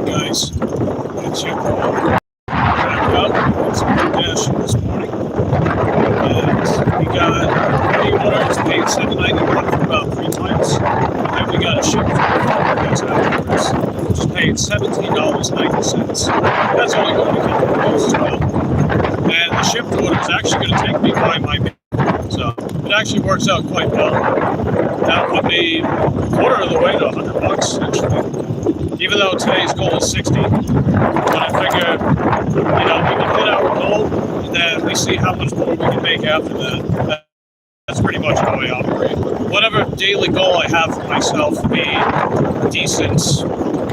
Guys? It's Shipt and Roadie. Back up with some doordash this morning. And we got the orders paid $7.91 for about 3 times. And then we got a Shipt afterwards, which is paid $17.90. That's only going to be coming close as well. And the Shipt order is actually going to take me by my minute. So it actually works out quite well. That'll put me a quarter of the way to $100 actually. Even though today's goal is 60, but I figure, we can hit our goal, and then we see how much more we can make after that. That's pretty much how I operate. Whatever daily goal I have for myself, a decent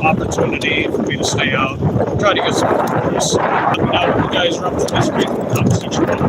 opportunity for me to stay out, try to get some orders. Let me know what you guys are up to this week. I'll teach you about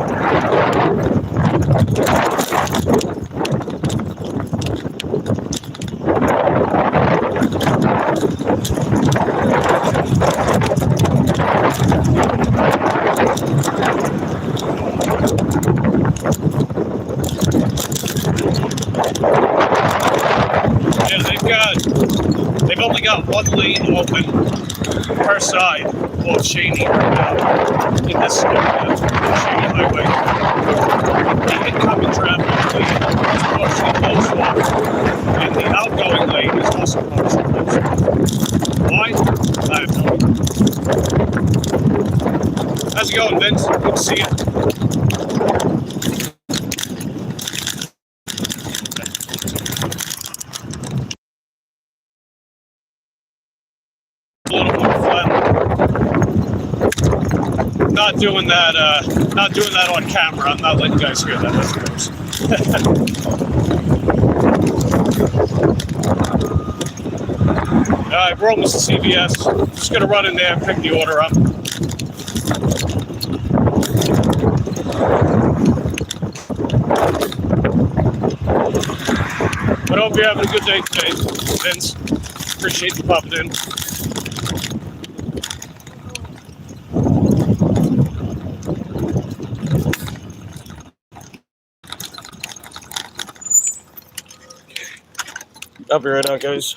they've only got one lane open per side for Cheney right now in this area, Cheney Highway. The incoming traffic lane is partially closed off, and the outgoing lane is also partially closed off. Why? I have no idea. How's it going, Vince? Good to see you. Not doing that on camera. I'm not letting you guys hear that, I suppose. Alright, we're almost to CVS. Just gonna run in there and pick the order up. But I hope you're having a good day today, Vince. Appreciate you popping in. I'll be right out, guys.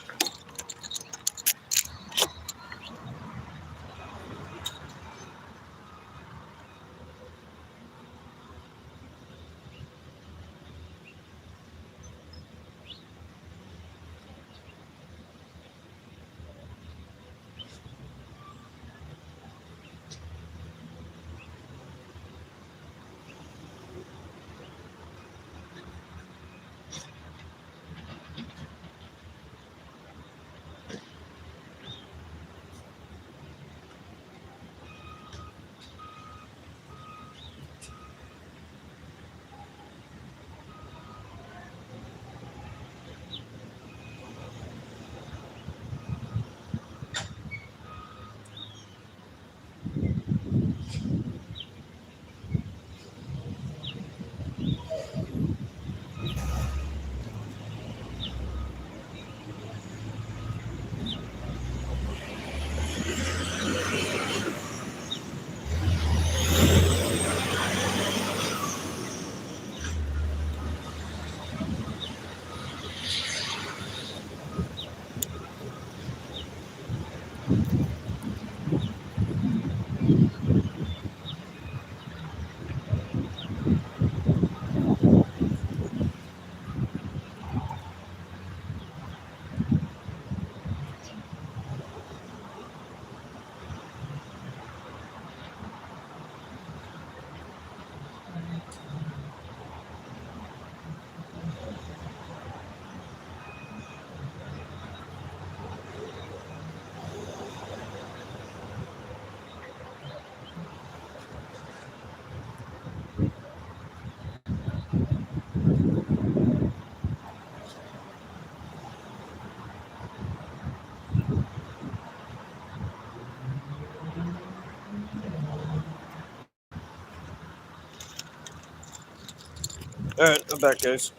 Alright, I'm back, guys.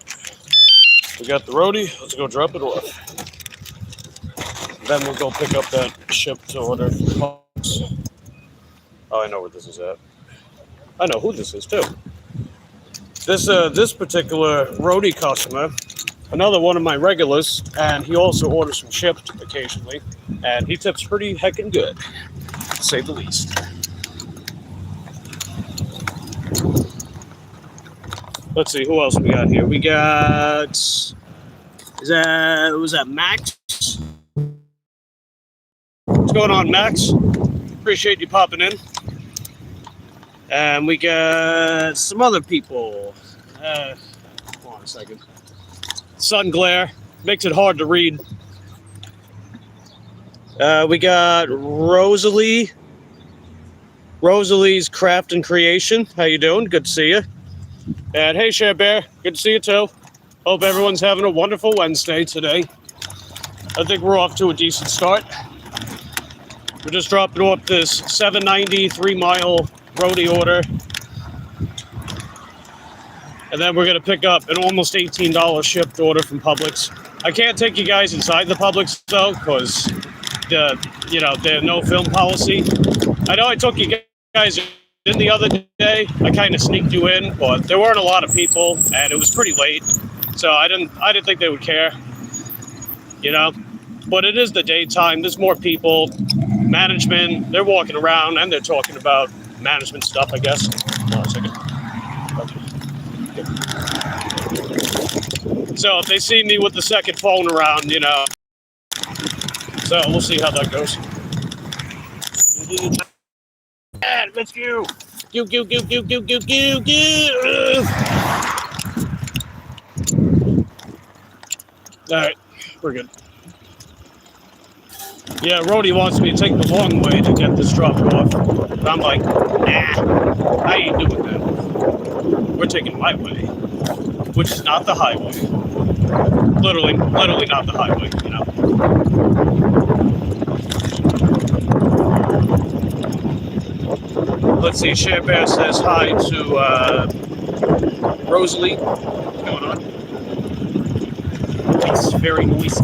We got the roadie. Let's go drop it off. Then we'll go pick up that shipped order. Oh, I know where this is at. I know who this is too. This particular roadie customer, another one of my regulars, and he also orders from Shipt occasionally, and he tips pretty heckin' good, to say the least. Let's see, who else we got here? We got, was that Max? What's going on, Max? Appreciate you popping in. And we got some other people. Hold on a second. Sun glare makes it hard to read. We got Rosalie. Rosalie's Craft and Creation. How you doing? Good to see you. And hey, Share Bear. Good to see you too. Hope everyone's having a wonderful Wednesday today. I think we're off to a decent start. We're just dropping off this 790 3-mile roadie order. And then we're going to pick up an almost $18 shipped order from Publix. I can't take you guys inside the Publix though, because there's no film policy. I know I took you guys in the other day. I kind of sneaked you in, but there weren't a lot of people, and it was pretty late, so I didn't think they would care. But it is the daytime. There's more people. Management, they're walking around and they're talking about management stuff, I guess. Hold on a second. Okay. So if they see me with the second phone around, so we'll see how that goes. And let's go. Go. All right, we're good. Yeah, Rhodey wants me to take the long way to get this dropped off. But I'm like, nah, I ain't doing that. We're taking my way, which is not the highway. Literally not the highway, Let's see, Share Bear says hi to Rosalie. What's going on? It's very noisy.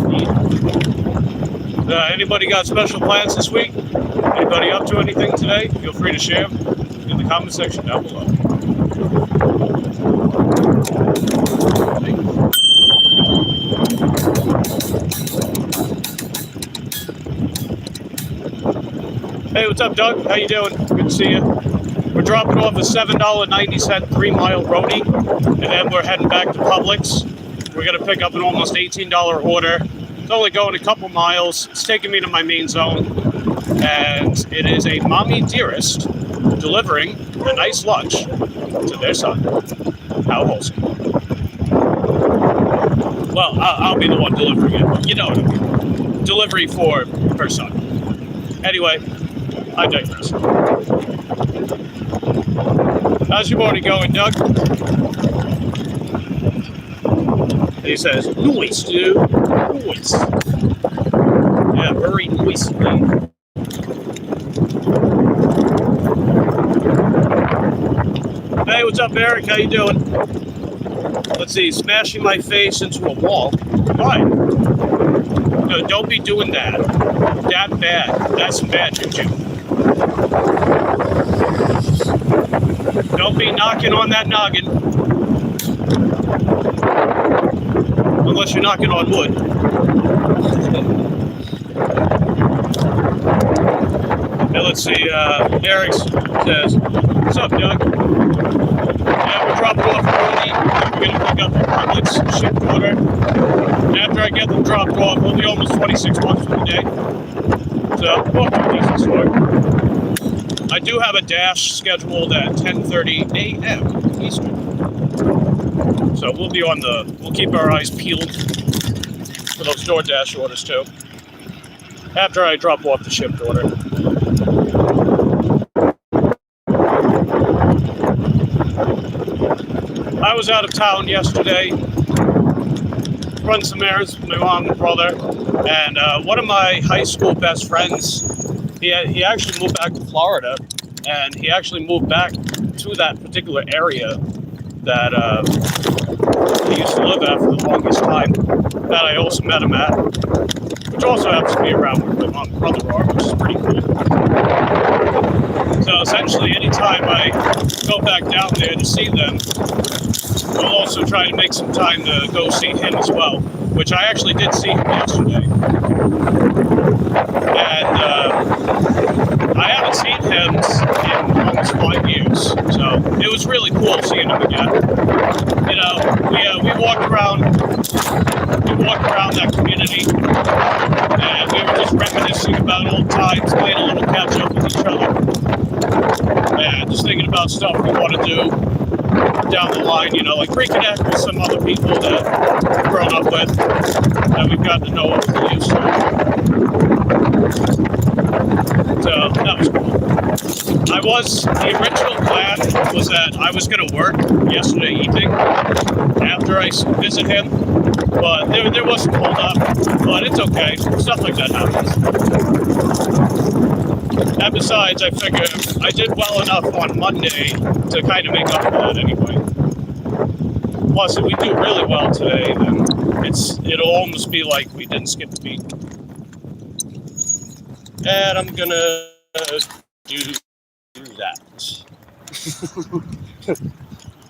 Anybody got special plans this week? Anybody up to anything today? Feel free to share in the comment section down below. Hey, what's up, Doug? How you doing? Good to see you. We're dropping off a $7.90 3-mile roadie, and then we're heading back to Publix. We're going to pick up an almost $18 order. It's only going a couple miles. It's taking me to my main zone. And it is a mommy dearest delivering a nice lunch to their son. How wholesome. Well, I'll be the one delivering it. You know what I mean. Delivery for her son. Anyway, I digress. How's your morning going, Doug? He says, noise, dude. Noise. Yeah, very noisy. Hey, what's up, Eric? How you doing? Let's see, smashing my face into a wall. Why? No, don't be doing that. That bad. That's bad, juju. Don't be knocking on that noggin. Unless you're knocking on wood. Now let's see, Eric says, what's up, Doug? Yeah, we're dropping off Roadie. We're going to pick up the Publix shipped order. And after I get them dropped off, we'll be almost 26 bucks for the day. So, well, decent start. I do have a dash scheduled at 10:30 a.m. Eastern. So we'll keep our eyes peeled for those DoorDash orders too. After I drop off the shipped order. I was out of town yesterday, run some errands with my mom and brother, and one of my high school best friends, he actually moved back to Florida, and he actually moved back to that particular area that he used to live at for the longest time, that I also met him at. which also happens to be around where my mom and brother are, which is pretty cool. So essentially, anytime I go back down there to see them, we'll also try to make some time to go see him as well, which I actually did see him yesterday. And I haven't seen him in almost 5 years, so it was really cool seeing him again. You know, we walked around that community, and we were just reminiscing about old times, playing a little catch up with each other, and just thinking about stuff we want to do down the line, you know, like reconnect with some other people that we've grown up with, that we've gotten to know over the years. So that was cool. The original plan was that I was going to work yesterday evening after I visit him, but there was some hold up, but it's okay. Stuff like that happens. And besides, I figured I did well enough on Monday to kind of make up for that anyway. Plus, if we do really well today, then it'll almost be like we didn't skip a beat. And I'm gonna do that.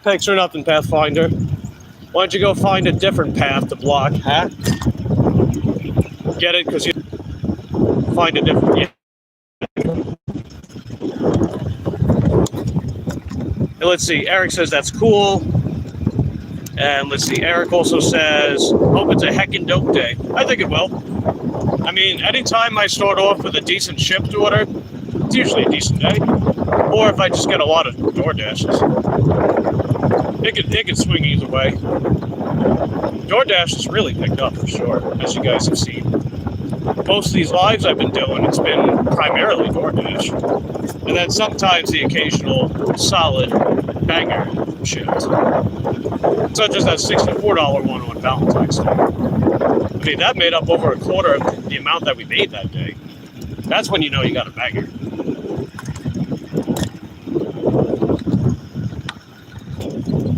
Thanks for nothing, Pathfinder. Why don't you go find a different path to block, huh? Get it? Because you find a different... Yeah. And let's see, Eric says that's cool. And let's see, Eric also says, hope it's a heckin' dope day. I think it will. I mean, anytime I start off with a decent shipped order, it's usually a decent day. Or if I just get a lot of DoorDashes. It could swing either way. DoorDash has really picked up for sure, as you guys have seen. Most of these lives I've been doing, it's been primarily DoorDash. And then sometimes the occasional solid banger shipped. Such as that $64 one on Valentine's Day. I mean, that made up over a quarter of the amount that we made that day. That's when you know you got a banger.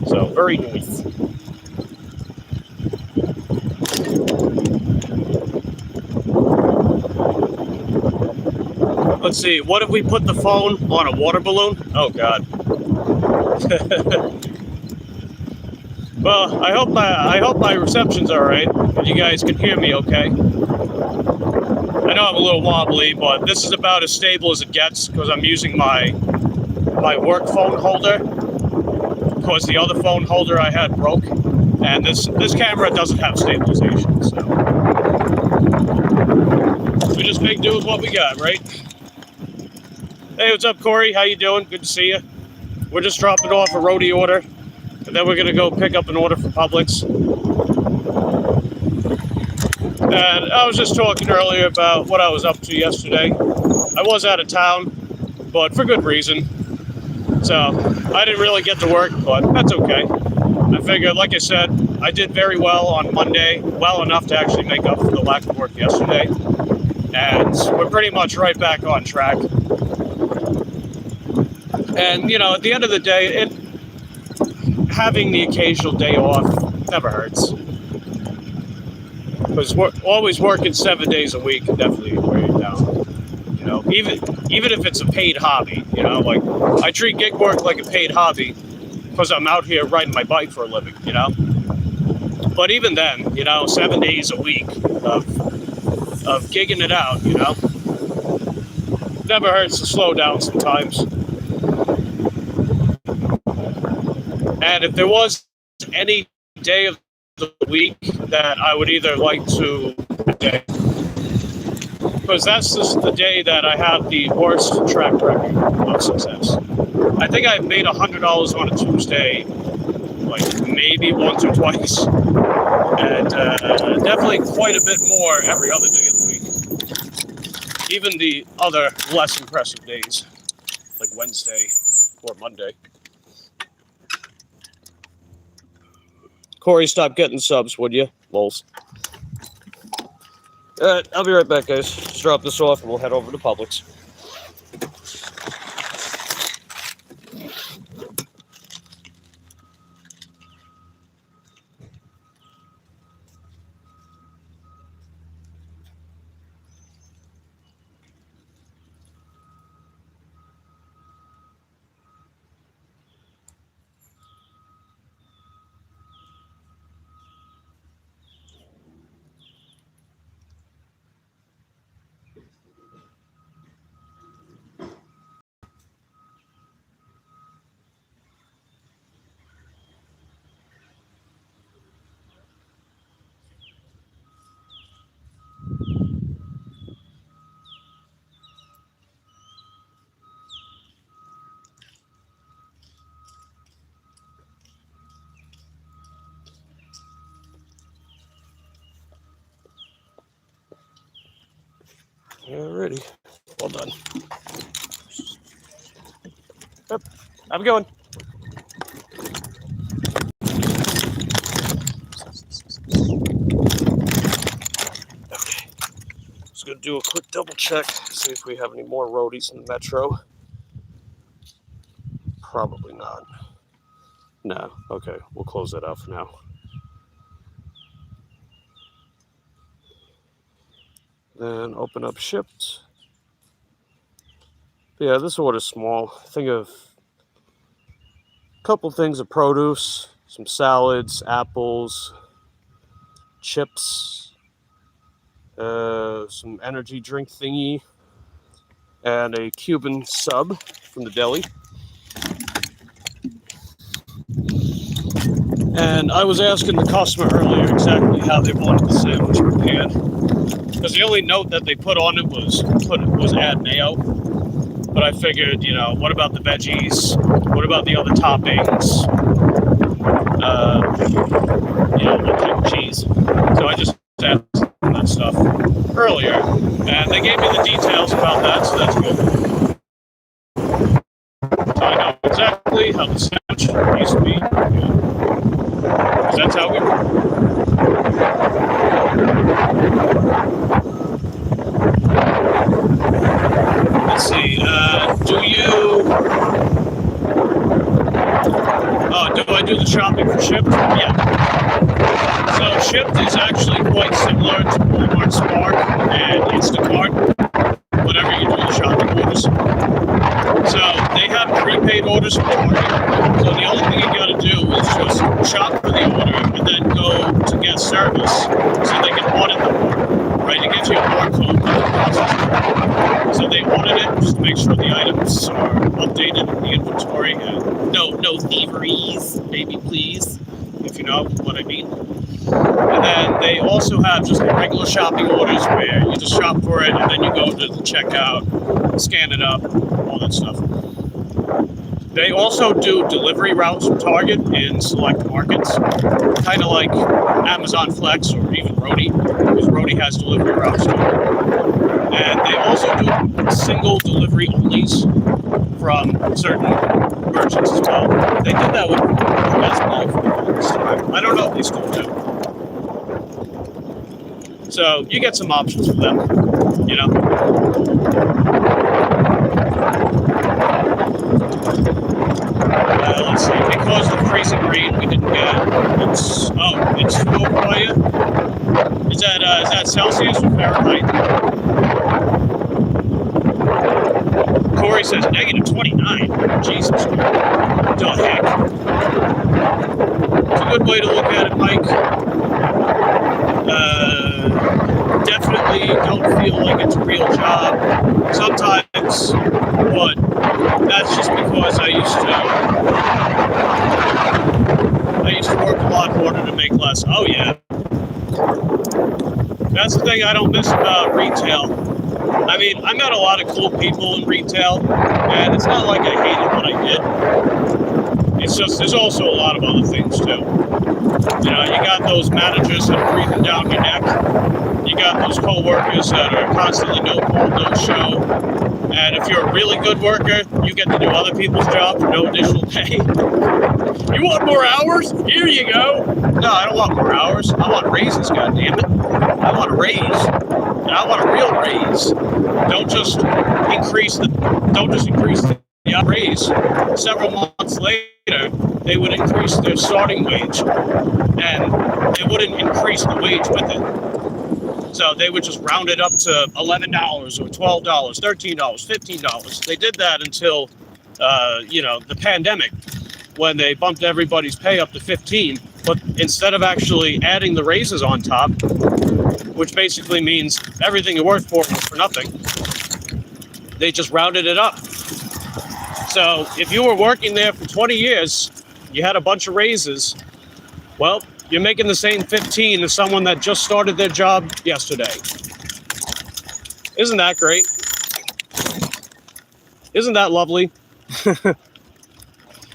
So, very nice. Let's see, what if we put the phone on a water balloon? Oh, God. Well, I hope my reception's all right, and you guys can hear me okay. I know I'm a little wobbly, but this is about as stable as it gets because I'm using my work phone holder because the other phone holder I had broke, and this camera doesn't have stabilization, so we just make do with what we got, right? Hey, what's up, Corey? How you doing? Good to see you. We're just dropping off a roadie order. And then we're going to go pick up an order for Publix. And I was just talking earlier about what I was up to yesterday. I was out of town, but for good reason. So I didn't really get to work, but that's okay. I figured, like I said, I did very well on Monday, well enough to actually make up for the lack of work yesterday. And we're pretty much right back on track. And, you know, at the end of the day, having the occasional day off never hurts. Because always working 7 days a week can definitely wear you down. You know, even if it's a paid hobby, you know, like I treat gig work like a paid hobby because I'm out here riding my bike for a living, you know. But even then, you know, 7 days a week of gigging it out, you know, never hurts to slow down sometimes. And if there was any day of the week that I would either like to, because that's just the day that I have the worst track record of success. I think I've made $100 on a Tuesday, like maybe once or twice, and definitely quite a bit more every other day of the week. Even the other less impressive days, like Wednesday or Monday. Corey, stop getting subs, would you? Lols. Alright, I'll be right back, guys. Just drop this off and we'll head over to Publix. Alrighty. Well done. Yep. Have a good one. Okay. Just going to do a quick double check, see if we have any more roadies in the metro. Probably not. No. Okay. We'll close that out for now. Then open up Shipt. Yeah, this order's small. Think of a couple things of produce, some salads, apples, chips, some energy drink thingy, and a Cuban sub from the deli. And I was asking the customer earlier exactly how they wanted the sandwich prepared, because the only note that they put on it was add mayo. But I figured, what about the veggies? What about the other toppings? What type of cheese? So I just asked them that stuff earlier, and they gave me the details about that, so that's good. So I know exactly how the sandwich used to be. Because that's how we work. Let's see, do I do the shopping for Shipt? Yeah. So Shipt is actually quite similar to Walmart Spark and Instacart, whenever you do the shopping orders. So they have prepaid orders for Target. So the only thing you gotta do is just shop for the order and then go to guest service so they can audit the order. Right, it gives you a barcode for the process. So they audit it just to make sure the items are updated in the inventory and no thieveries, maybe please, if you know what I mean. And then they also have just the regular shopping orders where you just shop for it and then you go to the checkout, scan it up, all that stuff. They also do delivery routes from Target in select markets, kind of like Amazon Flex or even Roadie, because Roadie has delivery routes too. And they also do single delivery onlys from certain merchants as well. They did that with Best Buy for the longest time. I don't know if they still do. So you get some options for them, Let's see, because of the freezing rain, we didn't get, it's too over by you? Is that Celsius or Fahrenheit? Corey says negative 29. Jesus. The heck? It's a good way to look at it, Mike. Definitely don't feel like it's a real job. Sometimes, but that's just because I used to work a lot harder to make less. Oh yeah. That's the thing I don't miss about retail. I mean, I met a lot of cool people in retail, and it's not like I hated what I did. It's just, there's also a lot of other things too. You got those managers that are breathing down your neck. You got those co-workers that are constantly no call, no show. And if you're a really good worker, you get to do other people's jobs for no additional pay. You want more hours? Here you go. No, I don't want more hours. I want raises, goddammit. I want a raise. And I want a real raise. Don't just increase the raise. Several months later, they would increase their starting wage, and they wouldn't increase the wage with it. So they would just round it up to $11 or $12, $13, $15. They did that until, the pandemic, when they bumped everybody's pay up to 15. But instead of actually adding the raises on top, which basically means everything you worked for was for nothing, they just rounded it up. So if you were working there for 20 years, you had a bunch of raises, well, you're making the same 15 as someone that just started their job yesterday. Isn't that great? Isn't that lovely?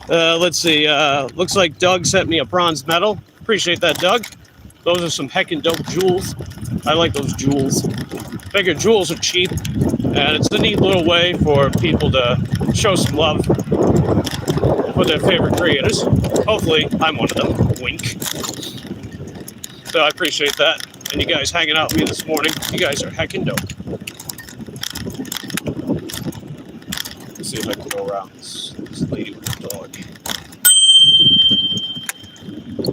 Let's see. Looks like Doug sent me a bronze medal. Appreciate that, Doug. Those are some heckin' dope jewels. I like those jewels. Figure jewels are cheap, and it's a neat little way for people to show some love for their favorite creators. Hopefully, I'm one of them. Wink. So I appreciate that. And you guys hanging out with me this morning. You guys are heckin' dope. Let's see if I can go around this lady with the dog.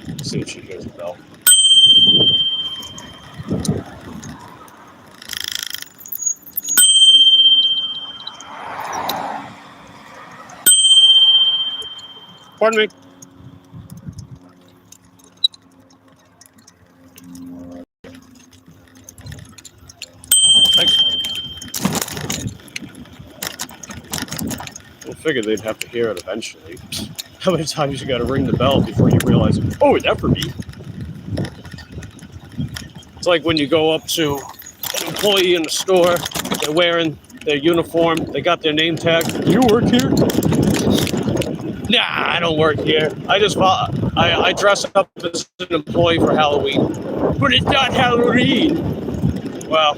Let's see if she hears the bell. Pardon me. Thanks. I figured they'd have to hear it eventually. How many times you gotta ring the bell before you realize, oh, is that for me? It's like when you go up to an employee in the store, they're wearing their uniform, they got their name tag. You work here? Nah, I don't work here. I dress up as an employee for Halloween. But it's not Halloween. Well,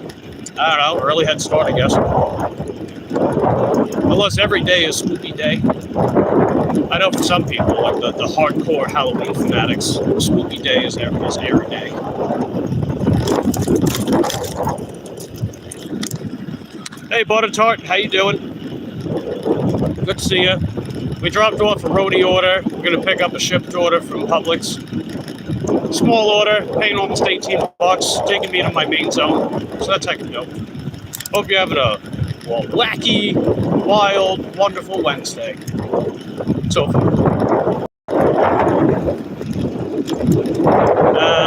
I don't know, early head start, I guess. Unless every day is spooky day. I know for some people, like the hardcore Halloween fanatics, spooky day is every day. Hey, Butter Tart, how you doing? Good to see you. We dropped off a roadie order. We're going to pick up a shipped order from Publix. Small order, paying almost $18, taking me to my main zone. So that's heckin' dope. Hope you're having a wacky, wild, wonderful Wednesday. So far.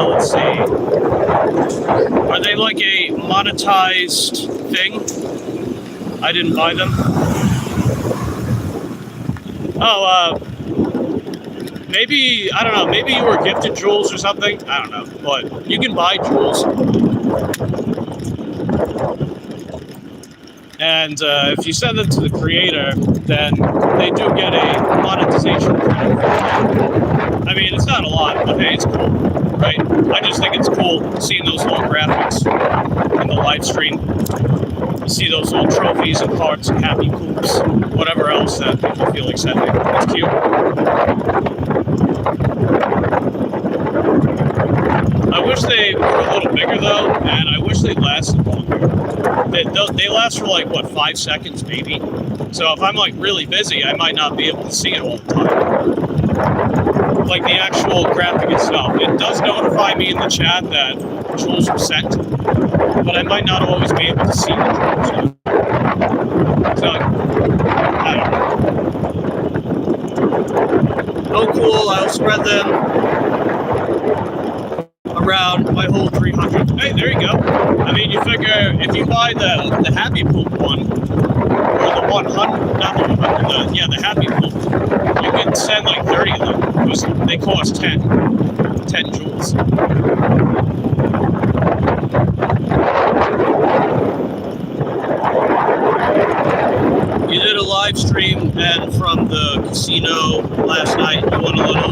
Let's see. Are they like a monetized thing? I didn't buy them. Oh, maybe, I don't know, maybe you were gifted jewels or something. I don't know, but you can buy jewels. And if you send them to the creator, then they do get a monetization credit. I mean, it's not a lot, but hey, it's cool, right? I just think it's cool seeing those little graphics in the live stream. You see those little trophies and hearts and happy poops, whatever else that people feel like sending. It's cute. I wish they were a little bigger though, and I wish they lasted longer. They last for like, what, 5 seconds maybe? So if I'm like really busy, I might not be able to see it all the time. Like the actual graphic itself. It does notify me in the chat that jewels were sent, but I might not always be able to see the jewels. So, I don't know. Oh cool, I'll spread them around my whole 300. Hey, there you go. I mean, you figure if you buy the Happy Poop one, or the 100, not the 100, the Happy Poop, you can send like 30 of them, because they cost 10 jewels. You did a live stream, and from the casino last night, you won a little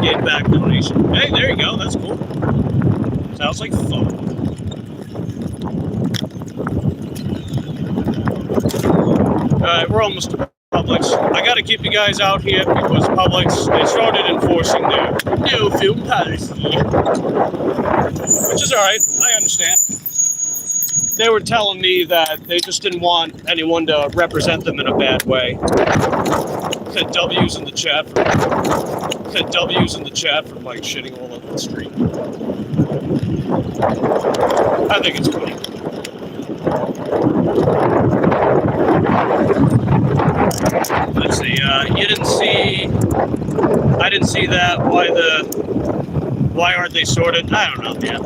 give back donation. Hey, there you go. That's cool. Sounds like fun. Alright, we're almost to Publix. I gotta keep you guys out here because Publix, they started enforcing their new film policy. Which is alright. I understand. They were telling me that they just didn't want anyone to represent them in a bad way. Said W's in the chat. Said W's in the chat for like shitting all over the street. I think it's funny. Let's see. You didn't see. I didn't see that. Why aren't they sorted? I don't know, man.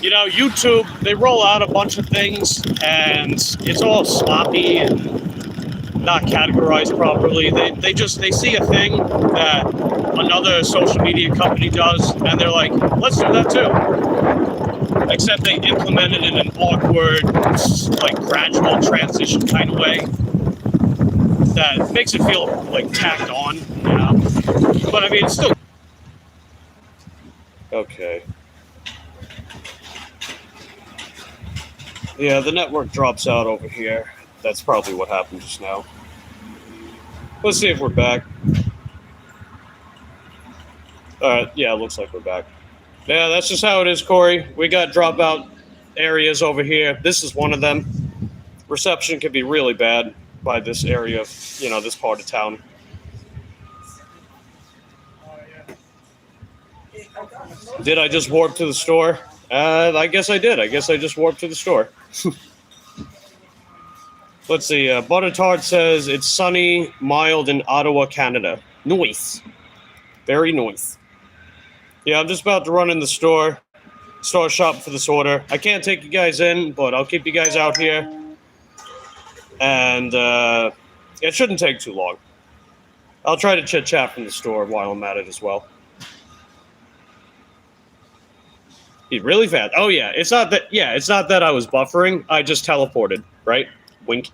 You know, YouTube, they roll out a bunch of things, and it's all sloppy and not categorized properly. They see a thing that another social media company does, and they're like, let's do that too. Except they implement it in an awkward, like, gradual transition kind of way that makes it feel, like, tacked on, you know? But, I mean, it's still... Okay. Yeah, the network drops out over here. That's probably what happened just now. Let's see if we're back. Alright, yeah, it looks like we're back. Yeah, that's just how it is, Corey. We got dropout areas over here. This is one of them. Reception can be really bad by this area of, this part of town. Did I just warp to the store? I guess I did. I guess I just warped to the store. Let's see. Butter Tart says it's sunny, mild in Ottawa, Canada. Nice. Very nice. Yeah, I'm just about to run in the store. Start shopping for this order. I can't take you guys in, but I'll keep you guys out here. And it shouldn't take too long. I'll try to chit-chat from the store while I'm at it as well. He's really fast. Oh, yeah. It's not that I was buffering. I just teleported, right? Wink.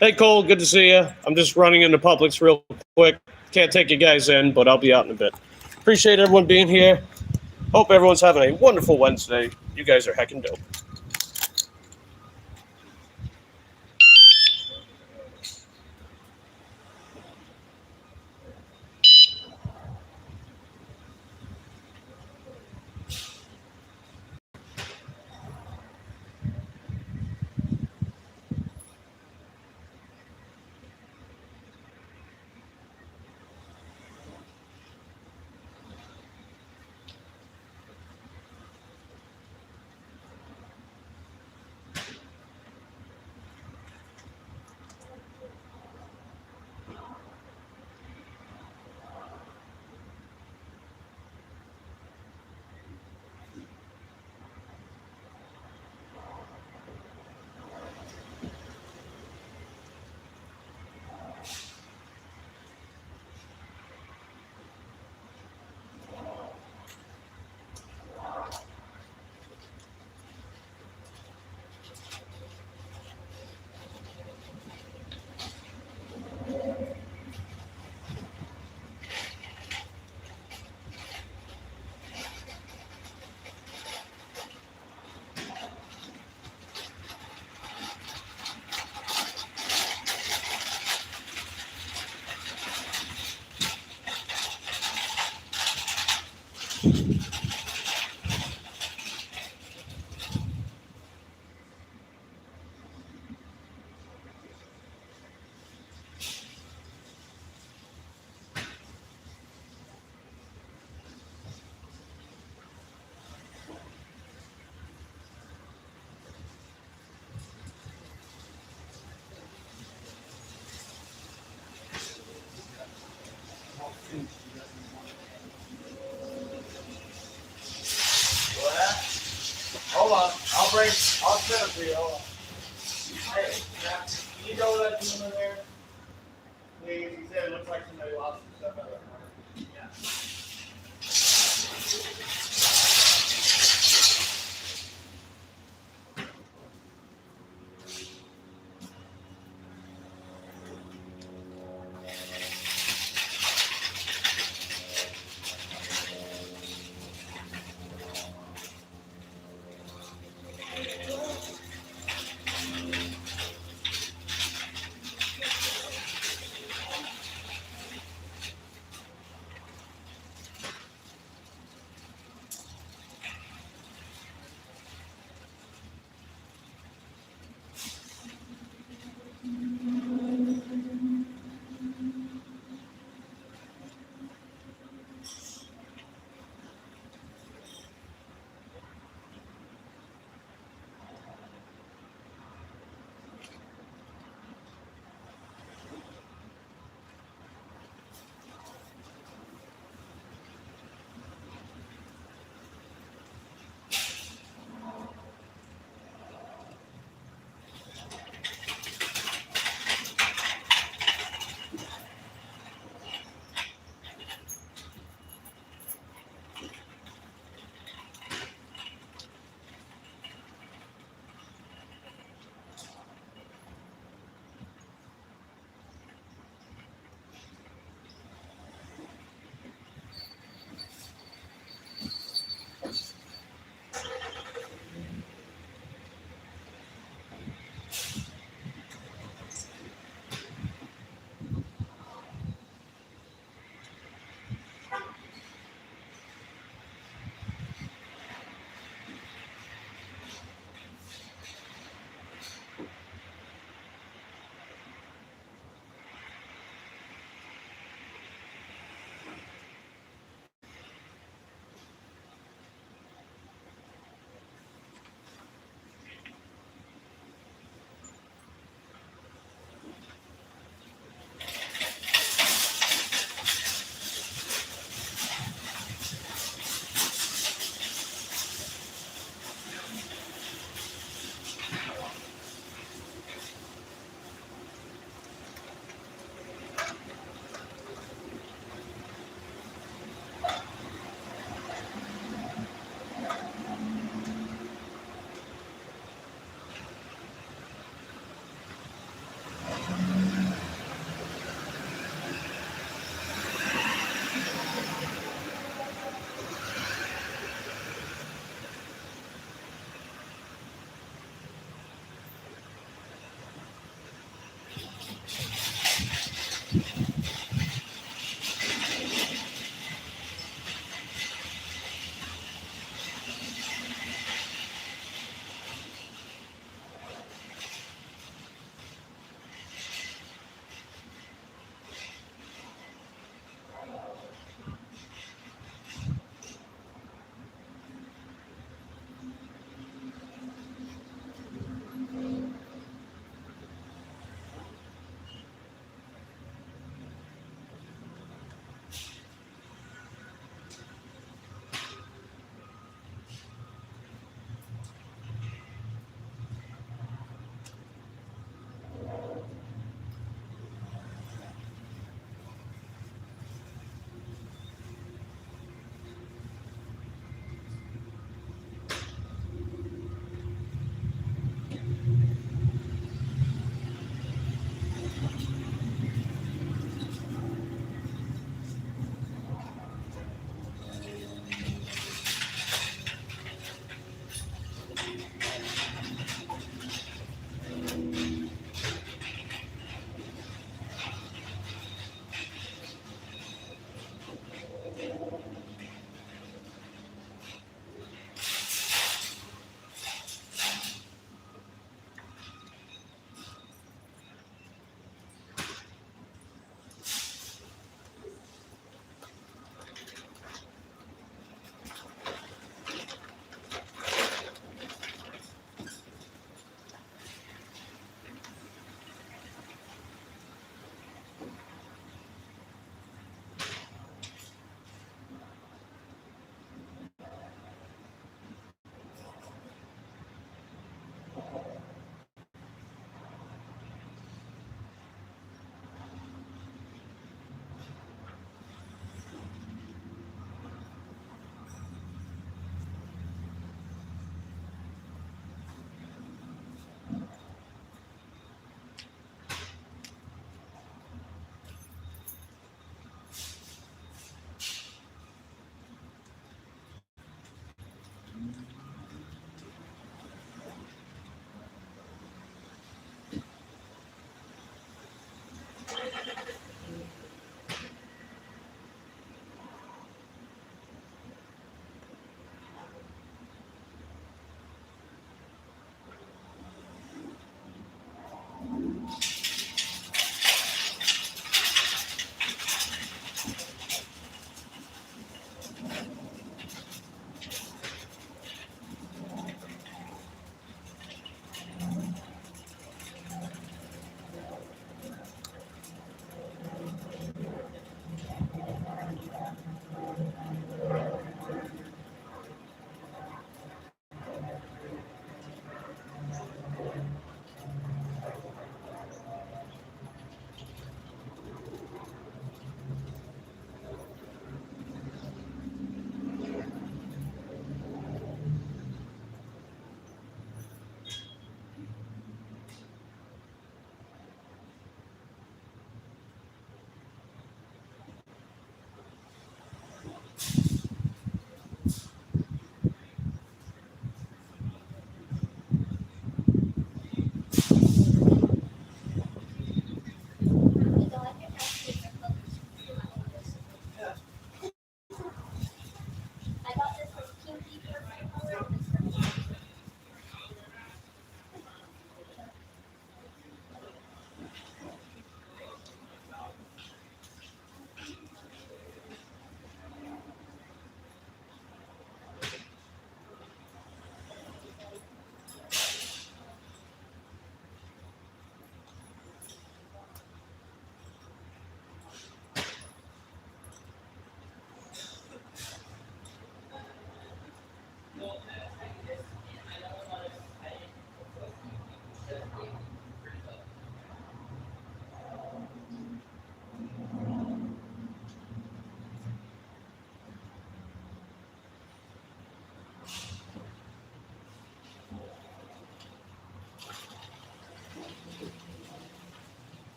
Hey, Cole. Good to see you. I'm just running into Publix real quick. Can't take you guys in, but I'll be out in a bit. Appreciate everyone being here. Hope everyone's having a wonderful Wednesday. You guys are heckin' dope. I'll set it for you. Hold on. Hey, Jack, can you go that gentleman there? Please, he said it looks like somebody lost some stuff out of the car. Yeah.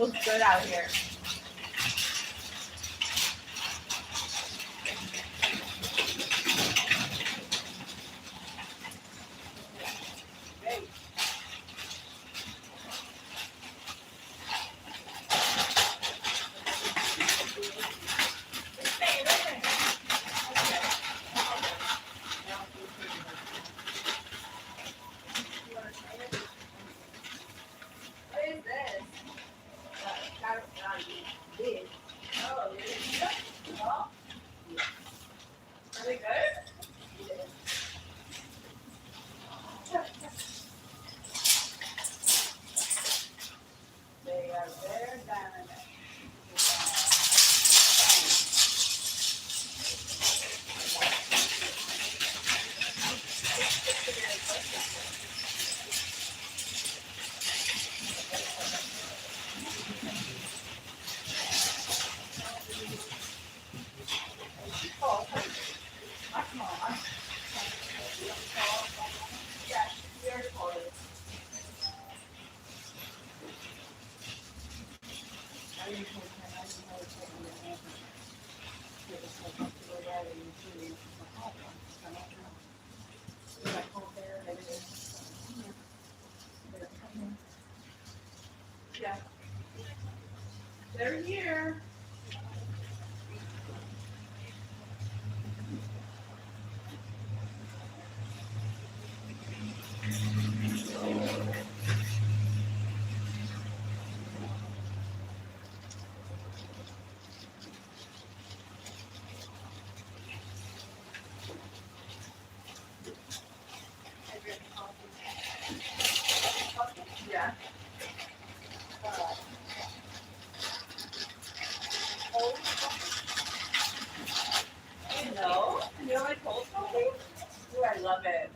Looks good out here. Yeah. They're here. Yeah. No, you don't like cold coffee? Ooh, I love it.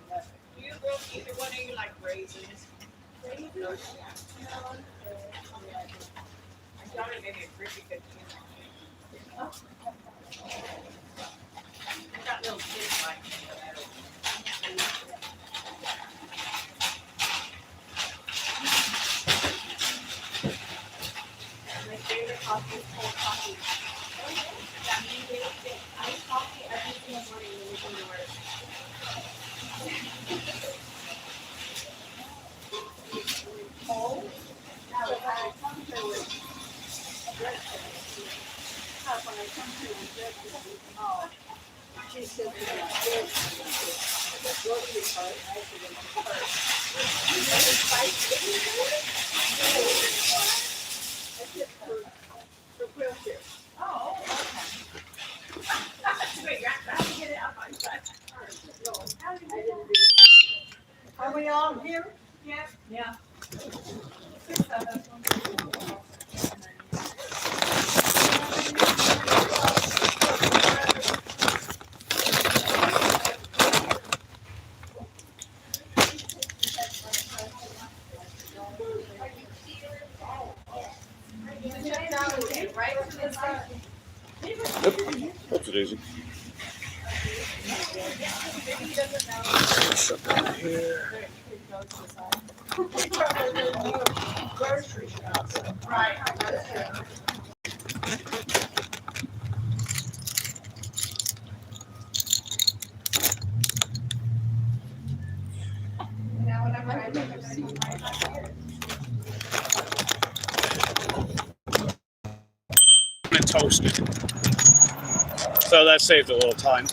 Do you go either one of you like raisins? Raisins? No. I thought it made me a pretty good tea. Oh. I got little kids like me, but I don't. My favorite coffee is cold coffee. That means we don't get iced coffee every single morning when we go to work. Cold? Now, when I come to breakfast, when I come to breakfast, oh, she said to me, what do you call it? I said, it's hard. You know, it's spicy. I said, for wheelchair. Oh, okay. Wait, you have to get it up on that. Are we all here? Yeah. Yeah. That's it easy. Shut down here. Grocery shop. Right. Now when I'm And toasted. So that saved a little time.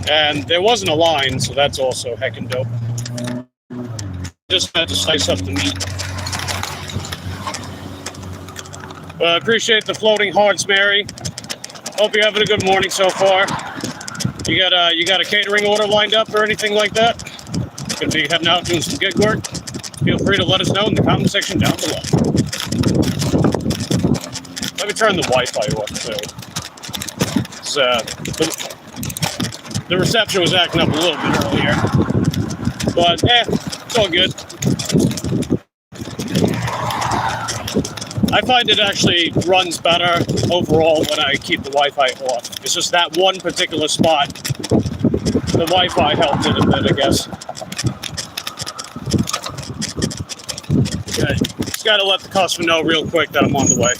And there wasn't a line, so that's also heckin' dope. Just had to slice up the meat. Well, I appreciate the floating hearts, Mary. Hope you're having a good morning so far. You got a catering order lined up or anything like that? Gonna be heading out doing some gig work? Feel free to let us know in the comment section down below. Let me turn the Wi-Fi off too. The reception was acting up a little bit earlier, but it's all good. I find it actually runs better overall when I keep the Wi-Fi off. It's just that one particular spot. The Wi-Fi helped it a bit, I guess. Okay, Just gotta let the customer know real quick that I'm on the way.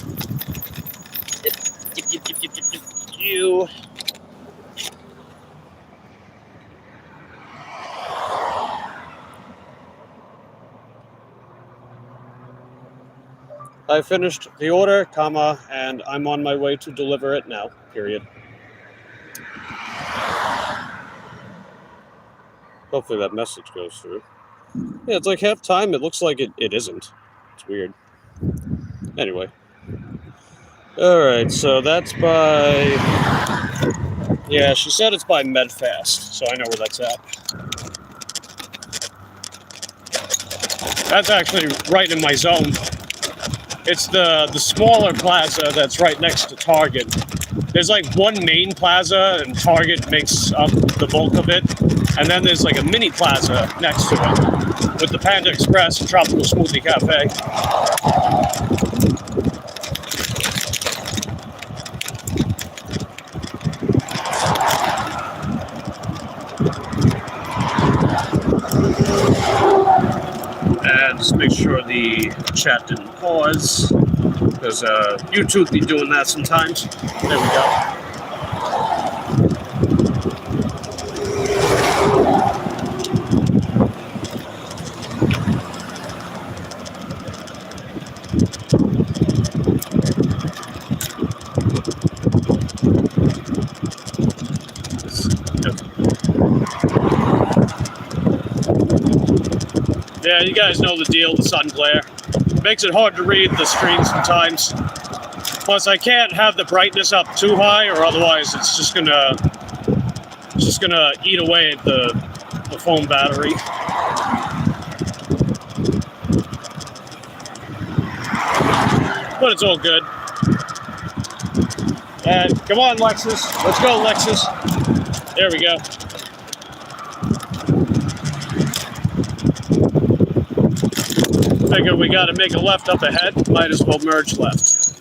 You. I finished the order, comma, and I'm on my way to deliver it now, period. Hopefully that message goes through. Yeah, it's like half time. It looks like it isn't. It's weird. Anyway. Alright, so that's by... Yeah, she said it's by Medfast, so I know where that's at. That's actually right in my zone. It's the smaller plaza that's right next to Target. There's like one main plaza, and Target makes up the bulk of it. And then there's like a mini plaza next to it with the Panda Express and Tropical Smoothie Cafe. And just make sure the chat didn't pause, because YouTube be doing that sometimes. There we go. Yeah, you guys know the deal, the sun glare. Makes it hard to read the screen sometimes. Plus, I can't have the brightness up too high, or otherwise it's just gonna eat away at the phone battery. But it's all good. And come on, Lexus. Let's go, Lexus. There we go. Figure we got to make a left up ahead. Might as well merge left.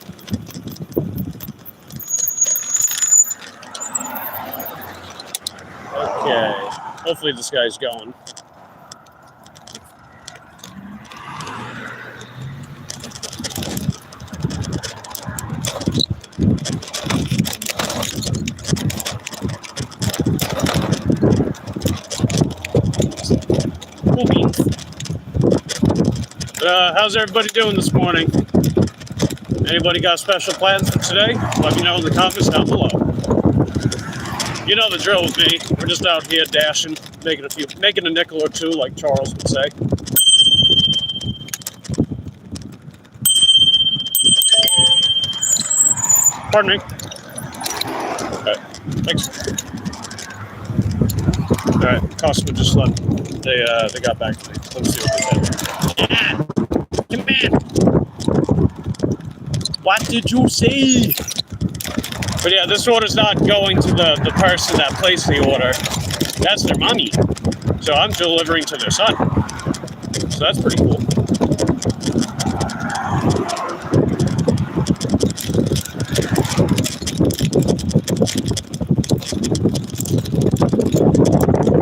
Okay. Hopefully this guy's going. Cool beans. How's everybody doing this morning? Anybody got special plans for today? Let me know in the comments down below. You know the drill with me. We're just out here dashing, making a nickel or two, like Charles would say. Pardon me. Okay, thanks. All right, customer just left. They got back to me. Let's see what they said. Yeah. Come in. What did you say? But yeah, this order's not going to the person that placed the order. That's their money. So I'm delivering to their son. So that's pretty cool.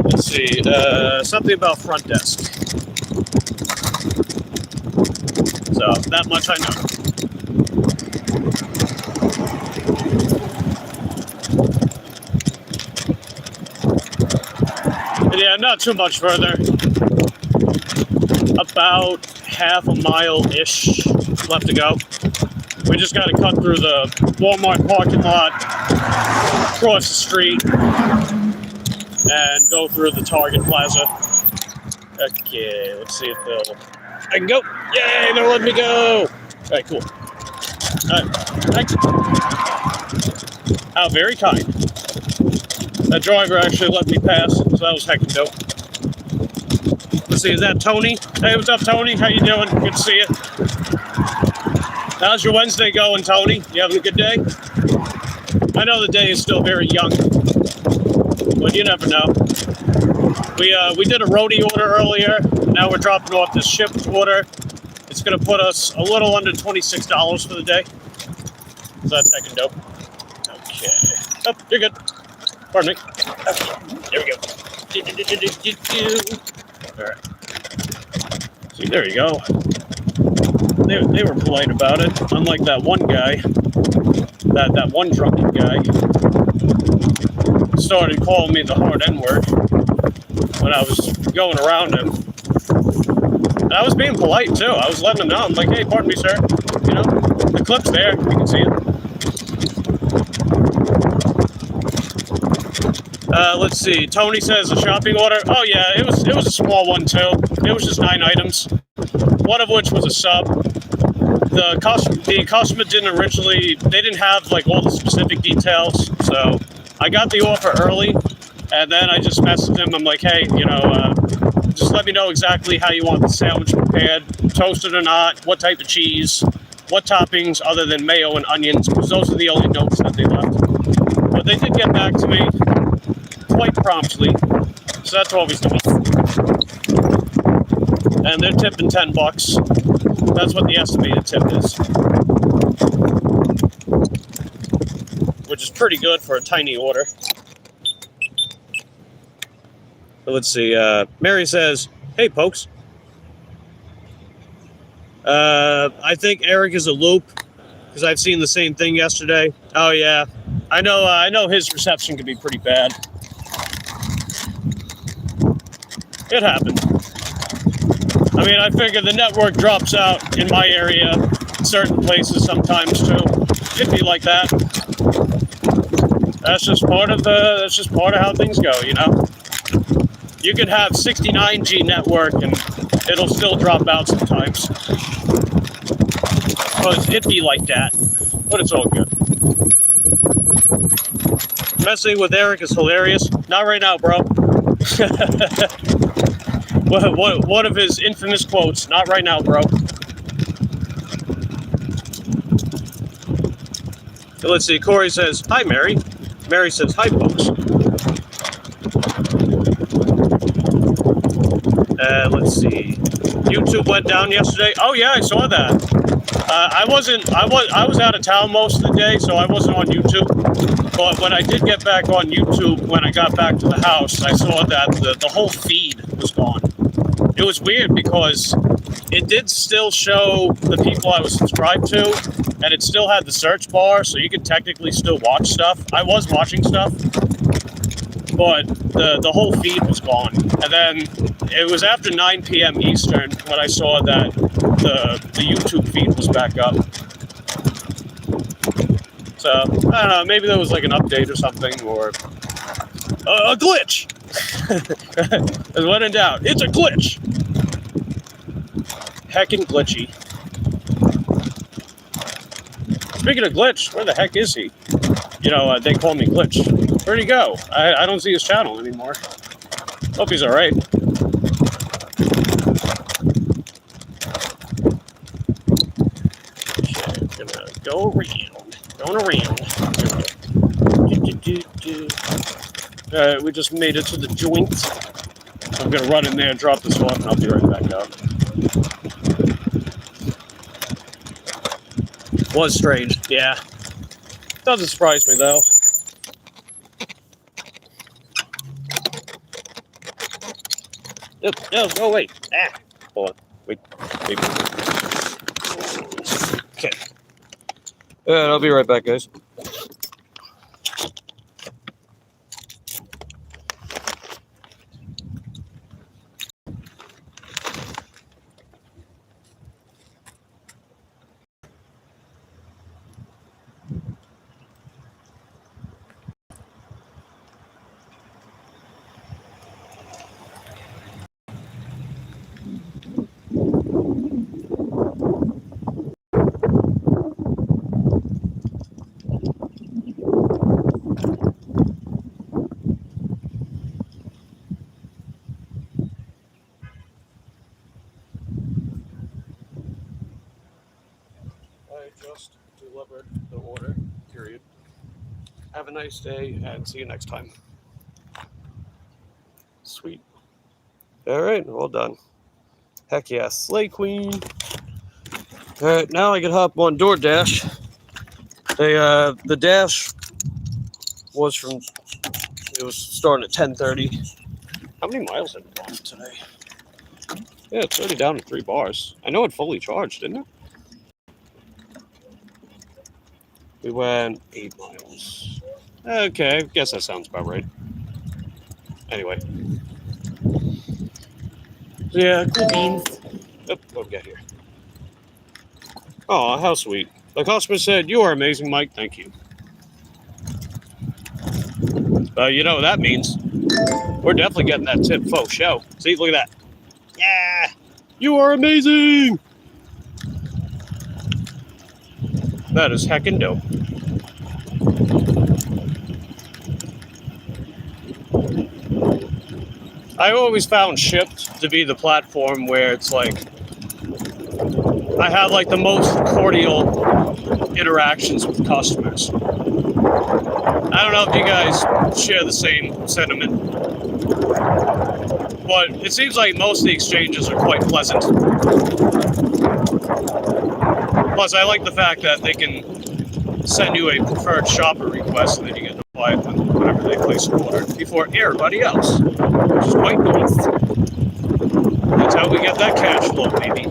Let's see. Something about front desk. So that much I know. But yeah, not too much further. About half a mile-ish left to go. We just got to cut through the Walmart parking lot, cross the street, and go through the Target Plaza. Okay, let's see if they'll... I can go! Yay, they're letting me go! Alright, cool. Alright, thanks. How very kind. That driver actually let me pass, so that was heckin' dope. Let's see, is that Tony? Hey, what's up, Tony? How you doing? Good to see you. How's your Wednesday going, Tony? You having a good day? I know the day is still very young, but you never know. We did a roadie order earlier. Now we're dropping off this Shipt order. It's going to put us a little under $26 for the day. So that's heckin' dope. Okay. Oh, you're good. Pardon me. Okay. There we go. All right. See, there you go. they were polite about it. Unlike that one guy, that one drunken guy, started calling me the hard N-word when I was going around him. And I was being polite too. I was letting him know. I'm like, hey, pardon me, sir. You know, the clip's there. You can see it. Let's see. Tony says a shopping order. Oh yeah, it was a small one too. It was just 9 items, one of which was a sub. The customer they didn't have like all the specific details, so I got the offer early, and then I just messaged him. I'm like, hey, you know, just let me know exactly how you want the sandwich prepared, toasted or not, what type of cheese, what toppings other than mayo and onions, because those are the only notes that they left. But they did get back to me quite promptly, so that's always nice. And they're tipping $10. That's what the estimated tip is, which is pretty good for a tiny order. But let's see. Mary says, "Hey, Pokes. I think Eric is a loop because I've seen the same thing yesterday." Oh yeah, I know. I know his reception can be pretty bad. It happened. I mean, I figure the network drops out in my area, certain places sometimes too. It'd be like that. That's just part of how things go, you know. You could have 69G network and it'll still drop out sometimes. Because it'd be like that. But it's all good. Messing with Eric is hilarious. Not right now, bro. One of his infamous quotes. Not right now, bro. So let's see. Corey says, "Hi, Mary." Mary says, "Hi, folks." Let's see. YouTube went down yesterday. Oh yeah, I saw that. I was out of town most of the day, so I wasn't on YouTube. But when I did get back on YouTube, when I got back to the house, I saw that the whole feed was gone. It was weird because it did still show the people I was subscribed to, and it still had the search bar, so you could technically still watch stuff. I was watching stuff, but the whole feed was gone. And then it was after 9 p.m. Eastern when I saw that the YouTube feed was back up. So, I don't know, maybe there was like an update or something, or a glitch. When in doubt, it's a glitch. Heckin' glitchy. Speaking of glitch, where the heck is he? You know, they call me Glitch. Where'd he go? I don't see his channel anymore. Hope he's alright. Okay, gonna go around. Going around. Alright, we just made it to the joint. I'm gonna run in there and drop this off, and I'll be right back out. Was strange, yeah. Doesn't surprise me though. Oh wait. Hold on. Wait. Okay. I'll be right back, guys. I just delivered the order, period. Have a nice day, and see you next time. Sweet. All right, well done. Heck yeah, Slay Queen. All right, now I can hop on DoorDash. The dash was starting at 10:30. How many miles have I gone today? Yeah, it's already down to 3 bars. I know it fully charged, didn't it? We went 8 miles. Okay, I guess that sounds about right. Anyway. Yeah, cool beans. What do we got here? Oh, how sweet. The customer said, "You are amazing, Mike. Thank you." You know what that means? We're definitely getting that tip faux show. See, look at that. Yeah! You are amazing! That is heckin' dope. I always found Shipt to be the platform where it's like I have like the most cordial interactions with customers. I don't know if you guys share the same sentiment, but it seems like most of the exchanges are quite pleasant. Plus, I like the fact that they can send you a preferred shopper request and then you get notified whenever they place an order before everybody else, which is quite nice. That's how we get that cash flow, baby.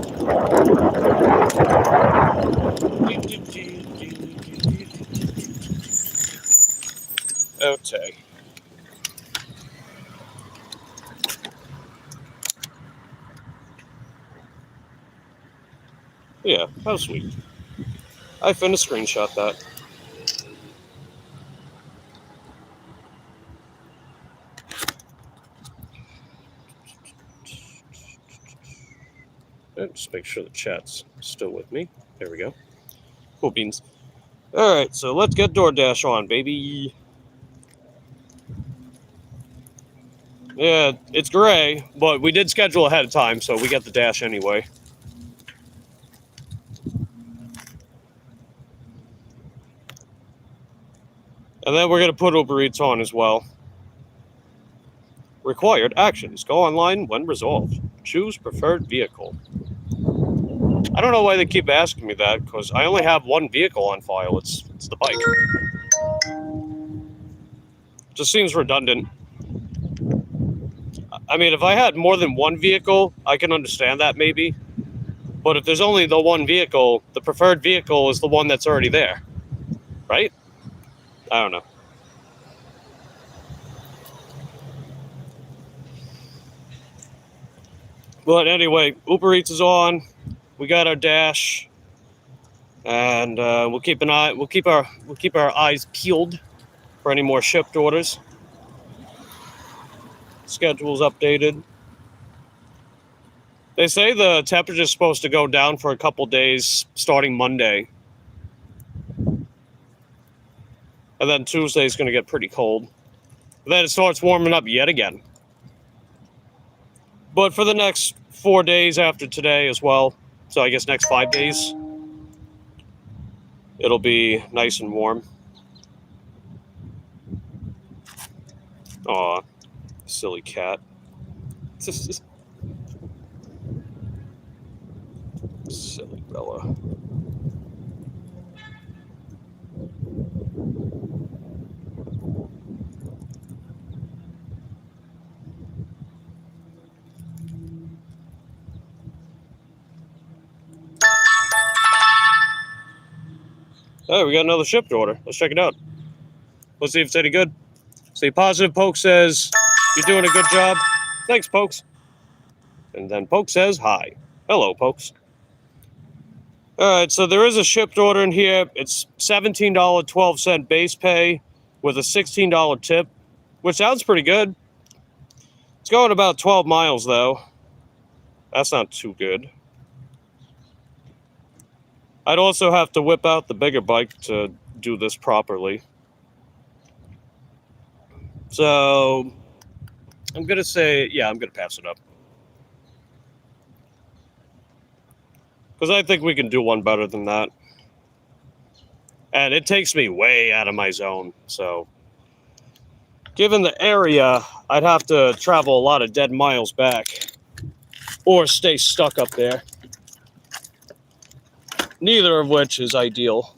Okay. Yeah, how sweet. I finna screenshot that. Just make sure the chat's still with me. There we go. Cool beans. Alright, so let's get DoorDash on, baby. Yeah, it's gray, but we did schedule ahead of time, so we got the dash anyway. And then we're going to put Uber Eats on as well. Required actions. Go online when resolved. Choose preferred vehicle. I don't know why they keep asking me that, because I only have one vehicle on file. It's the bike. Just seems redundant. I mean, if I had more than one vehicle, I can understand that maybe. But if there's only the one vehicle, the preferred vehicle is the one that's already there. Right? I don't know. But anyway, Uber Eats is on. We got our dash, and we'll keep our eyes peeled for any more shipped orders. Schedule's updated. They say the temperature is supposed to go down for a couple days starting Monday. And then Tuesday is going to get pretty cold. And then it starts warming up yet again. But for the next 4 days after today as well, so I guess next 5 days, it'll be nice and warm. Aw, silly cat. Silly Bella. Oh, we got another shipped order. Let's check it out. Let's see if it's any good. See, Positive Poke says, "You're doing a good job." Thanks, Pokes. And then Poke says, "Hi." Hello, Pokes. All right, so there is a shipped order in here. It's $17.12 base pay with a $16 tip, which sounds pretty good. It's going about 12 miles, though. That's not too good. I'd also have to whip out the bigger bike to do this properly. So I'm going to say, yeah, I'm going to pass it up. Because I think we can do one better than that. And it takes me way out of my zone. So given the area, I'd have to travel a lot of dead miles back. Or stay stuck up there. Neither of which is ideal.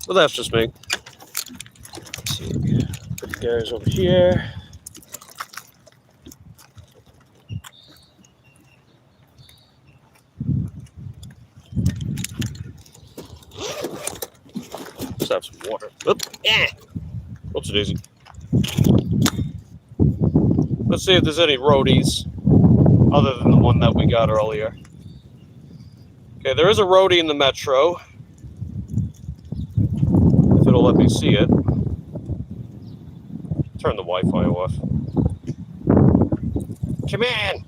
But that's just me. Let's see. Put the guys over here. have some water. Oop. Whoops, daisy. Let's see if there's any roadies other than the one that we got earlier. Okay, there is a roadie in the metro. If it'll let me see it. Turn the Wi-Fi off. Come in!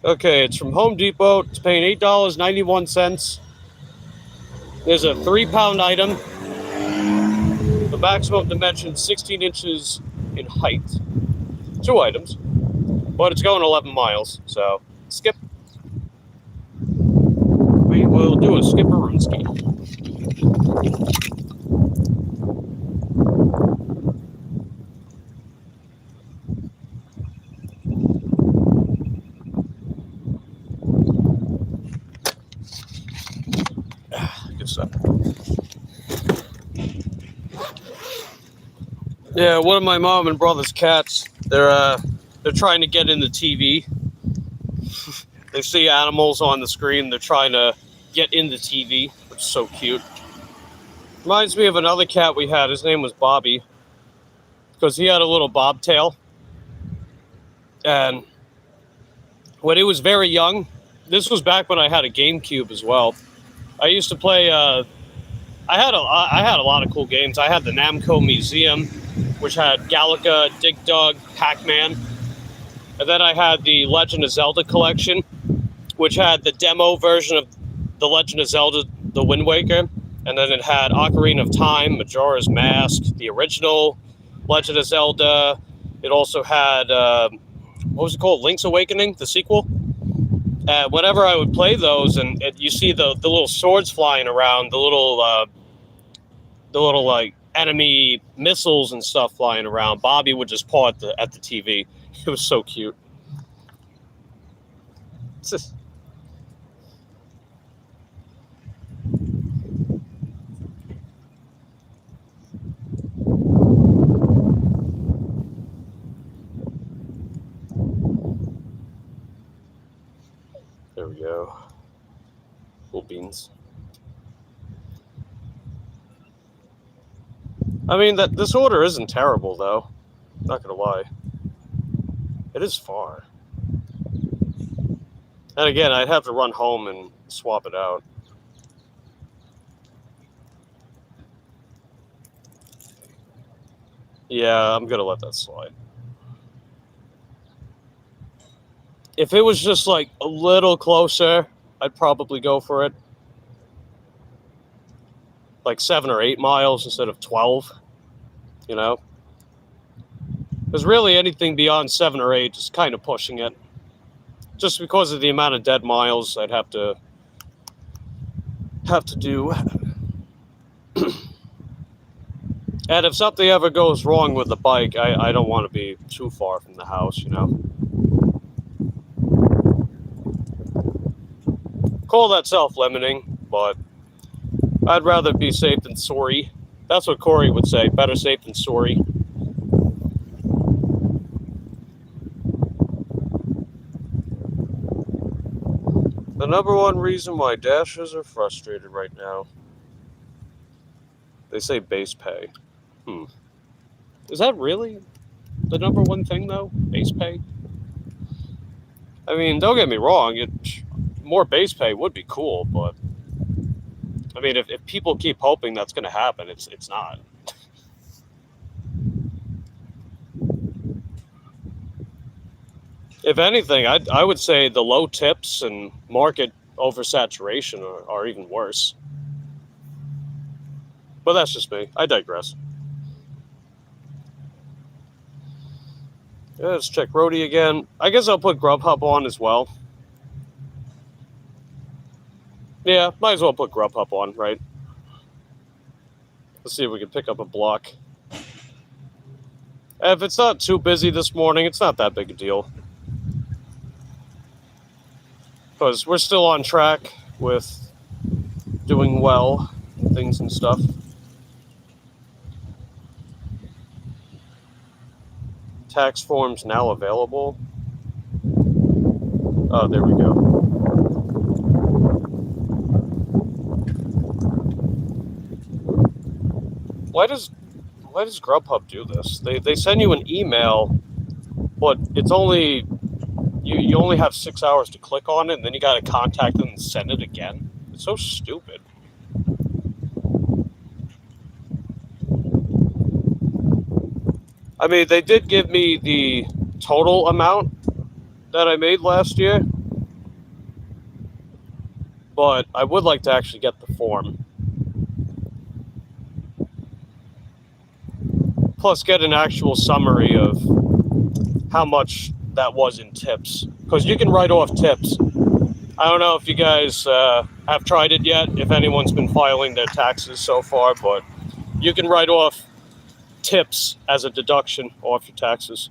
Okay, it's from Home Depot. It's paying $8.91. There's a 3-pound item. The maximum dimension 16 inches in height. 2 items. But it's going 11 miles, so skip. We will do a skipperooski. Good stuff. Yeah, one of my mom and brother's cats, they're trying to get in the TV. They see animals on the screen, they're trying to get in the TV, which is so cute. Reminds me of another cat we had. His name was Bobby, because he had a little bobtail. And when he was very young, this was back when I had a GameCube as well. I used to play. I had a lot of cool games. I had the Namco Museum, which had Galaga, Dig Dug, Pac-Man, and then I had the Legend of Zelda collection, which had the demo version of the Legend of Zelda: The Wind Waker, and then it had Ocarina of Time, Majora's Mask, the original Legend of Zelda. It also had what was it called? Link's Awakening, the sequel. Whenever I would play those, and you see the little swords flying around, the little like enemy missiles and stuff flying around, Bobby would just paw at the TV. It was so cute. It's just... There we go. Little beans. I mean, this order isn't terrible, though. Not gonna lie. It is far. And again, I'd have to run home and swap it out. Yeah, I'm gonna let that slide. If it was just like a little closer, I'd probably go for it. Like 7 or 8 miles instead of 12, you know? Because really anything beyond 7 or 8 is kind of pushing it. Just because of the amount of dead miles I'd have to do. And if something ever goes wrong with the bike, I don't want to be too far from the house, you know? Call that self-limiting, but I'd rather be safe than sorry. That's what Corey would say. Better safe than sorry. The number one reason why Dashers are frustrated right now. They say base pay. Is that really the number one thing, though? Base pay? I mean, don't get me wrong. More base pay would be cool, but... I mean, if people keep hoping that's going to happen, it's not. If anything, I would say the low tips and market oversaturation are even worse. But that's just me. I digress. Yeah, let's check Roadie again. I guess I'll put Grubhub on as well. Yeah, might as well put Grubhub on, right? Let's see if we can pick up a block. If it's not too busy this morning, it's not that big a deal. Because we're still on track with doing well and things and stuff. Tax forms now available. Oh, there we go. why does Grubhub do this? They send you an email, but it's only you only have 6 hours to click on it, and then you got to contact them and send it again. It's so stupid. I mean, they did give me the total amount that I made last year, but I would like to actually get the form. Plus get an actual summary of how much that was in tips. Because you can write off tips. I don't know if you guys have tried it yet, if anyone's been filing their taxes so far, but you can write off tips as a deduction off your taxes.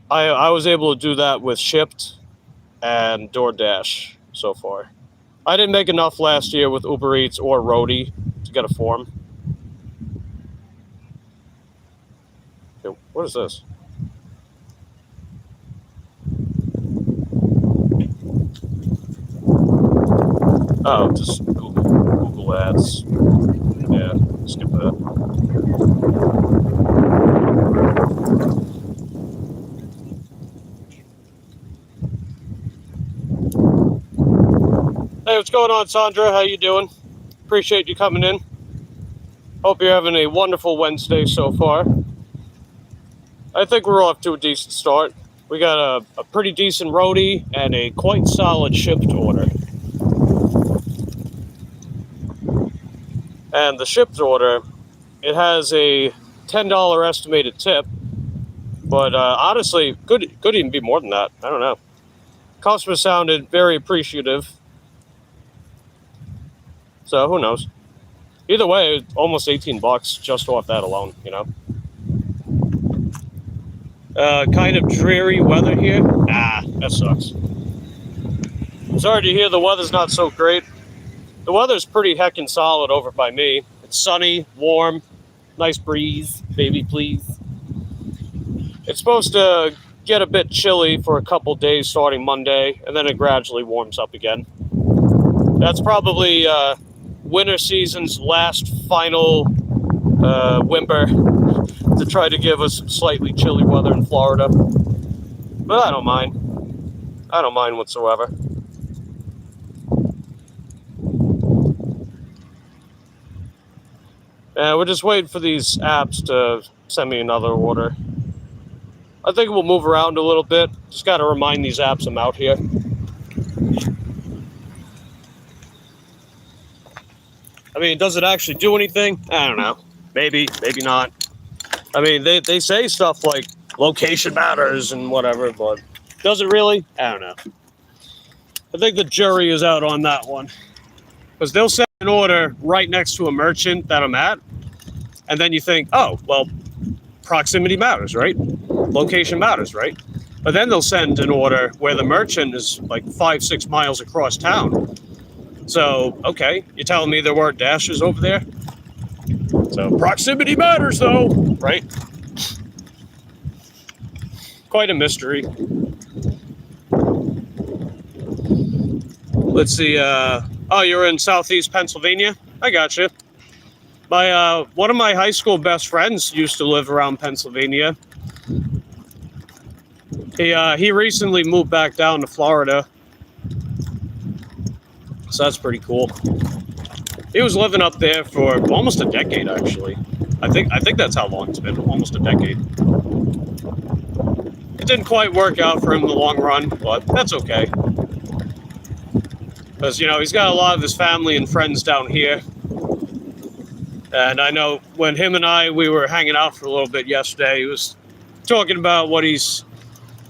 I was able to do that with Shipt and DoorDash so far. I didn't make enough last year with Uber Eats or Roadie to get a form. Okay, what is this? Oh, just Google Ads. Yeah, skip that. Hey, what's going on, Sandra? How you doing? Appreciate you coming in. Hope you're having a wonderful Wednesday so far. I think we're off to a decent start. We got a pretty decent roadie and a quite solid Shipt order. And the Shipt order, it has a $10 estimated tip, but honestly, could even be more than that. I don't know. Customer sounded very appreciative. So who knows? Either way, almost $18 just off that alone, you know. Kind of dreary weather here. That sucks. Sorry to hear the weather's not so great. The weather's pretty heckin' solid over by me. It's sunny, warm, nice breeze, baby please. It's supposed to get a bit chilly for a couple days starting Monday, and then it gradually warms up again. That's probably winter season's last final whimper to try to give us slightly chilly weather in Florida. But I don't mind. I don't mind whatsoever. We're just waiting for these apps to send me another order. I think we'll move around a little bit. Just got to remind these apps I'm out here. I mean, does it actually do anything? I don't know. Maybe, maybe not. I mean, they say stuff like location matters and whatever, but does it really? I don't know. I think the jury is out on that one. Because they'll send an order right next to a merchant that I'm at, and then you think, oh, well, proximity matters, right? Location matters, right? But then they'll send an order where the merchant is like 5-6 miles across town. So, okay, you're telling me there weren't dashes over there? So, proximity matters, though, right? Quite a mystery. Let's see, oh, you're in Southeast Pennsylvania? I gotcha. One of my high school best friends used to live around Pennsylvania. He recently moved back down to Florida. So that's pretty cool. He was living up there for almost a decade, actually. I think that's how long it's been, almost a decade. It didn't quite work out for him in the long run, but that's okay. Because, you know, he's got a lot of his family and friends down here. And I know when him and we were hanging out for a little bit yesterday, he was talking about what he's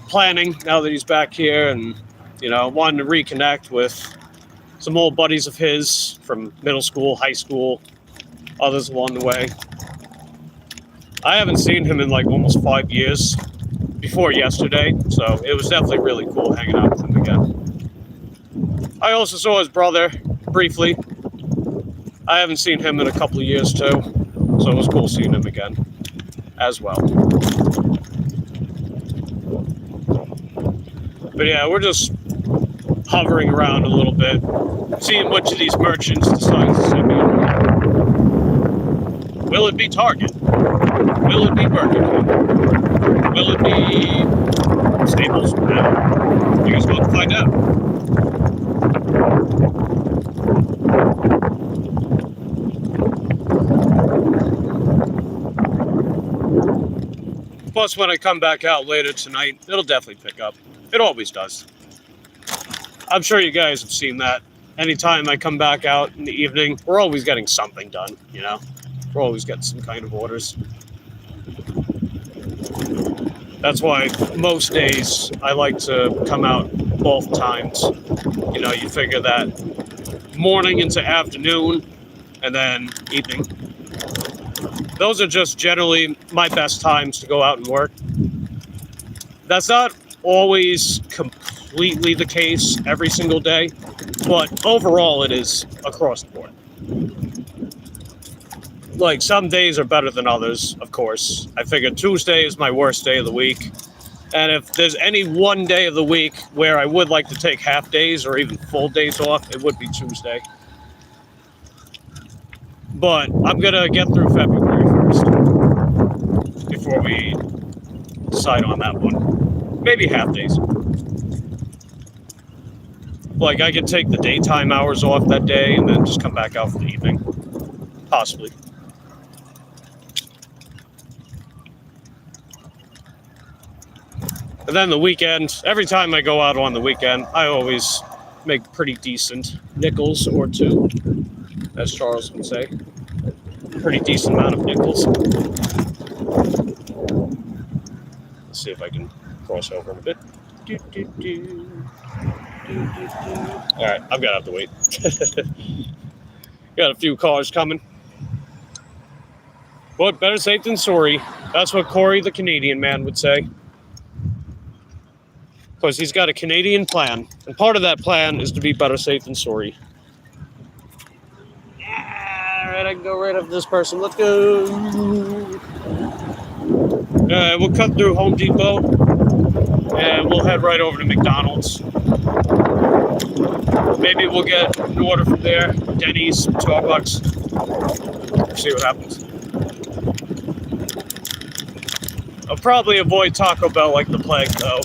planning now that he's back here and, you know, wanting to reconnect with some old buddies of his from middle school, high school, others along the way. I haven't seen him in like almost 5 years before yesterday, so it was definitely really cool hanging out with him again. I also saw his brother briefly. I haven't seen him in a couple of years too, so it was cool seeing him again as well. But yeah, we're just hovering around a little bit, seeing which of these merchants decides to send me an order. Will it be Target? Will it be Burger King? Will it be Staples? No. You guys will have to find out. Plus, when I come back out later tonight, it'll definitely pick up. It always does. I'm sure you guys have seen that. Anytime I come back out in the evening, we're always getting something done, you know? We're always getting some kind of orders. That's why most days I like to come out both times. You know, you figure that morning into afternoon and then evening. Those are just generally my best times to go out and work. That's not always completely the case every single day, but overall it is across the board. Like, some days are better than others, of course. I figure Tuesday is my worst day of the week. And if there's any one day of the week where I would like to take half days or even full days off, it would be Tuesday. But I'm going to get through February first before we decide on that one. Maybe half days. Like, I could take the daytime hours off that day and then just come back out for the evening. Possibly. And then the weekend, every time I go out on the weekend, I always make pretty decent nickels or two, as Charles would say. Pretty decent amount of nickels. Let's see if I can cross over a bit. Alright, I've got to have to wait. Got a few cars coming. But better safe than sorry. That's what Corey the Canadian man would say. Because he's got a Canadian plan. And part of that plan is to be better safe than sorry. Alright, I can go right after this person. Let's go. We'll cut through Home Depot. And we'll head right over to McDonald's. Maybe we'll get an order from there. Denny's, $12. See what happens. I'll probably avoid Taco Bell like the plague, though.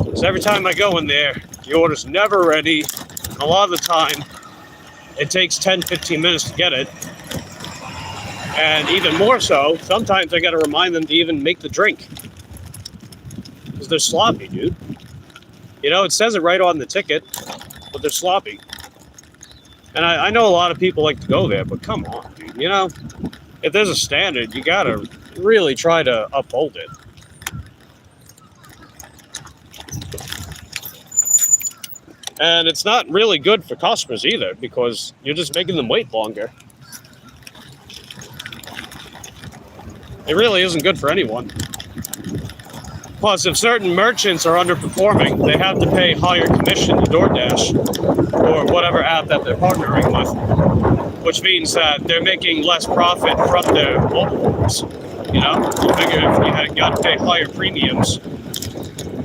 Because every time I go in there, the order's never ready. And a lot of the time, it takes 10-15 minutes to get it. And even more so, sometimes I got to remind them to even make the drink. Because they're sloppy, dude. You know, it says it right on the ticket, but they're sloppy. And I know a lot of people like to go there, but come on, dude. You know, if there's a standard, you got to really try to uphold it. And it's not really good for customers either, because you're just making them wait longer. It really isn't good for anyone. Plus, if certain merchants are underperforming, they have to pay higher commission to DoorDash or whatever app that they're partnering with, which means that they're making less profit from their mobile orders. You know, you figure if you got to pay higher premiums,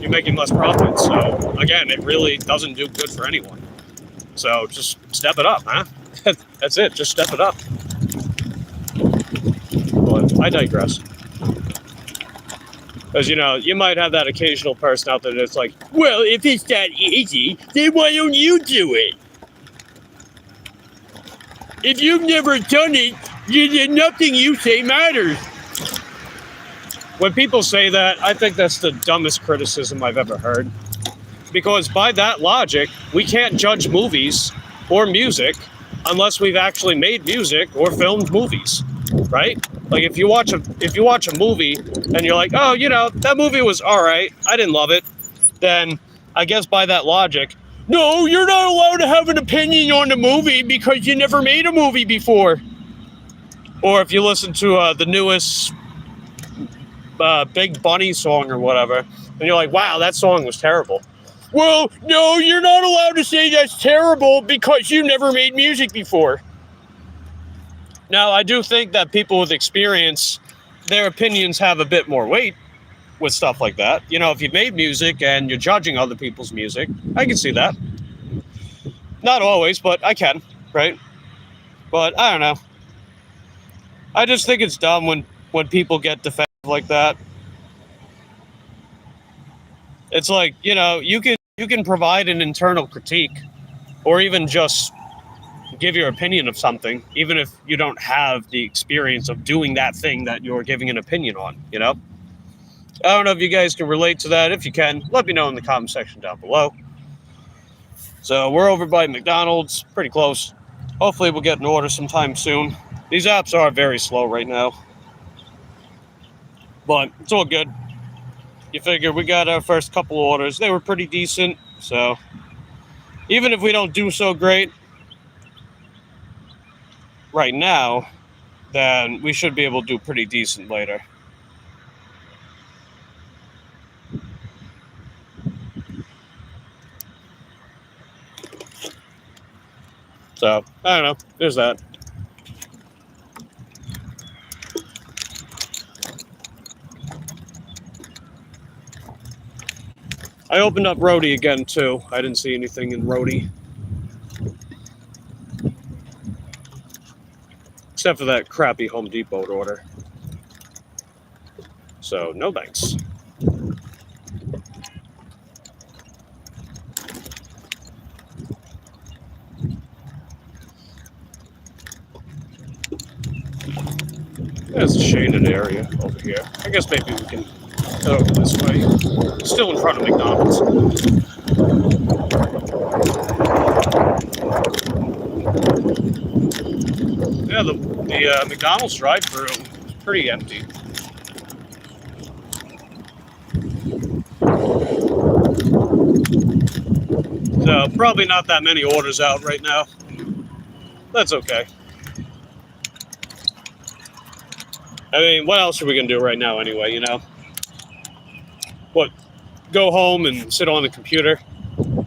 you're making less profit. So, again, it really doesn't do good for anyone. So, just step it up, huh? That's it. Just step it up. But I digress. Because, you know, you might have that occasional person out there that's like, well, if it's that easy, then why don't you do it? If you've never done it, then nothing you say matters. When people say that, I think that's the dumbest criticism I've ever heard. Because by that logic, we can't judge movies or music unless we've actually made music or filmed movies, right? Like, if you watch a movie and you're like, oh, you know, that movie was all right, I didn't love it, then I guess by that logic, no, you're not allowed to have an opinion on the movie because you never made a movie before. Or if you listen to the newest Big Bunny song or whatever, and you're like, wow, that song was terrible. Well, no, you're not allowed to say that's terrible because you never made music before. Now, I do think that people with experience, their opinions have a bit more weight with stuff like that. You know, if you've made music and you're judging other people's music, I can see that. Not always, but I can, right? But I don't know. I just think it's dumb when people get defensive like that. It's like, you can provide an internal critique or even just give your opinion of something, even if you don't have the experience of doing that thing that you're giving an opinion on, I don't know if you guys can relate to that. If you can, let me know in the comment section down below. So we're over by McDonald's, pretty close. Hopefully we'll get an order sometime soon. These apps are very slow right now, but it's all good. You figure we got our first couple orders. They were pretty decent, so even if we don't do so great right now, then we should be able to do pretty decent later. So, I don't know. There's that. I opened up Roadie again, too. I didn't see anything in Roadie. Except for that crappy Home Depot order. So, no thanks. There's a shaded area over here. I guess maybe we can head over this way. Still in front of McDonald's. Yeah, the McDonald's drive-thru is pretty empty. So probably not that many orders out right now. That's okay. I mean, what else are we going to do right now anyway, What, go home and sit on the computer?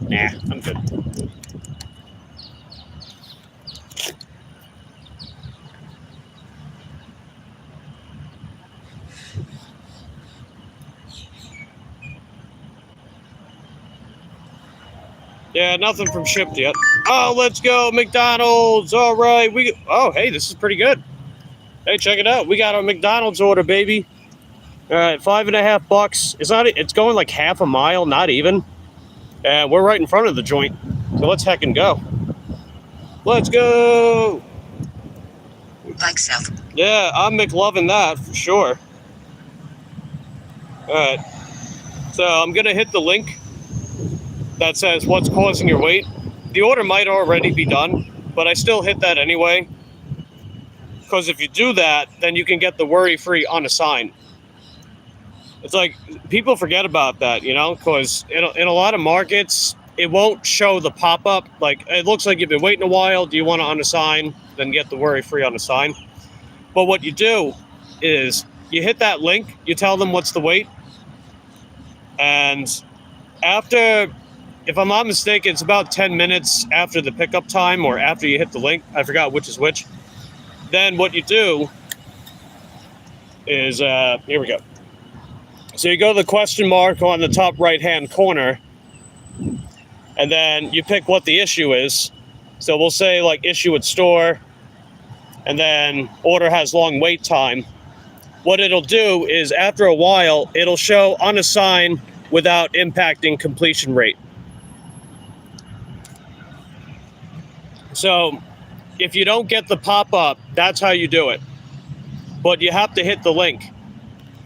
Nah, I'm good. Yeah, nothing from Shipt yet. Oh, let's go, McDonald's. All right. Oh, hey, this is pretty good. Hey, check it out. We got our McDonald's order, baby. All right, $5.50. It's going like half a mile, not even. And we're right in front of the joint. So let's heckin' go. Let's go. Bike south. Yeah, I'm McLovin' that for sure. All right. So I'm going to hit the link that says what's causing your wait. The order might already be done, but I still hit that anyway. Because if you do that, then you can get the worry-free unassigned. It's like, people forget about that, because in a lot of markets, it won't show the pop-up. Like, it looks like you've been waiting a while. Do you want to unassign? Then get the worry-free unassigned. But what you do is you hit that link, you tell them what's the wait, and after, if I'm not mistaken, it's about 10 minutes after the pickup time or after you hit the link. I forgot which is which. Then what you do is, here we go. So you go to the question mark on the top right-hand corner, and then you pick what the issue is. So we'll say like issue at store, and then order has long wait time. What it'll do is after a while, it'll show unassigned without impacting completion rate. So if you don't get the pop-up, that's how you do it. But you have to hit the link.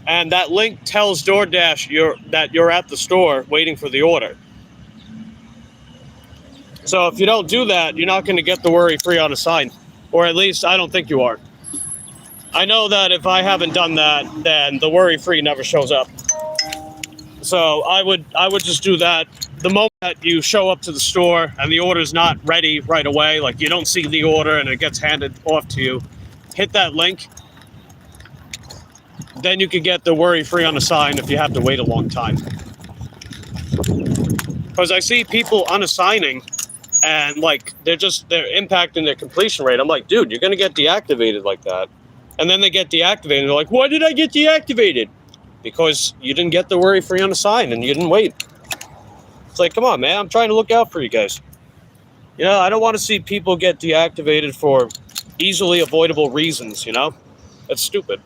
And that link tells DoorDash that you're at the store waiting for the order. So if you don't do that, you're not going to get the worry-free unassigned. Or at least I don't think you are. I know that if I haven't done that, then the worry-free never shows up. So I would just do that. The moment that you show up to the store and the order's not ready right away, like you don't see the order and it gets handed off to you, hit that link. Then you can get the worry-free unassigned if you have to wait a long time. Because I see people unassigning and like they're impacting their completion rate. I'm like, dude, you're going to get deactivated like that. And then they get deactivated and they're like, why did I get deactivated? Because you didn't get the worry-free unassigned and you didn't wait. It's like, come on, man. I'm trying to look out for you guys. You know, I don't want to see people get deactivated for easily avoidable reasons, you know? That's stupid.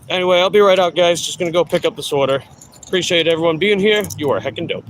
Anyway, I'll be right out, guys. Just going to go pick up this order. Appreciate everyone being here. You are heckin' dope.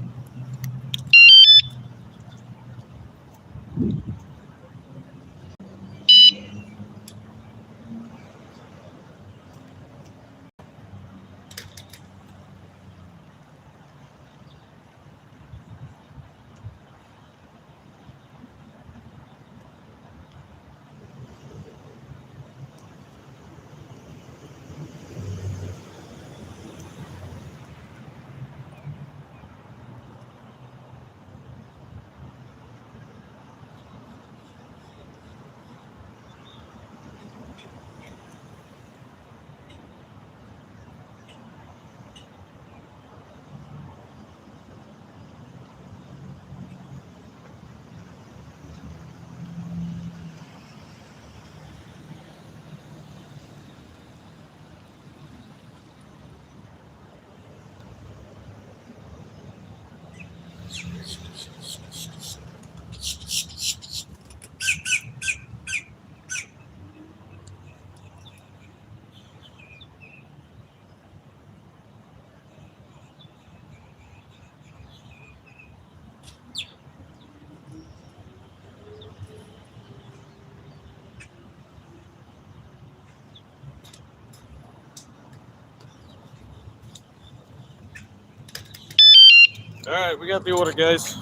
All right, we got the order, guys.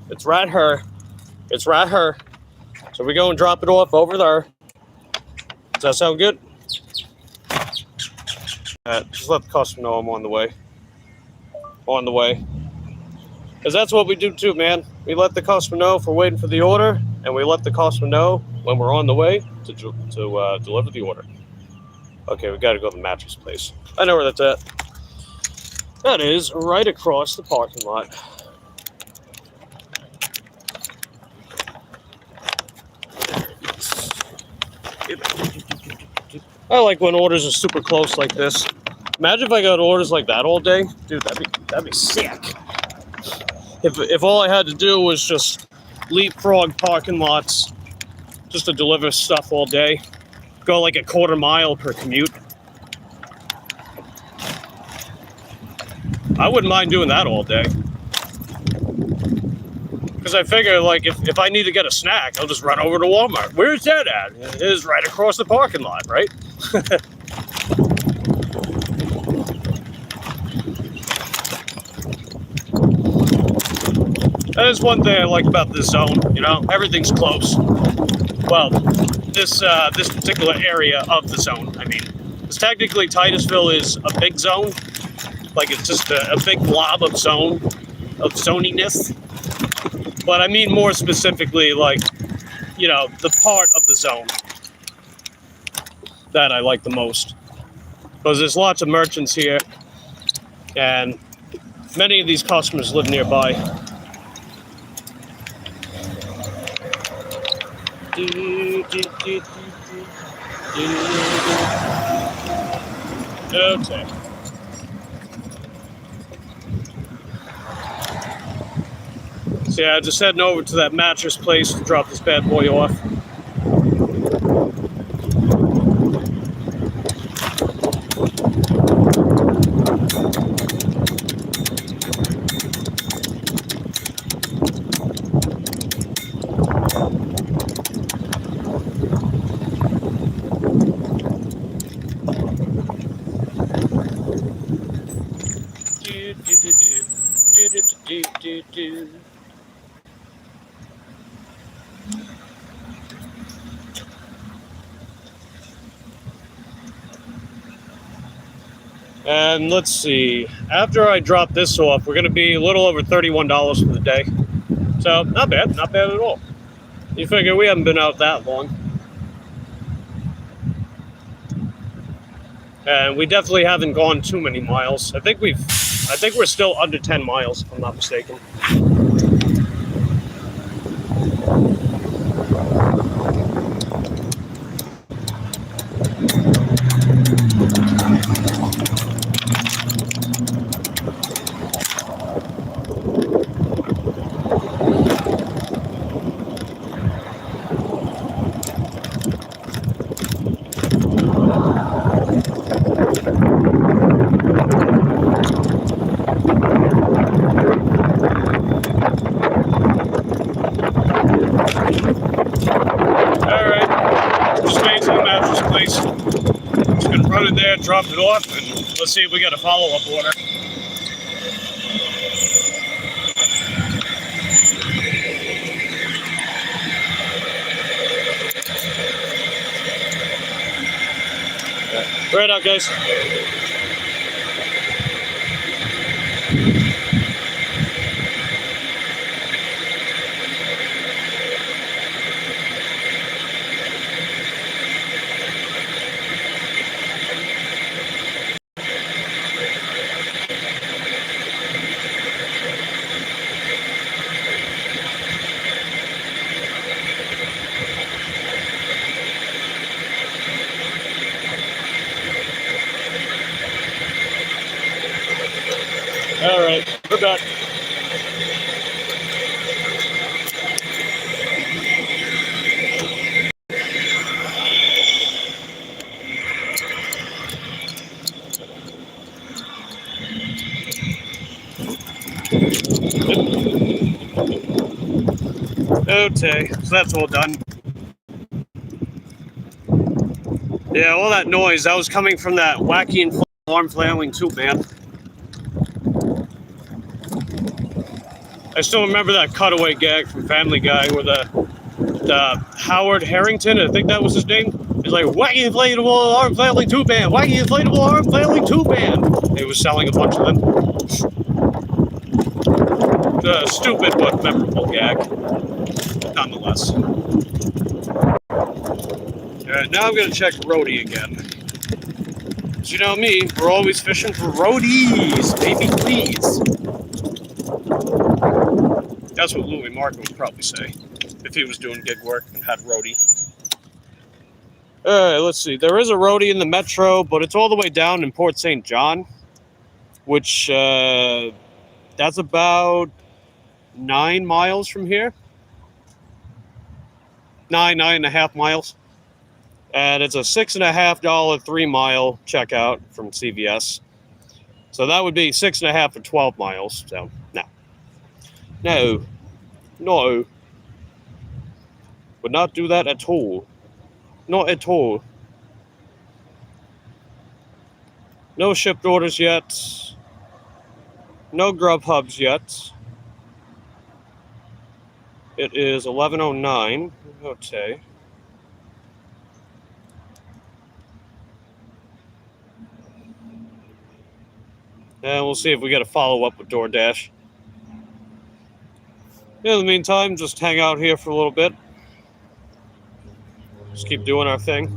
It's right here. It's right here. So we go and drop it off over there. Does that sound good? Just let the customer know I'm on the way. On the way. Because that's what we do too, man. We let the customer know if we're waiting for the order, and we let the customer know when we're on the way to deliver the order. Okay, we got to go to the mattress place. I know where that's at. That is right across the parking lot. I like when orders are super close like this. Imagine if I got orders like that all day. Dude, that'd be sick. If all I had to do was just leapfrog parking lots just to deliver stuff all day. Go like a quarter mile per commute. I wouldn't mind doing that all day. Because I figure, like, if I need to get a snack, I'll just run over to Walmart. Where's that at? It is right across the parking lot, right? That is one thing I like about this zone, you know? Everything's close. Well, this particular area of the zone, I mean. Because technically, Titusville is a big zone. Like, it's just a big blob of zoniness. But I mean more specifically, like, you know, the part of the zone that I like the most. Because there's lots of merchants here, and many of these customers live nearby. Okay. So yeah, just heading over to that mattress place to drop this bad boy off. And let's see, after I drop this off, we're going to be a little over $31 for the day. So, not bad at all. You figure we haven't been out that long. And we definitely haven't gone too many miles. I think we're still under 10 miles, if I'm not mistaken. Just gonna run in there, drop it off, and let's see if we got a follow-up order. Right out, guys. All right, we're back. Okay, so that's all done. Yeah, all that noise, that was coming from that wacky and arm flailing tube, man. I still remember that cutaway gag from Family Guy where the Howard Harrington, I think that was his name. He's like, wacky inflatable arm flailing tube band, wacky inflatable arm flailing tube band. He was selling a bunch of them. Stupid but memorable gag, nonetheless. Alright, now I'm gonna check Roadie again. As you know me, we're always fishing for roadies, baby, please. That's what Louis Martin would probably say if he was doing gig work and had roadie. Alright, let's see. There is a roadie in the metro, but it's all the way down in Port St. John, which that's about 9 miles from here. 9.5 miles. And it's a $6.50 3-mile checkout from CVS. So that would be 6.5 for 12 miles. So no, would not do that at all. Not at all. No shipped orders yet. No grub hubs yet. It is 11:09. Okay. And we'll see if we get a follow-up with DoorDash. In the meantime, just hang out here for a little bit. Just keep doing our thing.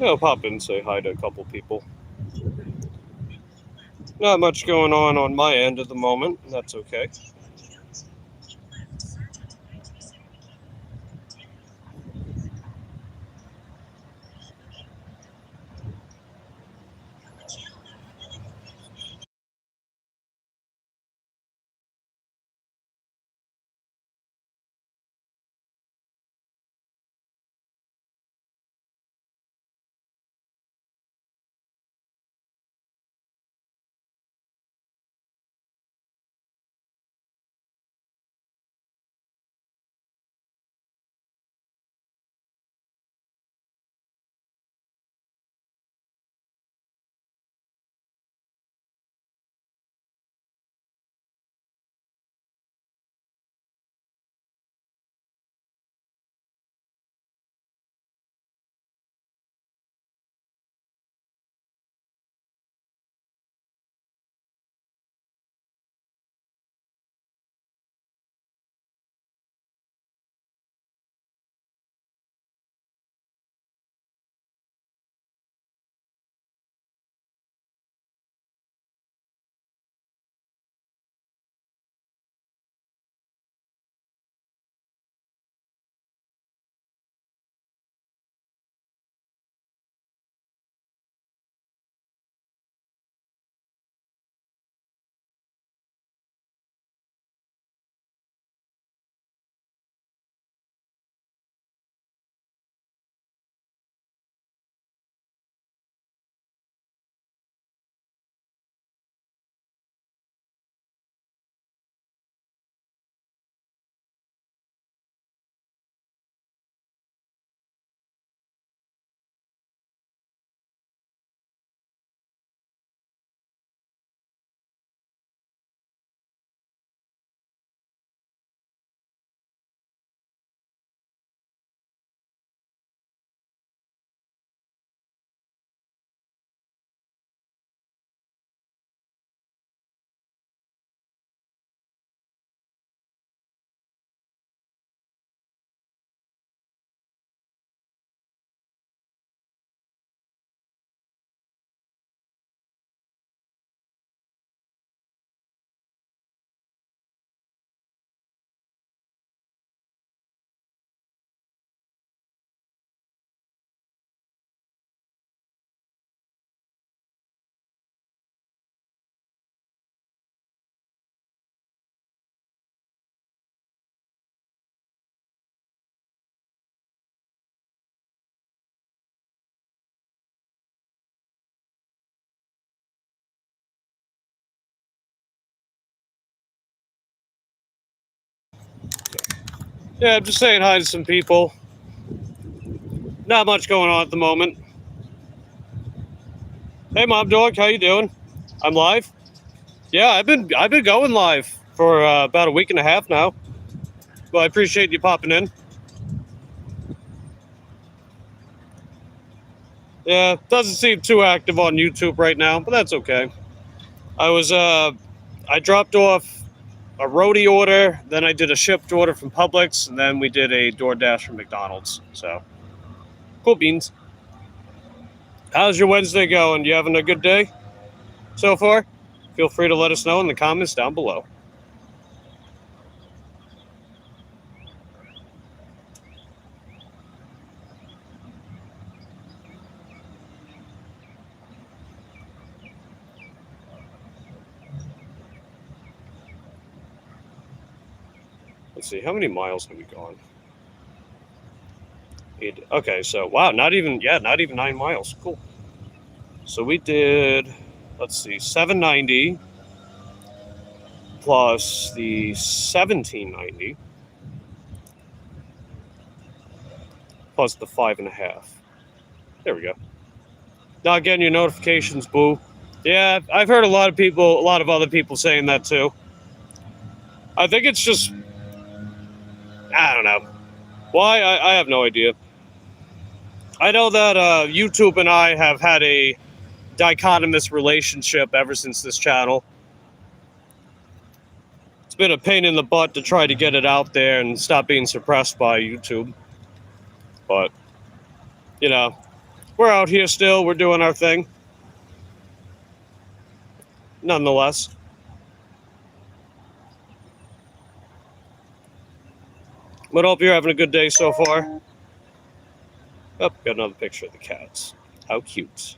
I'll pop in and say hi to a couple people. Not much going on my end at the moment. That's okay. Yeah, I'm just saying hi to some people. Not much going on at the moment. Hey, Mom Dog, how you doing? I'm live. Yeah, I've been going live for about a week and a half now. Well, I appreciate you popping in. Yeah, doesn't seem too active on YouTube right now, but that's okay. I dropped off a roadie order, then I did a shipped order from Publix, and then we did a DoorDash from McDonald's. So, cool beans. How's your Wednesday going? You having a good day so far? Feel free to let us know in the comments down below. Let's see, how many miles have we gone? Okay, so wow, not even 9 miles. Cool. So we did, let's see, 790 plus the 1790 plus the 5.5. There we go. Not getting your notifications, boo. Yeah, I've heard a lot of other people saying that too. I think it's just, I don't know. Why? I have no idea. I know that YouTube and I have had a dichotomous relationship ever since this channel. It's been a pain in the butt to try to get it out there and stop being suppressed by YouTube. But, you know, we're out here still. We're doing our thing. Nonetheless. But hope you're having a good day so far. Oh, got another picture of the cats. How cute.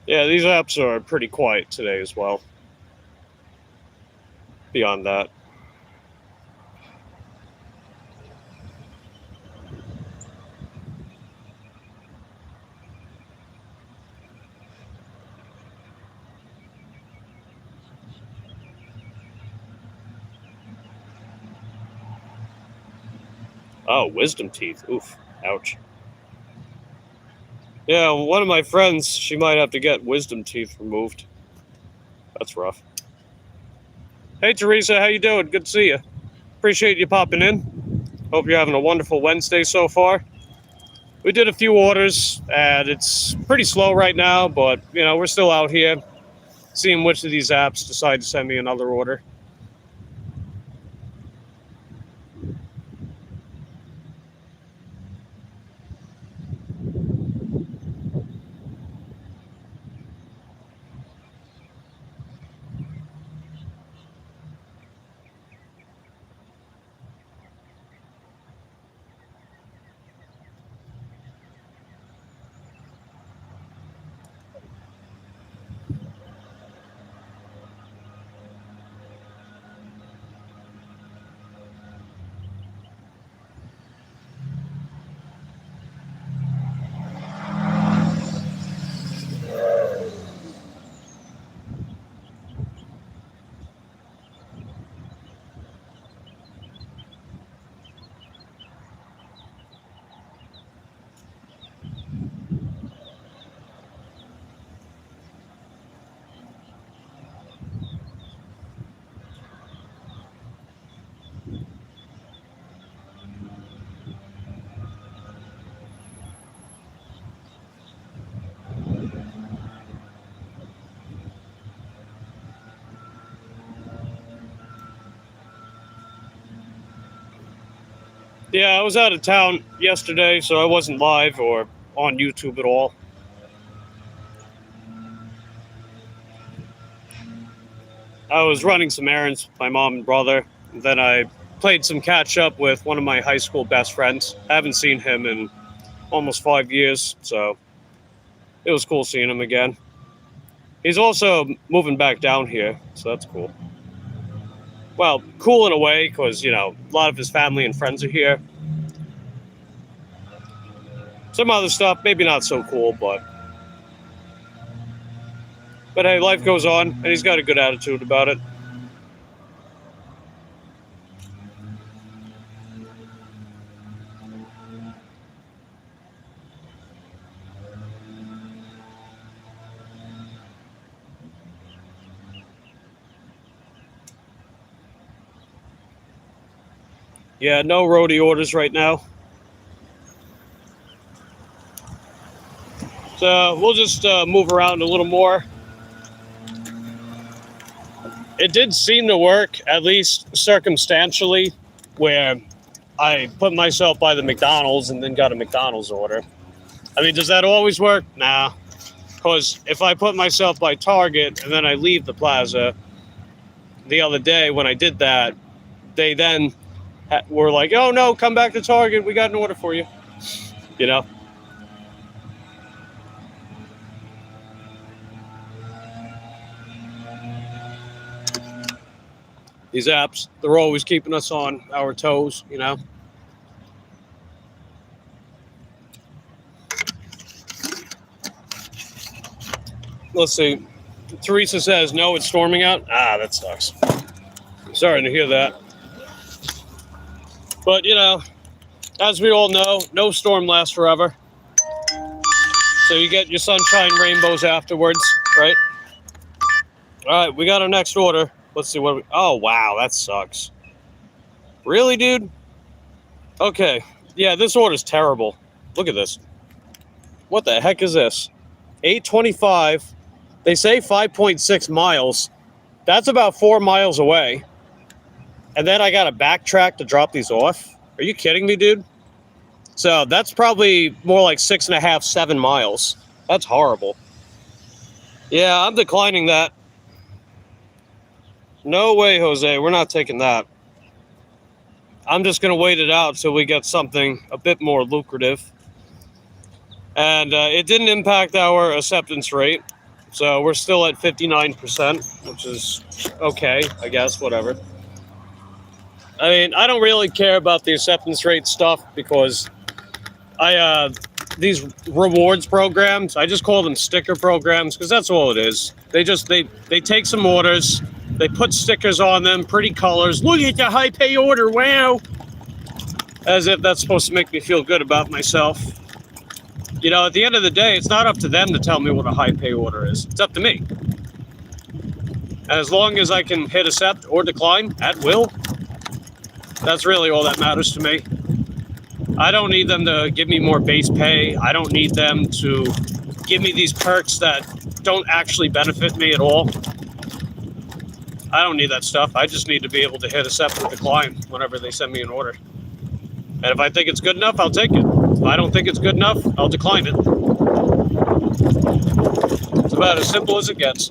Yeah, these apps are pretty quiet today as well. Beyond that. Oh, wisdom teeth. Oof. Ouch. Yeah, one of my friends, she might have to get wisdom teeth removed. That's rough. Hey, Teresa, how you doing? Good to see you. Appreciate you popping in. Hope you're having a wonderful Wednesday so far. We did a few orders, and it's pretty slow right now, but, you know, we're still out here seeing which of these apps decide to send me another order. Yeah, I was out of town yesterday, so I wasn't live or on YouTube at all. I was running some errands with my mom and brother, and then I played some catch up with one of my high school best friends. I haven't seen him in almost 5 years, so it was cool seeing him again. He's also moving back down here, so that's cool. Well, cool in a way, because, a lot of his family and friends are here. Some other stuff, maybe not so cool, but hey, life goes on, and he's got a good attitude about it. Yeah, no roadie orders right now. So we'll just move around a little more. It did seem to work, at least circumstantially, where I put myself by the McDonald's and then got a McDonald's order. I mean, does that always work? Nah. Because if I put myself by Target and then I leave the plaza, the other day when I did that, they then were like, oh no, come back to Target, we got an order for you. These apps, they're always keeping us on our toes, Let's see. Teresa says, no, it's storming out. Ah, that sucks. Sorry to hear that. But, as we all know, no storm lasts forever. So you get your sunshine rainbows afterwards, right? All right, we got our next order. Let's see what oh, wow, that sucks. Really, dude? Okay. Yeah, this order's terrible. Look at this. What the heck is this? 825. They say 5.6 miles. That's about 4 miles away. And then I got to backtrack to drop these off? Are you kidding me, dude? So that's probably more like 6.5, 7 miles. That's horrible. Yeah, I'm declining that. No way, Jose. We're not taking that. I'm just going to wait it out till we get something a bit more lucrative. And it didn't impact our acceptance rate. So we're still at 59%, which is okay, I guess, whatever. I mean, I don't really care about the acceptance rate stuff because these rewards programs, I just call them sticker programs because that's all it is. They take some orders, they put stickers on them, pretty colors. Look at the high pay order, wow! As if that's supposed to make me feel good about myself. At the end of the day, it's not up to them to tell me what a high pay order is. It's up to me. And as long as I can hit accept or decline at will, that's really all that matters to me. I don't need them to give me more base pay. I don't need them to give me these perks that don't actually benefit me at all. I don't need that stuff. I just need to be able to hit accept or decline whenever they send me an order. And if I think it's good enough, I'll take it. If I don't think it's good enough, I'll decline it. It's about as simple as it gets.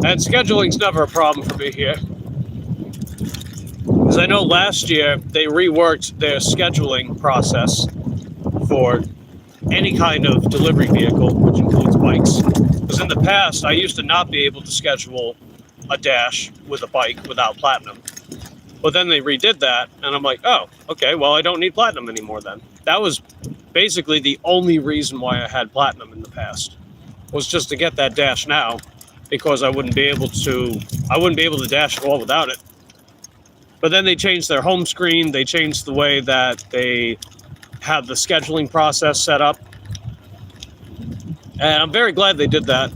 And scheduling's never a problem for me here. Because I know last year they reworked their scheduling process for any kind of delivery vehicle, which includes bikes. Because in the past, I used to not be able to schedule a dash with a bike without platinum. But then they redid that, and I'm like, oh, okay, well, I don't need platinum anymore then. That was basically the only reason why I had platinum in the past, was just to get that dash now, because I wouldn't be able to dash at all without it. But then they changed their home screen, they changed the way that they had the scheduling process set up. And I'm very glad they did that.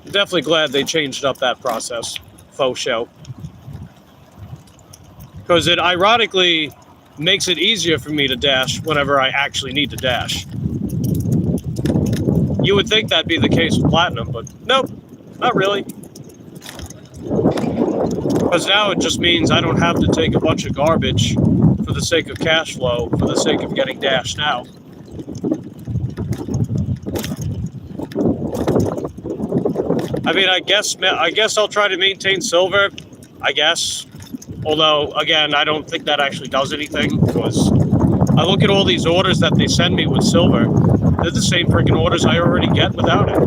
Definitely glad they changed up that process. Faux show. Because it ironically makes it easier for me to dash whenever I actually need to dash. You would think that'd be the case with platinum, but nope, not really. Because now it just means I don't have to take a bunch of garbage for the sake of cash flow, for the sake of getting Dash now. I mean, I guess I'll try to maintain silver, I guess. Although, again, I don't think that actually does anything, because I look at all these orders that they send me with silver. They're the same freaking orders I already get without it.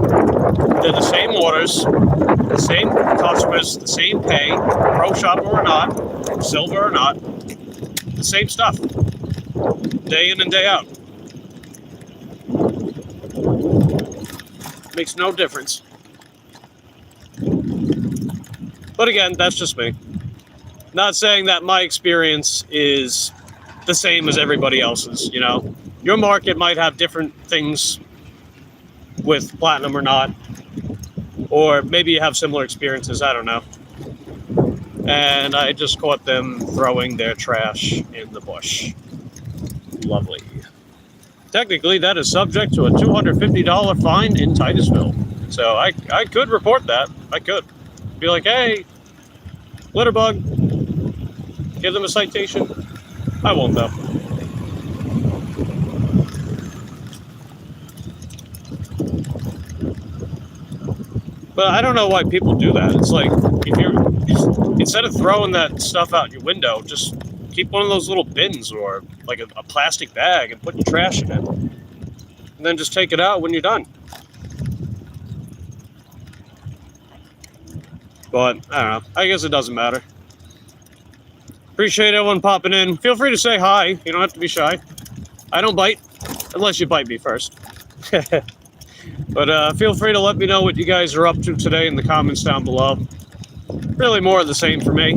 They're the same orders, the same customers, the same pay, pro shopper or not, silver or not, the same stuff, day in and day out. Makes no difference. But again, that's just me. Not saying that my experience is the same as everybody else's, you know. Your market might have different things with platinum or not. Or maybe you have similar experiences, I don't know. And I just caught them throwing their trash in the bush. Lovely. Technically, that is subject to a $250 fine in Titusville. So I could report that. I could. Be like, hey, litter bug. Give them a citation. I won't, though. But I don't know why people do that. It's like, if you're, instead of throwing that stuff out your window, just keep one of those little bins or like a plastic bag and put your trash in it. And then just take it out when you're done. But, I don't know. I guess it doesn't matter. Appreciate everyone popping in. Feel free to say hi. You don't have to be shy. I don't bite, unless you bite me first. But feel free to let me know what you guys are up to today in the comments down below. Really more of the same for me.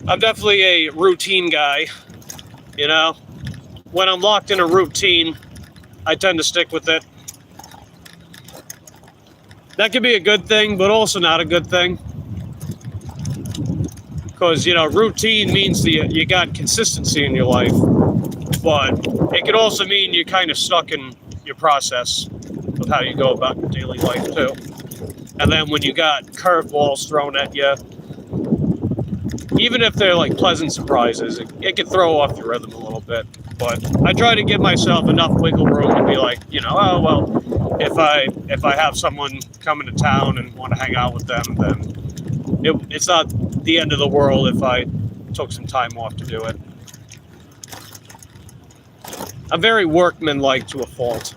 I'm definitely a routine guy, you know. When I'm locked in a routine, I tend to stick with it. That could be a good thing, but also not a good thing. Because, you know, routine means you got consistency in your life. But it could also mean you're kind of stuck in your process of how you go about your daily life, too. And then when you got curveballs thrown at you, even if they're like pleasant surprises, it can throw off your rhythm a little bit. But I try to give myself enough wiggle room to be like, you know, oh, well, if I have someone coming to town and want to hang out with them, then it's not the end of the world if I took some time off to do it. I'm very workmanlike to a fault.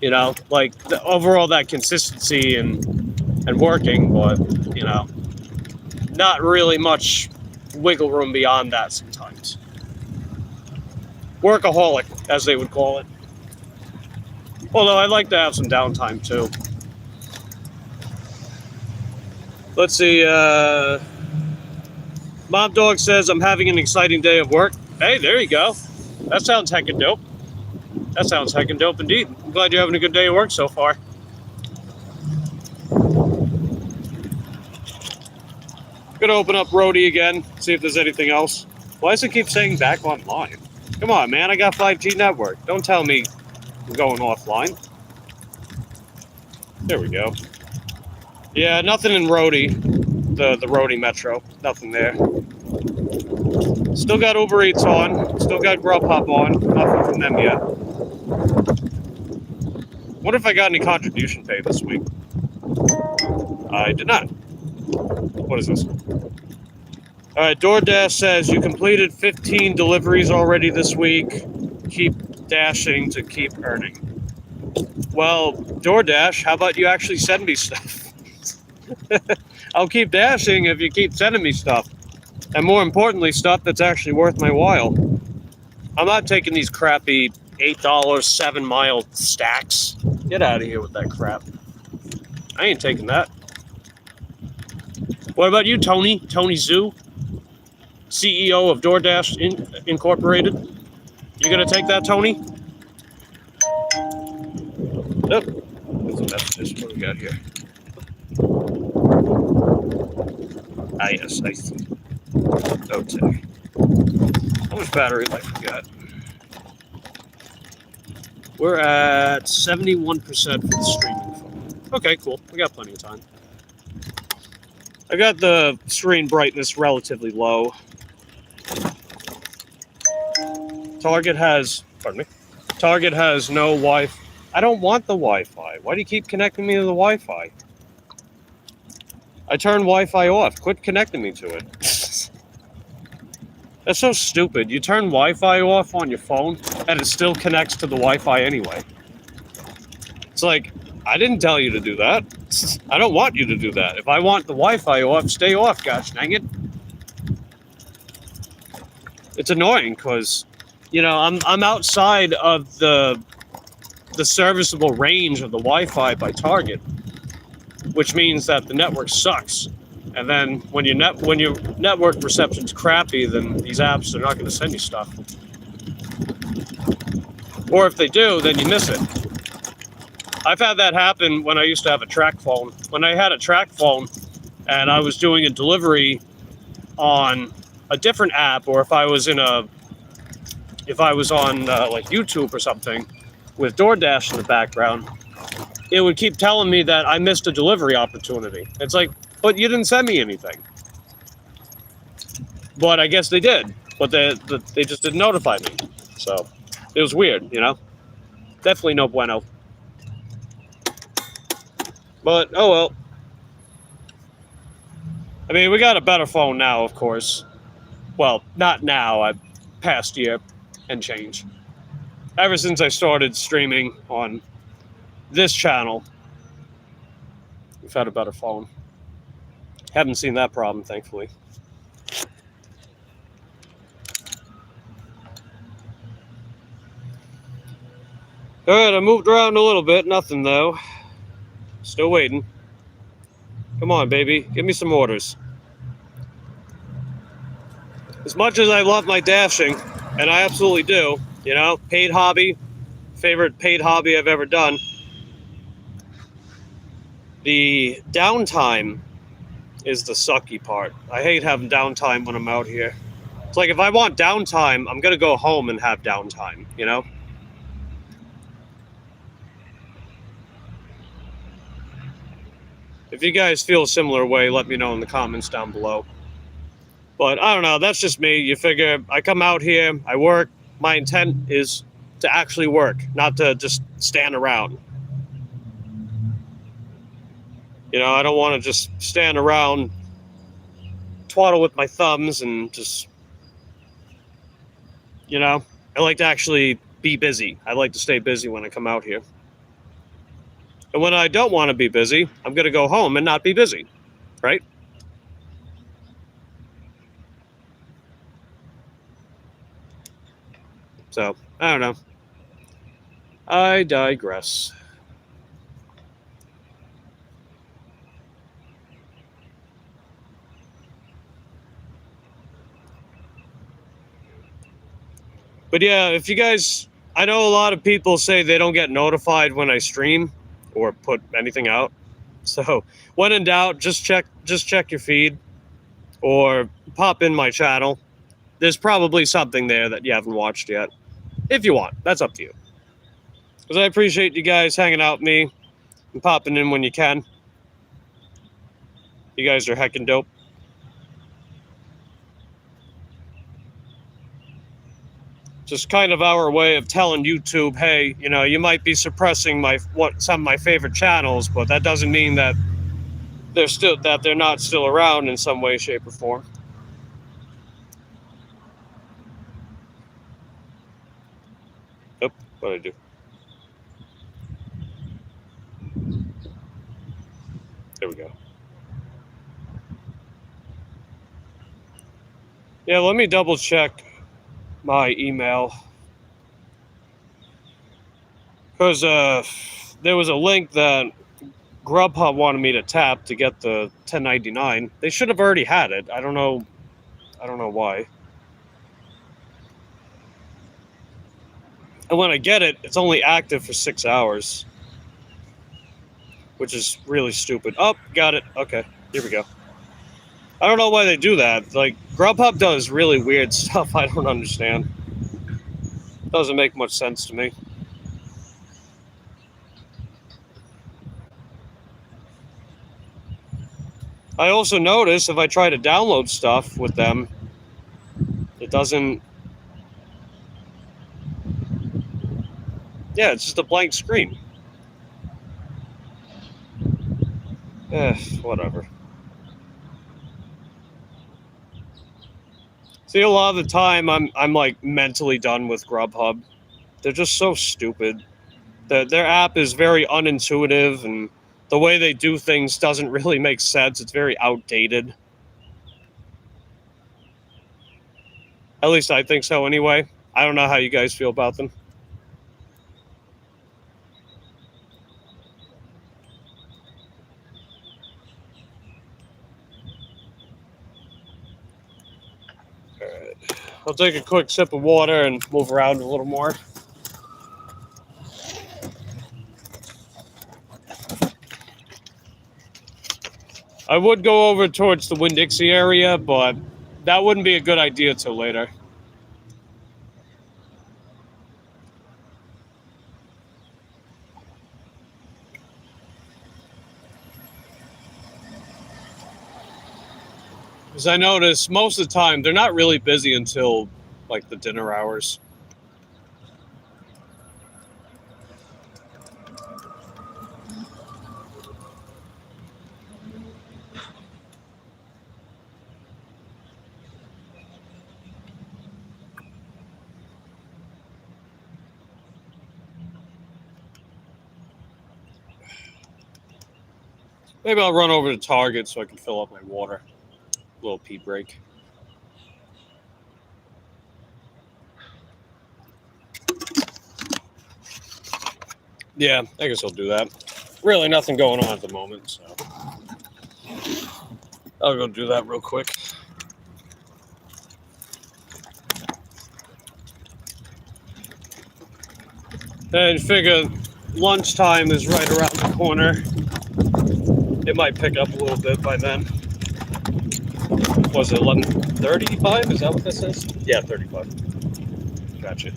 You know, like overall that consistency and working, but, you know, not really much wiggle room beyond that sometimes. Workaholic, as they would call it. Although I'd like to have some downtime too. Let's see, Mom Dog says, I'm having an exciting day of work. Hey, there you go. That sounds heckin' dope. That sounds heckin' dope indeed. I'm glad you're having a good day of work so far. Gonna open up Roadie again, see if there's anything else. Why does it keep saying back online? Come on, man, I got 5G network. Don't tell me I'm going offline. There we go. Yeah, nothing in Roadie, the Roadie Metro. Nothing there. Still got Uber Eats on. Still got Grubhub on. Nothing from them yet. Wonder if I got any contribution pay this week. I did not. What is this? All right, DoorDash says you completed 15 deliveries already this week. Keep dashing to keep earning. Well, DoorDash, how about you actually send me stuff? I'll keep dashing if you keep sending me stuff. And more importantly, stuff that's actually worth my while. I'm not taking these crappy $8 7-mile stacks. Get out of here with that crap. I ain't taking that. What about you, Tony? Tony Zhu, CEO of DoorDash Incorporated. You gonna take that, Tony? Oh, what's the messages? What do we got here? Ah, yes, I see. Okay. How much battery life we got? We're at 71% for the streaming phone. Okay, cool. We got plenty of time. I got the screen brightness relatively low. Target has no Wi-Fi. I don't want the Wi-Fi. Why do you keep connecting me to the Wi-Fi? I turned Wi-Fi off. Quit connecting me to it. That's so stupid. You turn Wi-Fi off on your phone, and it still connects to the Wi-Fi anyway. It's like, I didn't tell you to do that. I don't want you to do that. If I want the Wi-Fi off, stay off, gosh dang it. It's annoying because, you know, I'm outside of the serviceable range of the Wi-Fi by Target, which means that the network sucks. And then when your network reception's crappy, then these apps are not going to send you stuff. Or if they do, then you miss it. I've had that happen when I used to have a track phone. When I had a track phone and I was doing a delivery on a different app, or if I was on like YouTube or something with DoorDash in the background, it would keep telling me that I missed a delivery opportunity. It's like, but you didn't send me anything. But I guess they did. But they just didn't notify me. So it was weird, you know? Definitely no bueno. But, oh well. I mean, we got a better phone now, of course. Well, not now, past year and change. Ever since I started streaming on this channel, we've had a better phone. Haven't seen that problem, thankfully. Alright, I moved around a little bit. Nothing, though. Still waiting. Come on, baby. Give me some orders. As much as I love my dashing, and I absolutely do, you know, paid hobby, favorite paid hobby I've ever done, the downtime is the sucky part. I hate having downtime when I'm out here. It's like if I want downtime, I'm going to go home and have downtime, you know? If you guys feel a similar way, let me know in the comments down below. But I don't know, that's just me. You figure I come out here, I work. My intent is to actually work, not to just stand around. You know, I don't want to just stand around, twaddle with my thumbs and just, you know, I like to actually be busy. I like to stay busy when I come out here. And when I don't want to be busy, I'm going to go home and not be busy, right? So, I don't know. I digress. But yeah, if you guys, I know a lot of people say they don't get notified when I stream or put anything out. So when in doubt, just check your feed or pop in my channel. There's probably something there that you haven't watched yet. If you want, that's up to you. Because I appreciate you guys hanging out with me and popping in when you can. You guys are heckin' dope. Just kind of our way of telling YouTube, hey, you know, you might be suppressing some of my favorite channels, but that doesn't mean that they're not still around in some way, shape, or form. Oh, what'd I do? There we go. Yeah, let me double check my email, because there was a link that Grubhub wanted me to tap to get the $10.99. They should have already had it. I don't know why. And when I get it, it's only active for 6 hours, which is really stupid. Oh, got it. Okay, here we go. I don't know why they do that. Like, Grubhub does really weird stuff I don't understand. Doesn't make much sense to me. I also notice if I try to download stuff with them, it doesn't. Yeah, it's just a blank screen. Whatever. See, a lot of the time, I'm like mentally done with Grubhub. They're just so stupid. Their app is very unintuitive, and the way they do things doesn't really make sense. It's very outdated. At least I think so anyway. I don't know how you guys feel about them. Alright. I'll take a quick sip of water and move around a little more. I would go over towards the Winn-Dixie area, but that wouldn't be a good idea till later. Because I notice most of the time they're not really busy until like the dinner hours. Maybe I'll run over to Target so I can fill up my water. A little pee break. Yeah, I guess I'll do that. Really nothing going on at the moment, so I'll go do that real quick. And figure lunchtime is right around the corner. It might pick up a little bit by then. Was it 11:35? Is that what this is? Yeah, 35. Gotcha.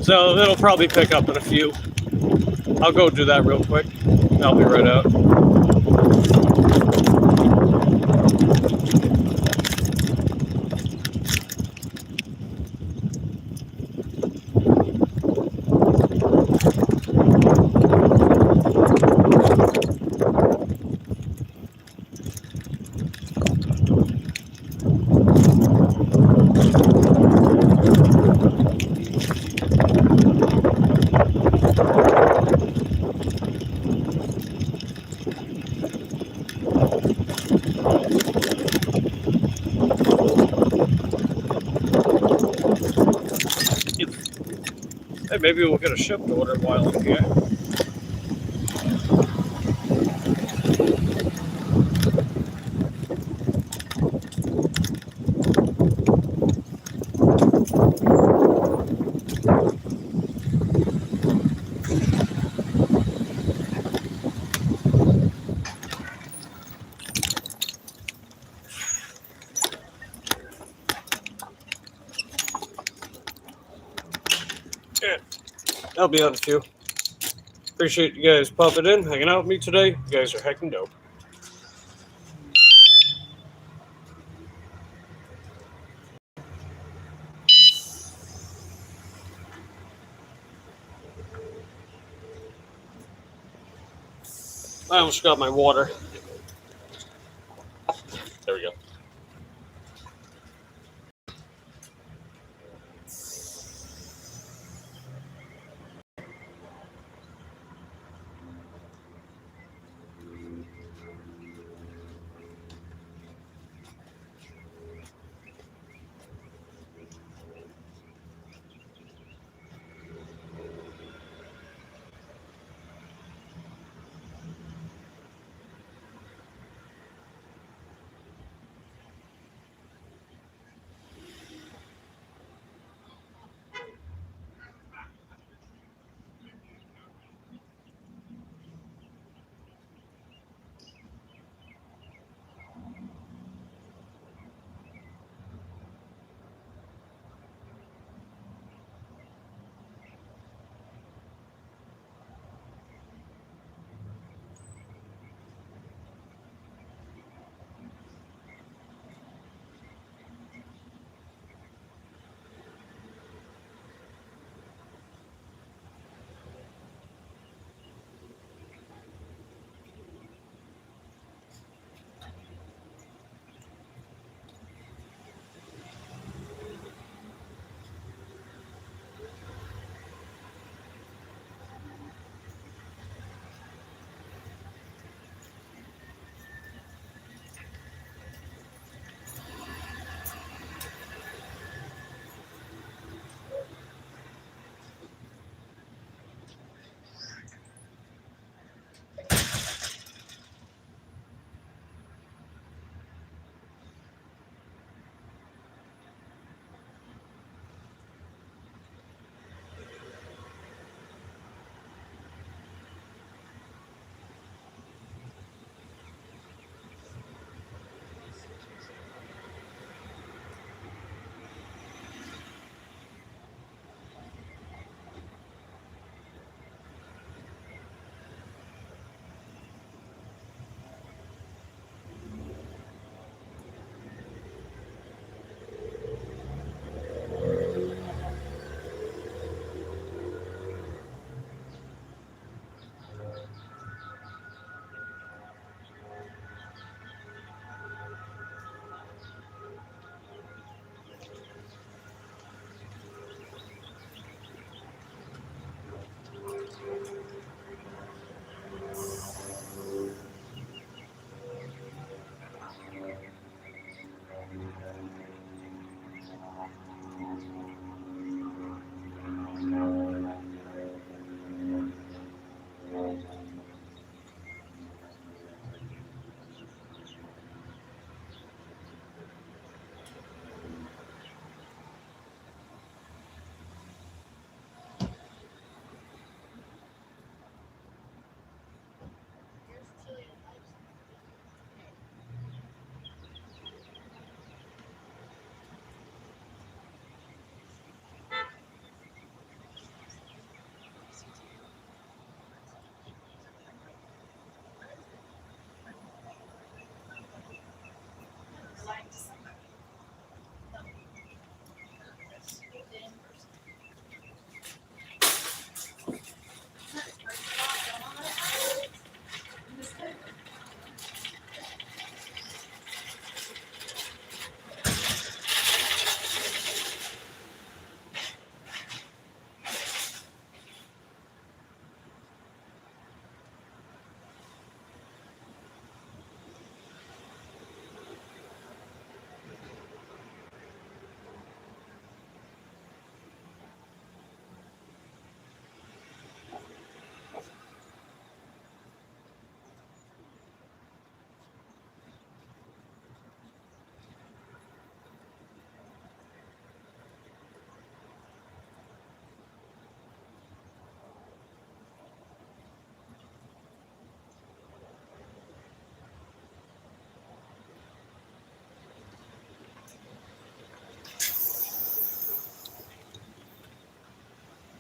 So it'll probably pick up in a few. I'll go do that real quick. I'll be right out. Hey, maybe we'll get a Shipt order while I'm here. Yeah, I'll be out in a few. Appreciate you guys popping in, hanging out with me today. You guys are heckin' dope. I almost got my water. There we go.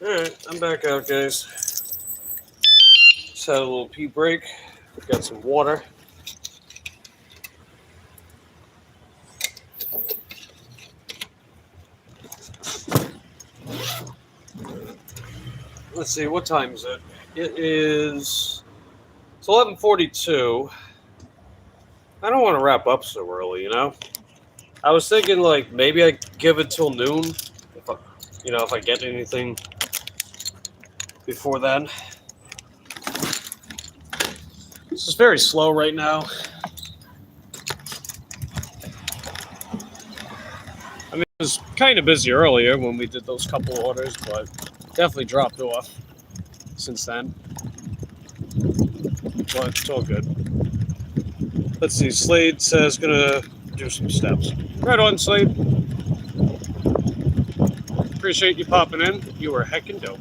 Alright, I'm back out, guys. Just had a little pee break. Got some water. Let's see, what time is it? It's 11:42. I don't want to wrap up so early, you know? I was thinking, like, maybe I give it till noon. If I get anything before then. This is very slow right now. I mean, it was kind of busy earlier when we did those couple orders, but definitely dropped off since then. But it's all good. Let's see, Slade says gonna do some steps. Right on, Slade. Appreciate you popping in. You were heckin' dope.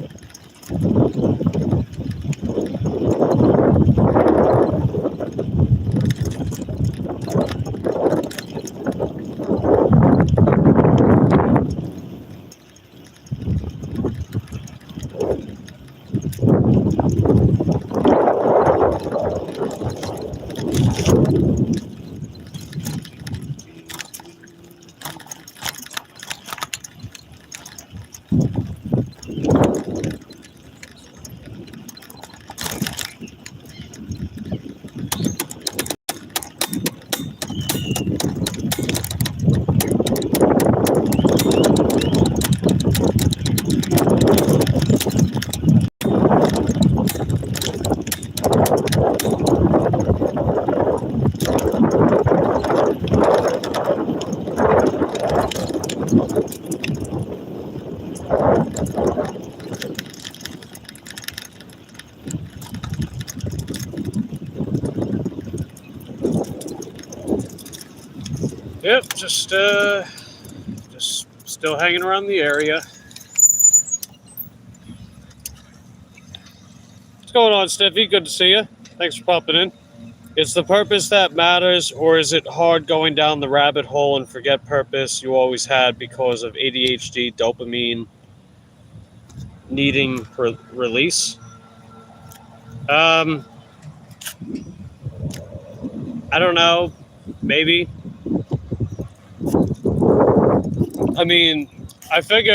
Yep, just still hanging around the area. What's going on, Stiffy? Good to see you. Thanks for popping in. Is the purpose that matters, or is it hard going down the rabbit hole and forget purpose you always had because of ADHD, dopamine, needing release? I don't know. Maybe. I mean, I think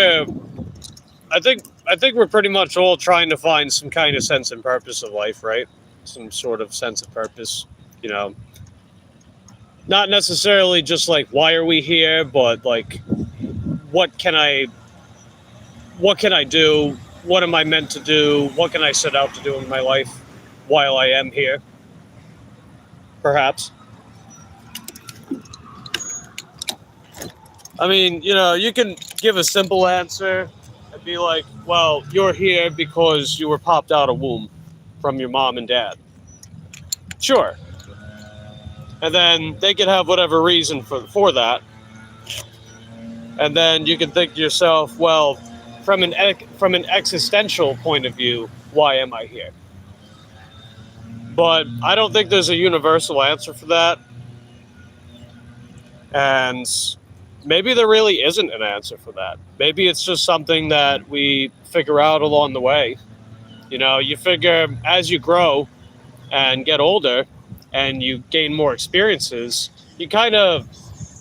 we're pretty much all trying to find some kind of sense and purpose of life, right? Some sort of sense of purpose, you know. Not necessarily just like why are we here, but like what can I do? What am I meant to do? What can I set out to do in my life while I am here? Perhaps. I mean, you can give a simple answer and be like, well, you're here because you were popped out of womb from your mom and dad. Sure. And then they could have whatever reason for that. And then you can think to yourself, well, from an existential point of view, why am I here? But I don't think there's a universal answer for that. And maybe there really isn't an answer for that. Maybe it's just something that we figure out along the way. You figure as you grow and get older and you gain more experiences, you kind of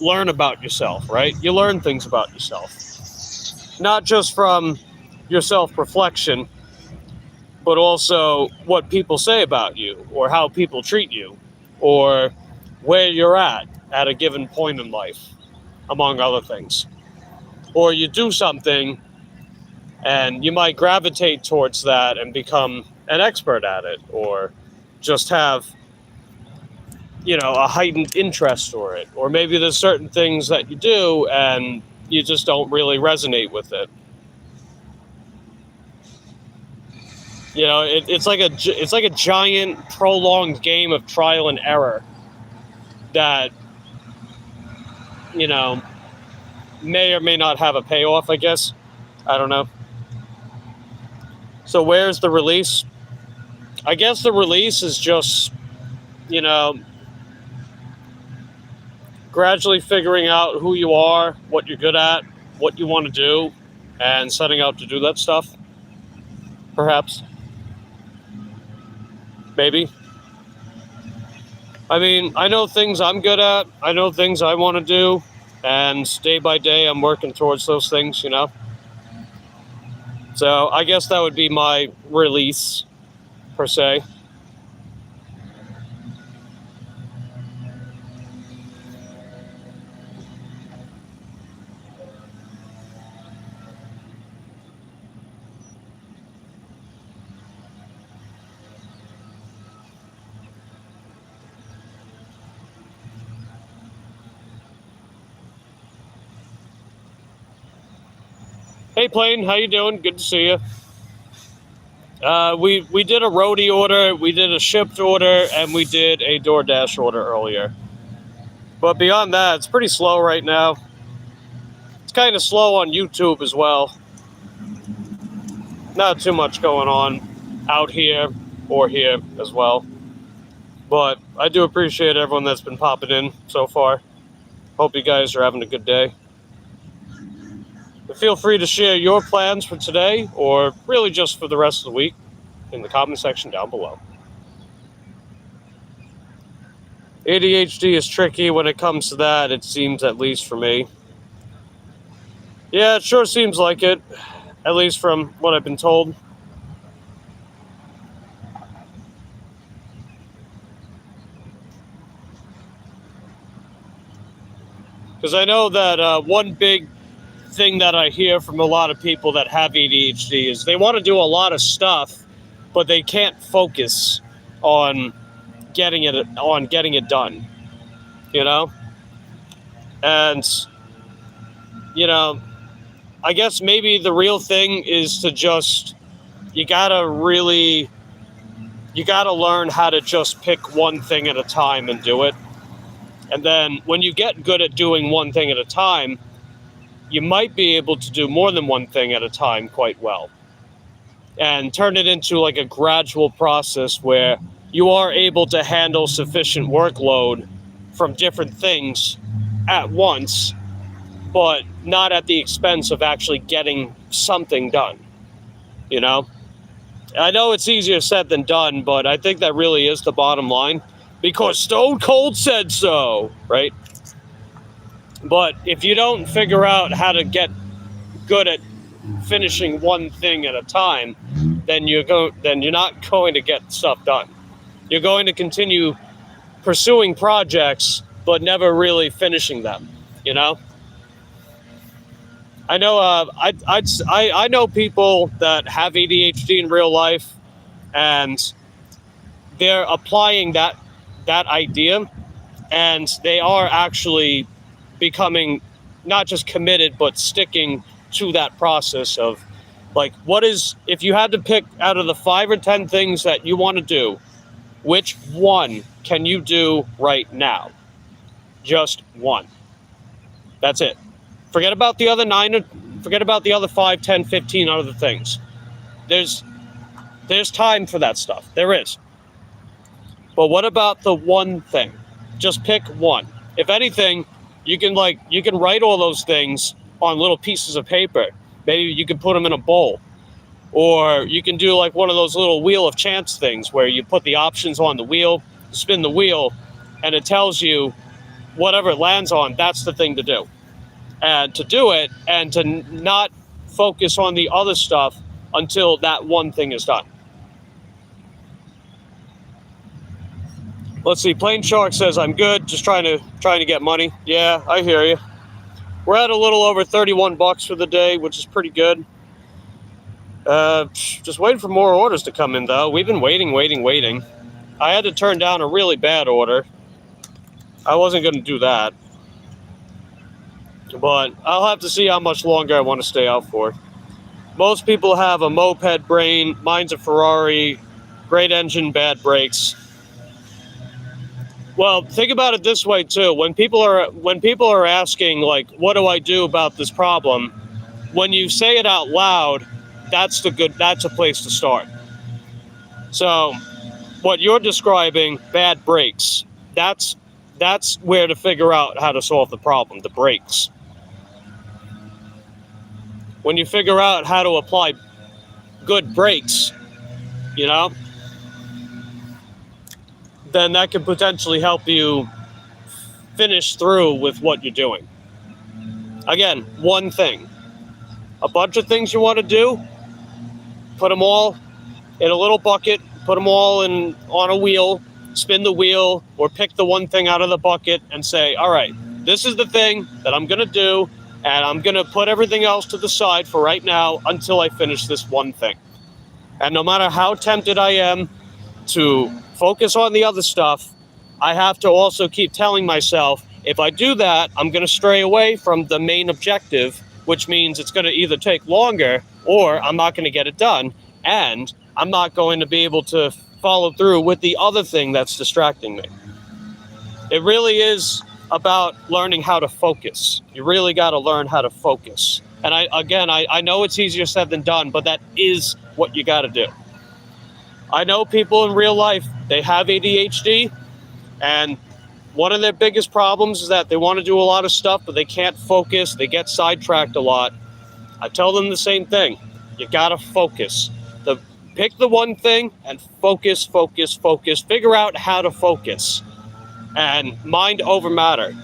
learn about yourself, right? You learn things about yourself. Not just from your self-reflection, but also what people say about you or how people treat you or where you're at a given point in life, among other things. Or you do something and you might gravitate towards that and become an expert at it, or just have, a heightened interest for it. Or maybe there's certain things that you do and you just don't really resonate with it. It's like a giant prolonged game of trial and error that, may or may not have a payoff, I guess. I don't know. So where's the release? I guess the release is just, gradually figuring out who you are, what you're good at, what you want to do, and setting out to do that stuff. perhaps. Maybe. I mean, I know things I'm good at. I know things I want to do. And day by day, I'm working towards those things, you know? So I guess that would be my release, per se. Hey, Plane, how you doing? Good to see you. We did a roadie order, we did a shipped order, and we did a DoorDash order earlier. But beyond that, it's pretty slow right now. It's kind of slow on YouTube as well. Not too much going on out here or here as well. But I do appreciate everyone that's been popping in so far. Hope you guys are having a good day. But feel free to share your plans for today or really just for the rest of the week in the comment section down below. ADHD is tricky when it comes to that, it seems, at least for me. Yeah, it sure seems like it, at least from what I've been told. Because I know that one big thing that I hear from a lot of people that have ADHD is they want to do a lot of stuff, but they can't focus on getting it done, you know? And, you know, I guess maybe the real thing is to just, you gotta learn how to just pick one thing at a time and do it. And then when you get good at doing one thing at a time, you might be able to do more than one thing at a time quite well. And turn it into like a gradual process where you are able to handle sufficient workload from different things at once, but not at the expense of actually getting something done, you know? I know it's easier said than done, but I think that really is the bottom line, because Stone Cold said so, right? But if you don't figure out how to get good at finishing one thing at a time, then you're not going to get stuff done. You're going to continue pursuing projects, but never really finishing them, you know? I know I know people that have ADHD in real life, and they're applying that idea, and they are actually becoming not just committed, but sticking to that process of, like, if you had to pick out of the 5 or 10 things that you want to do, which one can you do right now? Just one. That's it. Forget about the other 9, forget about the other 5, 10, 15 other things. There's time for that stuff. There is. But what about the one thing? Just pick one. If anything, you can write all those things on little pieces of paper. Maybe you can put them in a bowl. Or you can do like one of those little wheel of chance things where you put the options on the wheel, spin the wheel, and it tells you whatever it lands on, that's the thing to do. And to do it, and to not focus on the other stuff until that one thing is done. Let's see, Plain Shark says, I'm good, just trying to get money. Yeah, I hear you. We're at a little over $31 for the day, which is pretty good. Just waiting for more orders to come in, though. We've been waiting. I had to turn down a really bad order. I wasn't going to do that. But I'll have to see how much longer I want to stay out for. Most people have a moped brain. Mine's a Ferrari. Great engine, bad brakes. Well, think about it this way too. When people are asking, like, what do I do about this problem? When you say it out loud, that's a place to start. So, what you're describing, bad brakes, that's where to figure out how to solve the problem, the brakes. When you figure out how to apply good breaks, you know, then that could potentially help you finish through with what you're doing. Again, one thing. A bunch of things you want to do, put them all in a little bucket, put them all on a wheel, spin the wheel, or pick the one thing out of the bucket and say, all right, this is the thing that I'm going to do, and I'm going to put everything else to the side for right now until I finish this one thing. And no matter how tempted I am to focus on the other stuff, I have to also keep telling myself, if I do that, I'm going to stray away from the main objective, which means it's going to either take longer or I'm not going to get it done, and I'm not going to be able to follow through with the other thing that's distracting me. It really is about learning how to focus. You really got to learn how to focus. And I know it's easier said than done, but that is what you got to do. I know people in real life, they have ADHD, and one of their biggest problems is that they want to do a lot of stuff, but they can't focus. They get sidetracked a lot. I tell them the same thing. You got to focus. Pick the one thing and focus. Figure out how to focus. And mind over matter,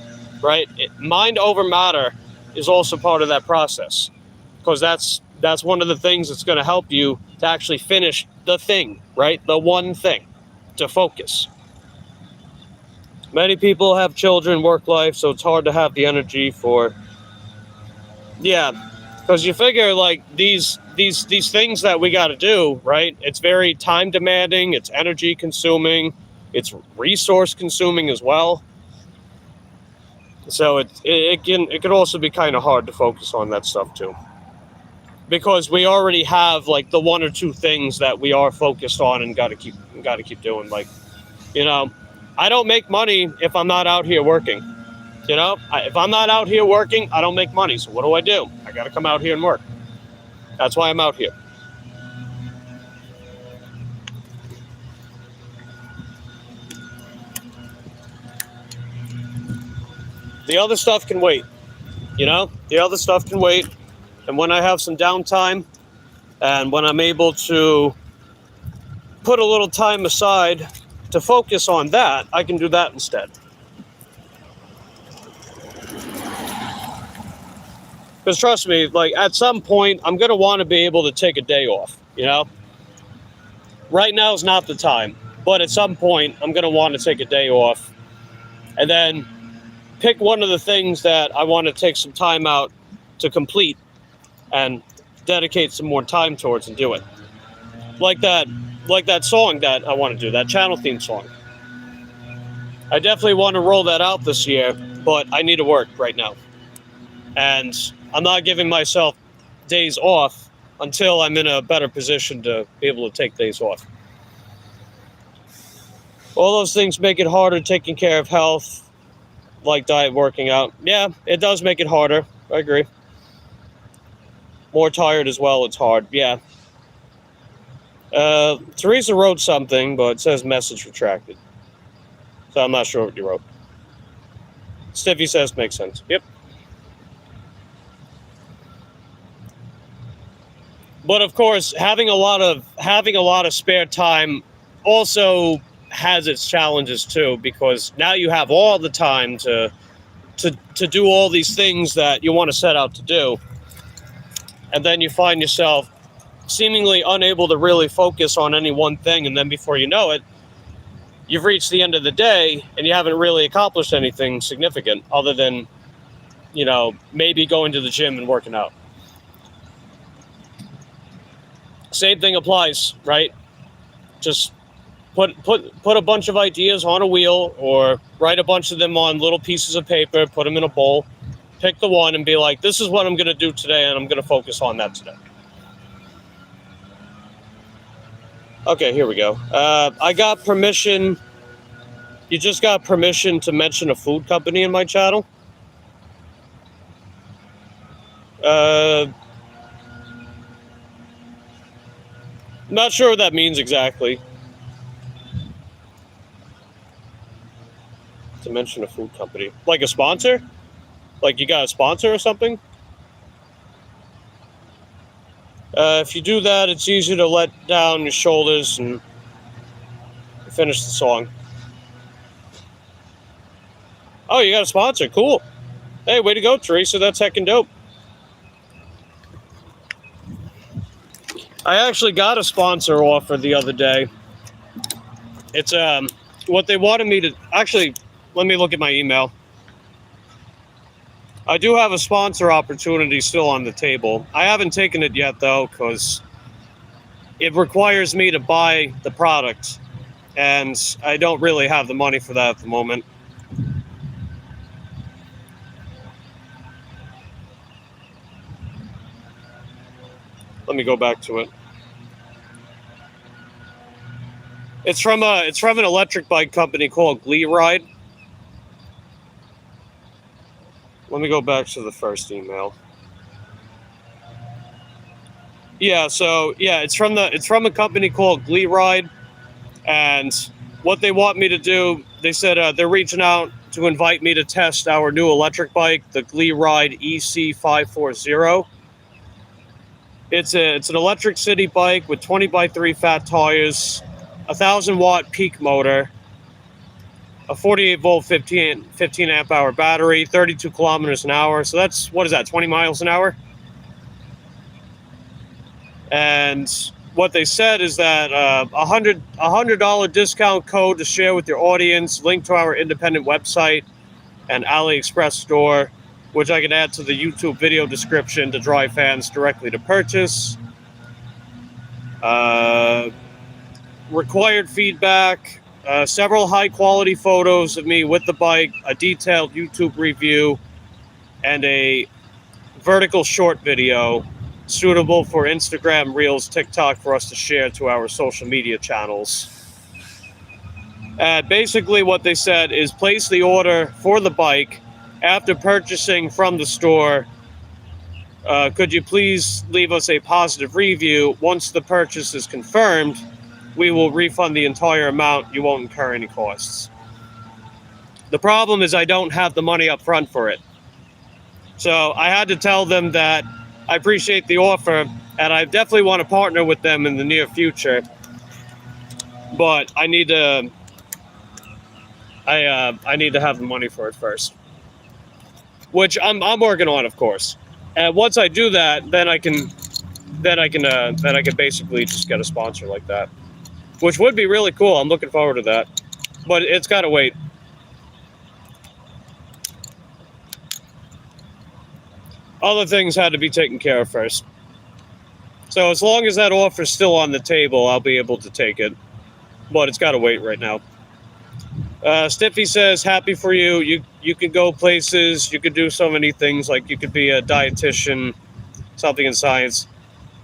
right? Mind over matter is also part of that process, because that's one of the things that's going to help you to actually finish the thing, right? The one thing, to focus. Many people have children, work life, so it's hard to have the energy for, because you figure like these things that we got to do, right? It's very time demanding, it's energy consuming, it's resource consuming as well. So it can also be kind of hard to focus on that stuff too, because we already have like the one or two things that we are focused on and got to keep doing. Like, you know, I don't make money if I'm not out here working. You know, if I'm not out here working, I don't make money. So what do? I got to come out here and work. That's why I'm out here. The other stuff can wait. You know, the other stuff can wait. And when I have some downtime and when I'm able to put a little time aside to focus on that, I can do that instead. Because trust me, like at some point, I'm going to want to be able to take a day off, you know? Right now is not the time, but at some point, I'm going to want to take a day off and then pick one of the things that I want to take some time out to complete and dedicate some more time towards and do it. Like that song that I want to do, that channel theme song. I definitely want to roll that out this year, but I need to work right now. And I'm not giving myself days off until I'm in a better position to be able to take days off. All those things make it harder taking care of health, like diet, working out. Yeah, it does make it harder. I agree. More tired as well, it's hard. Yeah. Teresa wrote something, but it says message retracted. So I'm not sure what you wrote. Stiffy says makes sense. Yep. But of course, having a lot of spare time also has its challenges too, because now you have all the time to do all these things that you want to set out to do, and then you find yourself seemingly unable to really focus on any one thing, and then before you know it, you've reached the end of the day and you haven't really accomplished anything significant other than, you know, maybe going to the gym and working out. Same thing applies, right? Just put a bunch of ideas on a wheel, or write a bunch of them on little pieces of paper, put them in a bowl, pick the one and be like, this is what I'm going to do today, and I'm going to focus on that today. Okay, here we go. I got permission. You just got permission to mention a food company in my channel. Not sure what that means exactly. To mention a food company. Like a sponsor? Like you got a sponsor or something? If you do that, it's easy to let down your shoulders and finish the song. Oh, you got a sponsor. Cool. Hey, way to go, Teresa. That's heckin' dope. I actually got a sponsor offer the other day. It's what they wanted me to... Actually, let me look at my email. I do have a sponsor opportunity still on the table. I haven't taken it yet, though, because it requires me to buy the product, and I don't really have the money for that at the moment. Let me go back to it. It's from an electric bike company called Glee Ride. Let me go back to the first email. Yeah, so yeah, it's from a company called Glee Ride, and what they want me to do, they said they're reaching out to invite me to test our new electric bike, the Glee Ride EC540. It's an electric city bike with 20x3 fat tires, 1,000-watt peak motor, a 48-volt 15 amp-hour battery, 32 kilometers an hour. So that's, what is that, 20 miles an hour? And what they said is that $100 discount code to share with your audience, link to our independent website and AliExpress store, which I can add to the YouTube video description to drive fans directly to purchase. Required feedback, several high-quality photos of me with the bike, a detailed YouTube review, and a vertical short video suitable for Instagram, Reels, TikTok for us to share to our social media channels. Basically what they said is place the order for the bike after purchasing from the store. Could you please leave us a positive review? Once the purchase is confirmed, we will refund the entire amount. You won't incur any costs. The problem is I don't have the money up front for it. So I had to tell them that I appreciate the offer, and I definitely want to partner with them in the near future. But I need to have the money for it first, which I'm working on, of course. And once I do that, then I can basically just get a sponsor like that, which would be really cool. I'm looking forward to that, but it's got to wait. Other things had to be taken care of first. So as long as that offer's still on the table, I'll be able to take it, but it's got to wait right now. Stiffy says, happy for you. You could go places. You could do so many things. Like you could be a dietitian, something in science.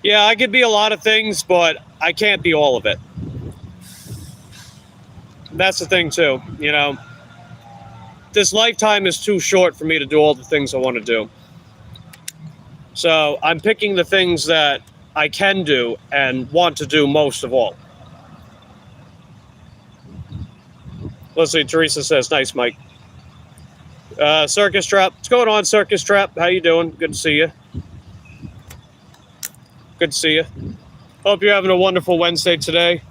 Yeah, I could be a lot of things, but I can't be all of it. That's the thing, too. You know, this lifetime is too short for me to do all the things I want to do. So I'm picking the things that I can do and want to do most of all. Let's see, Teresa says, nice, Mike. Circus Trap. What's going on, Circus Trap? How you doing? Good to see you. Good to see you. Hope you're having a wonderful Wednesday today.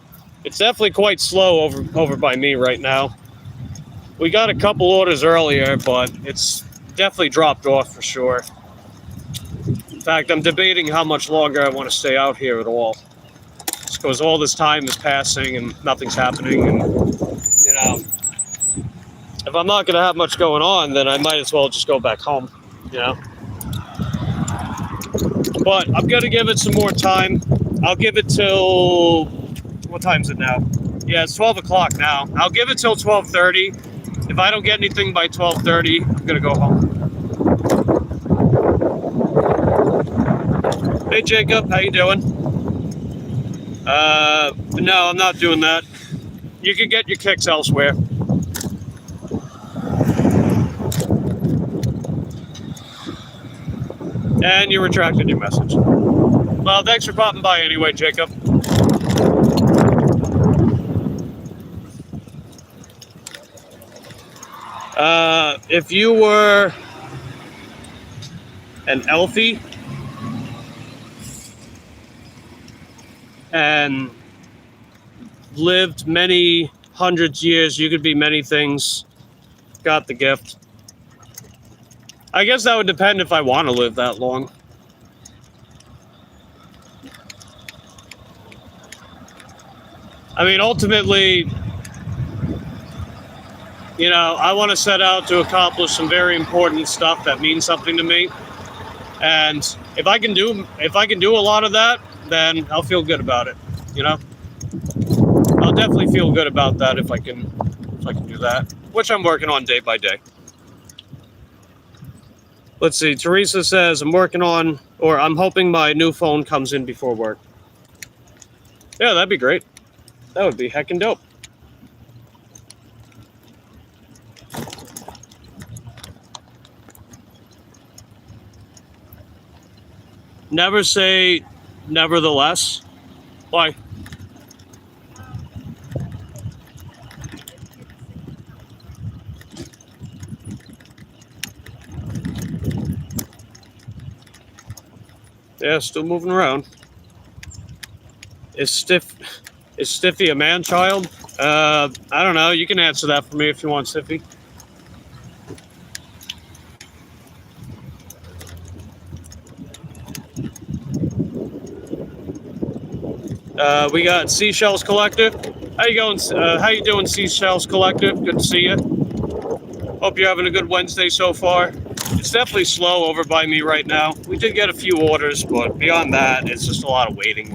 It's definitely quite slow over by me right now. We got a couple orders earlier, but it's definitely dropped off for sure. In fact, I'm debating how much longer I want to stay out here at all. Just because all this time is passing and nothing's happening. And, you know, if I'm not going to have much going on, then I might as well just go back home, you know. But I'm going to give it some more time. I'll give it till... What time is it now? Yeah, it's 12 o'clock now. I'll give it till 12:30. If I don't get anything by 12:30, I'm going to go home. Hey, Jacob. How you doing? No, I'm not doing that. You can get your kicks elsewhere. And you retracted your message. Well, thanks for popping by anyway, Jacob. If you were an Elfie, and lived many hundreds of years. You could be many things. Got the gift. I guess that would depend if I want to live that long. I mean, ultimately, you know, I want to set out to accomplish some very important stuff that means something to me. And if I can do a lot of that, then I'll feel good about it. You know, I'll definitely feel good about that if I can do that, which I'm working on day by day. Let's see. Teresa says I'm hoping my new phone comes in before work. Yeah, that'd be great. That would be heckin' dope. Never say nevertheless. Why? Yeah, still moving around. Is Stiffy a man-child? I don't know. You can answer that for me if you want, Stiffy. We got Seashells Collective. How you going? How you doing, Seashells Collective? Good to see you. Hope you're having a good Wednesday so far. It's definitely slow over by me right now. We did get a few orders, but beyond that, it's just a lot of waiting.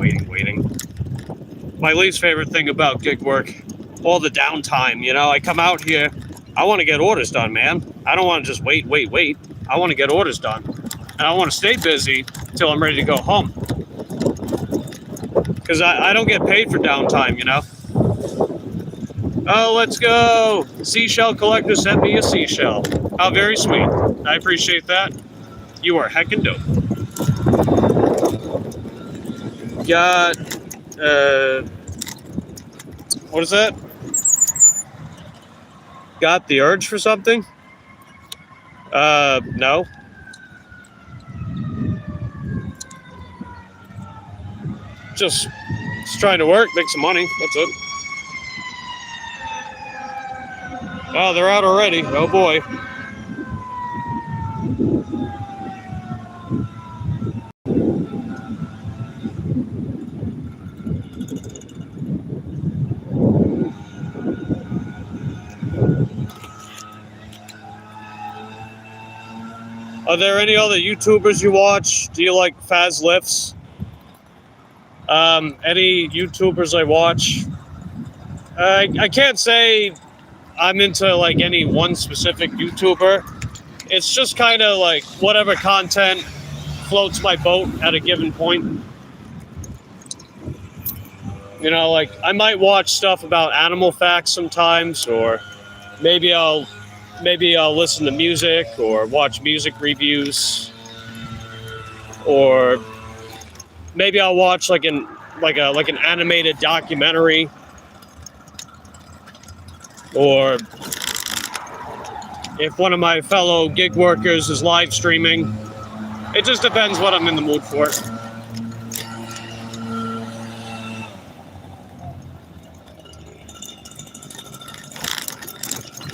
My least favorite thing about gig work, all the downtime. You know, I come out here, I want to get orders done, man. I don't want to just wait. I want to get orders done. And I want to stay busy until I'm ready to go home. Because I don't get paid for downtime, you know? Oh, let's go. Seashell Collector sent me a seashell. How very sweet. I appreciate that. You are heckin' dope. Got, what is that? Got the urge for something? No. Just trying to work, make some money. That's it. Oh, they're out already. Oh, boy. Are there any other YouTubers you watch? Do you like Faz Lifts? Any YouTubers I watch? I can't say I'm into like any one specific YouTuber. It's just kind of like whatever content floats my boat at a given point. You know, like I might watch stuff about animal facts sometimes, or maybe I'll listen to music or watch music reviews, or maybe I'll watch like an animated documentary, or if one of my fellow gig workers is live streaming. It just depends what I'm in the mood for.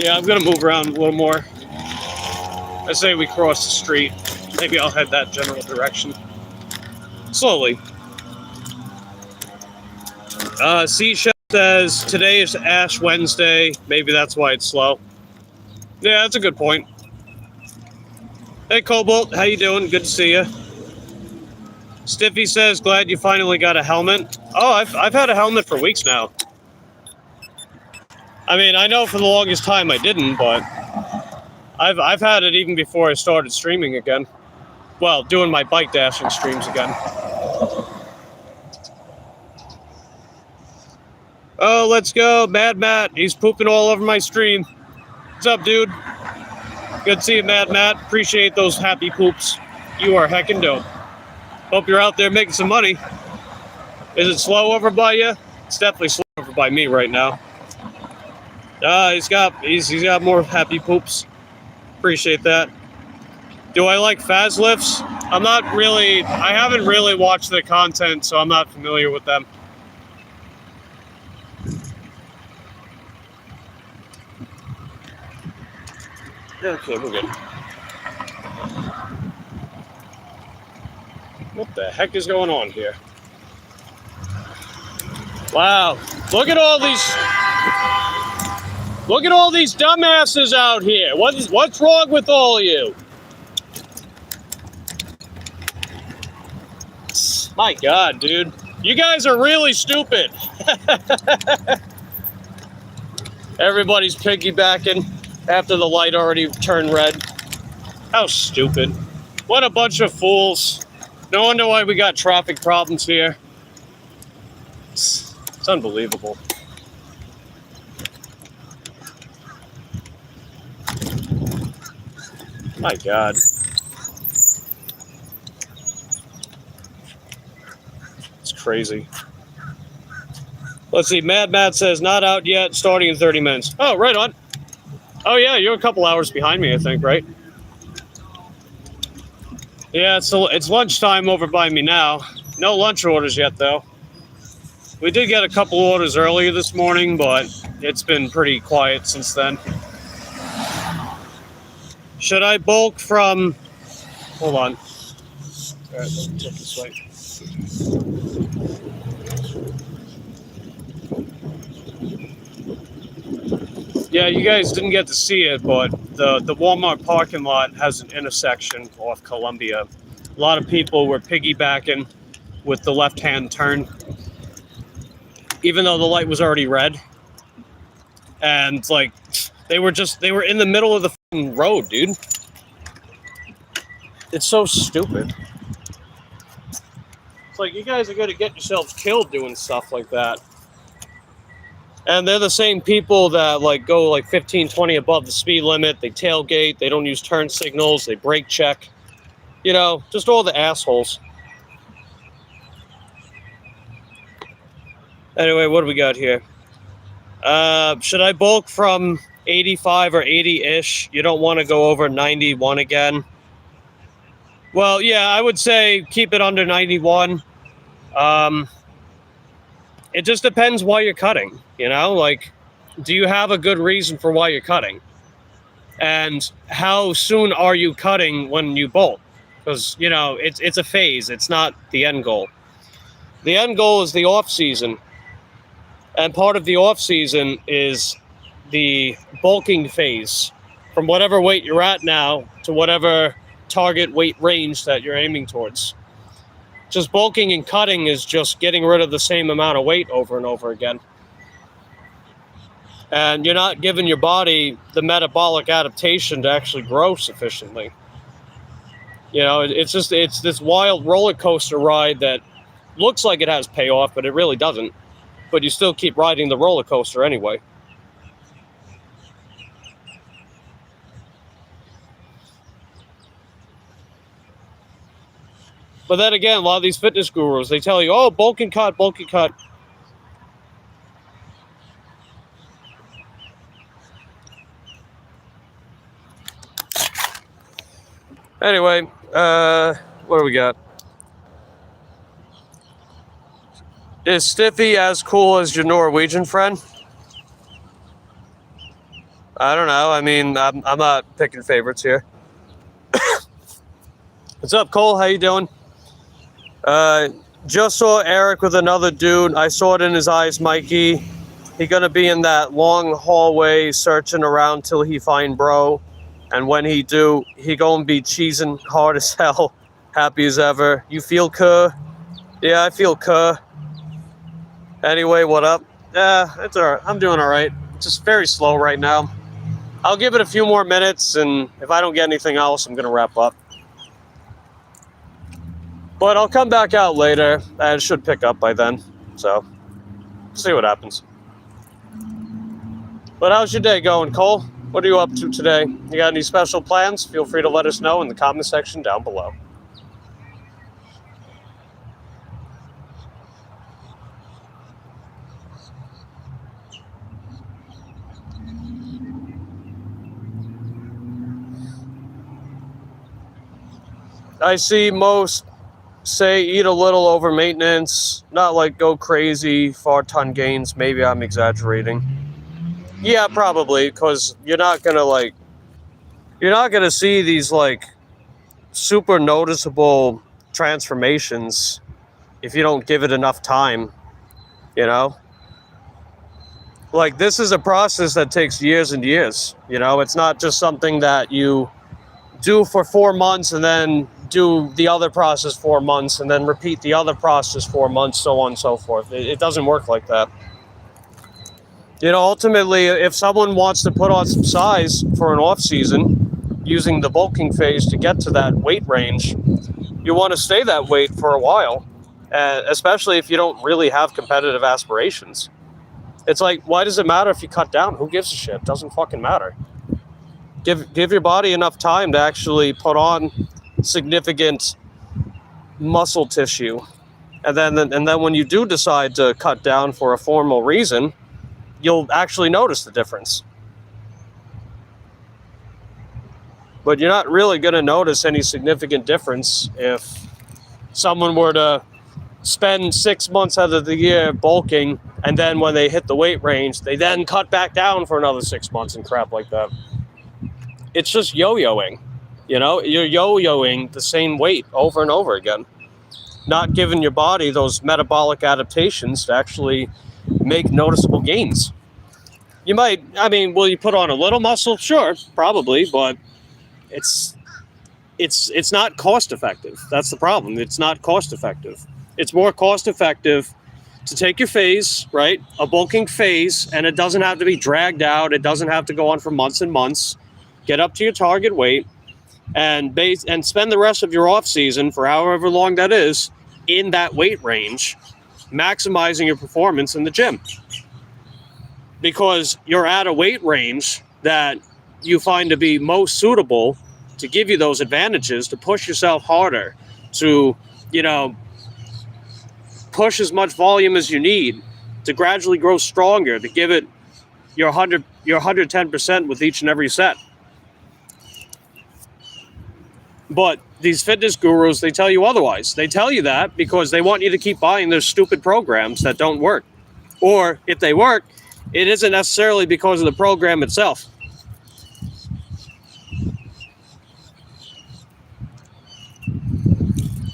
Yeah, I'm gonna move around a little more. I say we cross the street. Maybe I'll head that general direction. Slowly. Seashell says, today is Ash Wednesday. Maybe that's why it's slow. Yeah, that's a good point. Hey, Cobalt, how you doing? Good to see you. Stiffy says, glad you finally got a helmet. Oh, I've had a helmet for weeks now. I mean, I know for the longest time I didn't, but I've had it even before I started streaming again. Well, doing my bike dashing streams again. Oh, let's go, Mad Matt. He's pooping all over my stream. What's up, dude? Good to see you, Mad Matt. Appreciate those happy poops. You are heckin' dope. Hope you're out there making some money. Is it slow over by you? It's definitely slow over by me right now. He's got more happy poops. Appreciate that. Do I like Faz Lifts? I haven't really watched their content, so I'm not familiar with them. Okay, we're good. What the heck is going on here? Wow. Look at all these dumbasses out here. What's wrong with all of you? My God, dude. You guys are really stupid. Everybody's piggybacking after the light already turned red. How stupid. What a bunch of fools. No wonder why we got traffic problems here. It's unbelievable. My God. It's crazy. Let's see. Mad Matt says, not out yet, starting in 30 minutes. Oh, right on. Oh, yeah, you're a couple hours behind me, I think, right? Yeah, it's lunchtime over by me now. No lunch orders yet, though. We did get a couple orders earlier this morning, but it's been pretty quiet since then. Should I bulk from... Hold on. All right, let me take this way. Yeah, you guys didn't get to see it, but the Walmart parking lot has an intersection off Columbia. A lot of people were piggybacking with the left-hand turn, even though the light was already red. And, like, they were in the middle of the fucking road, dude. It's so stupid. It's like, you guys are going to get yourselves killed doing stuff like that. And they're the same people that, like, go, like, 15, 20 above the speed limit. They tailgate. They don't use turn signals. They brake check. You know, just all the assholes. Anyway, what do we got here? Should I bulk from 85 or 80-ish? You don't want to go over 91 again. Well, yeah, I would say keep it under 91. It just depends why you're cutting, you know? Like, do you have a good reason for why you're cutting? And how soon are you cutting when you bolt? Because, you know, it's a phase. It's not the end goal. The end goal is the off-season. And part of the off-season is the bulking phase. From whatever weight you're at now to whatever target weight range that you're aiming towards. Just bulking and cutting is just getting rid of the same amount of weight over and over again. And you're not giving your body the metabolic adaptation to actually grow sufficiently. You know, it's this wild roller coaster ride that looks like it has payoff, but it really doesn't. But you still keep riding the roller coaster anyway. But then again, a lot of these fitness gurus, they tell you, oh, bulk and cut, bulk and cut. Anyway, what do we got? Is Stiffy as cool as your Norwegian friend? I don't know. I mean, I'm not picking favorites here. What's up, Cole? How you doing? Just saw Eric with another dude. I saw it in his eyes, Mikey. He gonna be in that long hallway searching around till he find bro. And when he do, he gonna be cheesing hard as hell. Happy as ever. You feel cuh? Yeah, I feel cuh. Anyway, what up? It's alright. I'm doing alright. Just very slow right now. I'll give it a few more minutes, and if I don't get anything else, I'm gonna wrap up. But I'll come back out later, and it should pick up by then. So, see what happens. But how's your day going, Cole? What are you up to today? You got any special plans? Feel free to let us know in the comment section down below. I see most say eat a little over maintenance, not like go crazy, 4-ton gains. Maybe I'm exaggerating. Yeah, probably, because you're not going to, like, you're not going to see these like super noticeable transformations if you don't give it enough time, you know? Like, this is a process that takes years and years, you know? It's not just something that you do for 4 months and then do the other process 4 months and then repeat the other process 4 months, so on and so forth. It doesn't work like that. You know, ultimately, if someone wants to put on some size for an off season using the bulking phase to get to that weight range, you want to stay that weight for a while, especially if you don't really have competitive aspirations. It's like, why does it matter if you cut down? Who gives a shit? It doesn't fucking matter. Give your body enough time to actually put on significant muscle tissue, and then when you do decide to cut down for a formal reason, you'll actually notice the difference. But you're not really going to notice any significant difference if someone were to spend 6 months out of the year bulking, and then when they hit the weight range, they then cut back down for another 6 months and crap like that. It's just yo-yoing, you know? You're yo-yoing the same weight over and over again, not giving your body those metabolic adaptations to actually make noticeable gains. You might, I mean, will you put on a little muscle? Sure, probably, but it's not cost effective. That's the problem. It's not cost effective. It's more cost effective to take your phase, right? A bulking phase, and it doesn't have to be dragged out. It doesn't have to go on for months and months. Get up to your target weight and spend the rest of your off season, for however long that is, in that weight range, maximizing your performance in the gym. Because you're at a weight range that you find to be most suitable to give you those advantages, to push yourself harder, to, you know, push as much volume as you need, to gradually grow stronger, to give it your 110% with each and every set. But these fitness gurus, they tell you otherwise. They tell you that because they want you to keep buying their stupid programs that don't work. Or if they work, it isn't necessarily because of the program itself.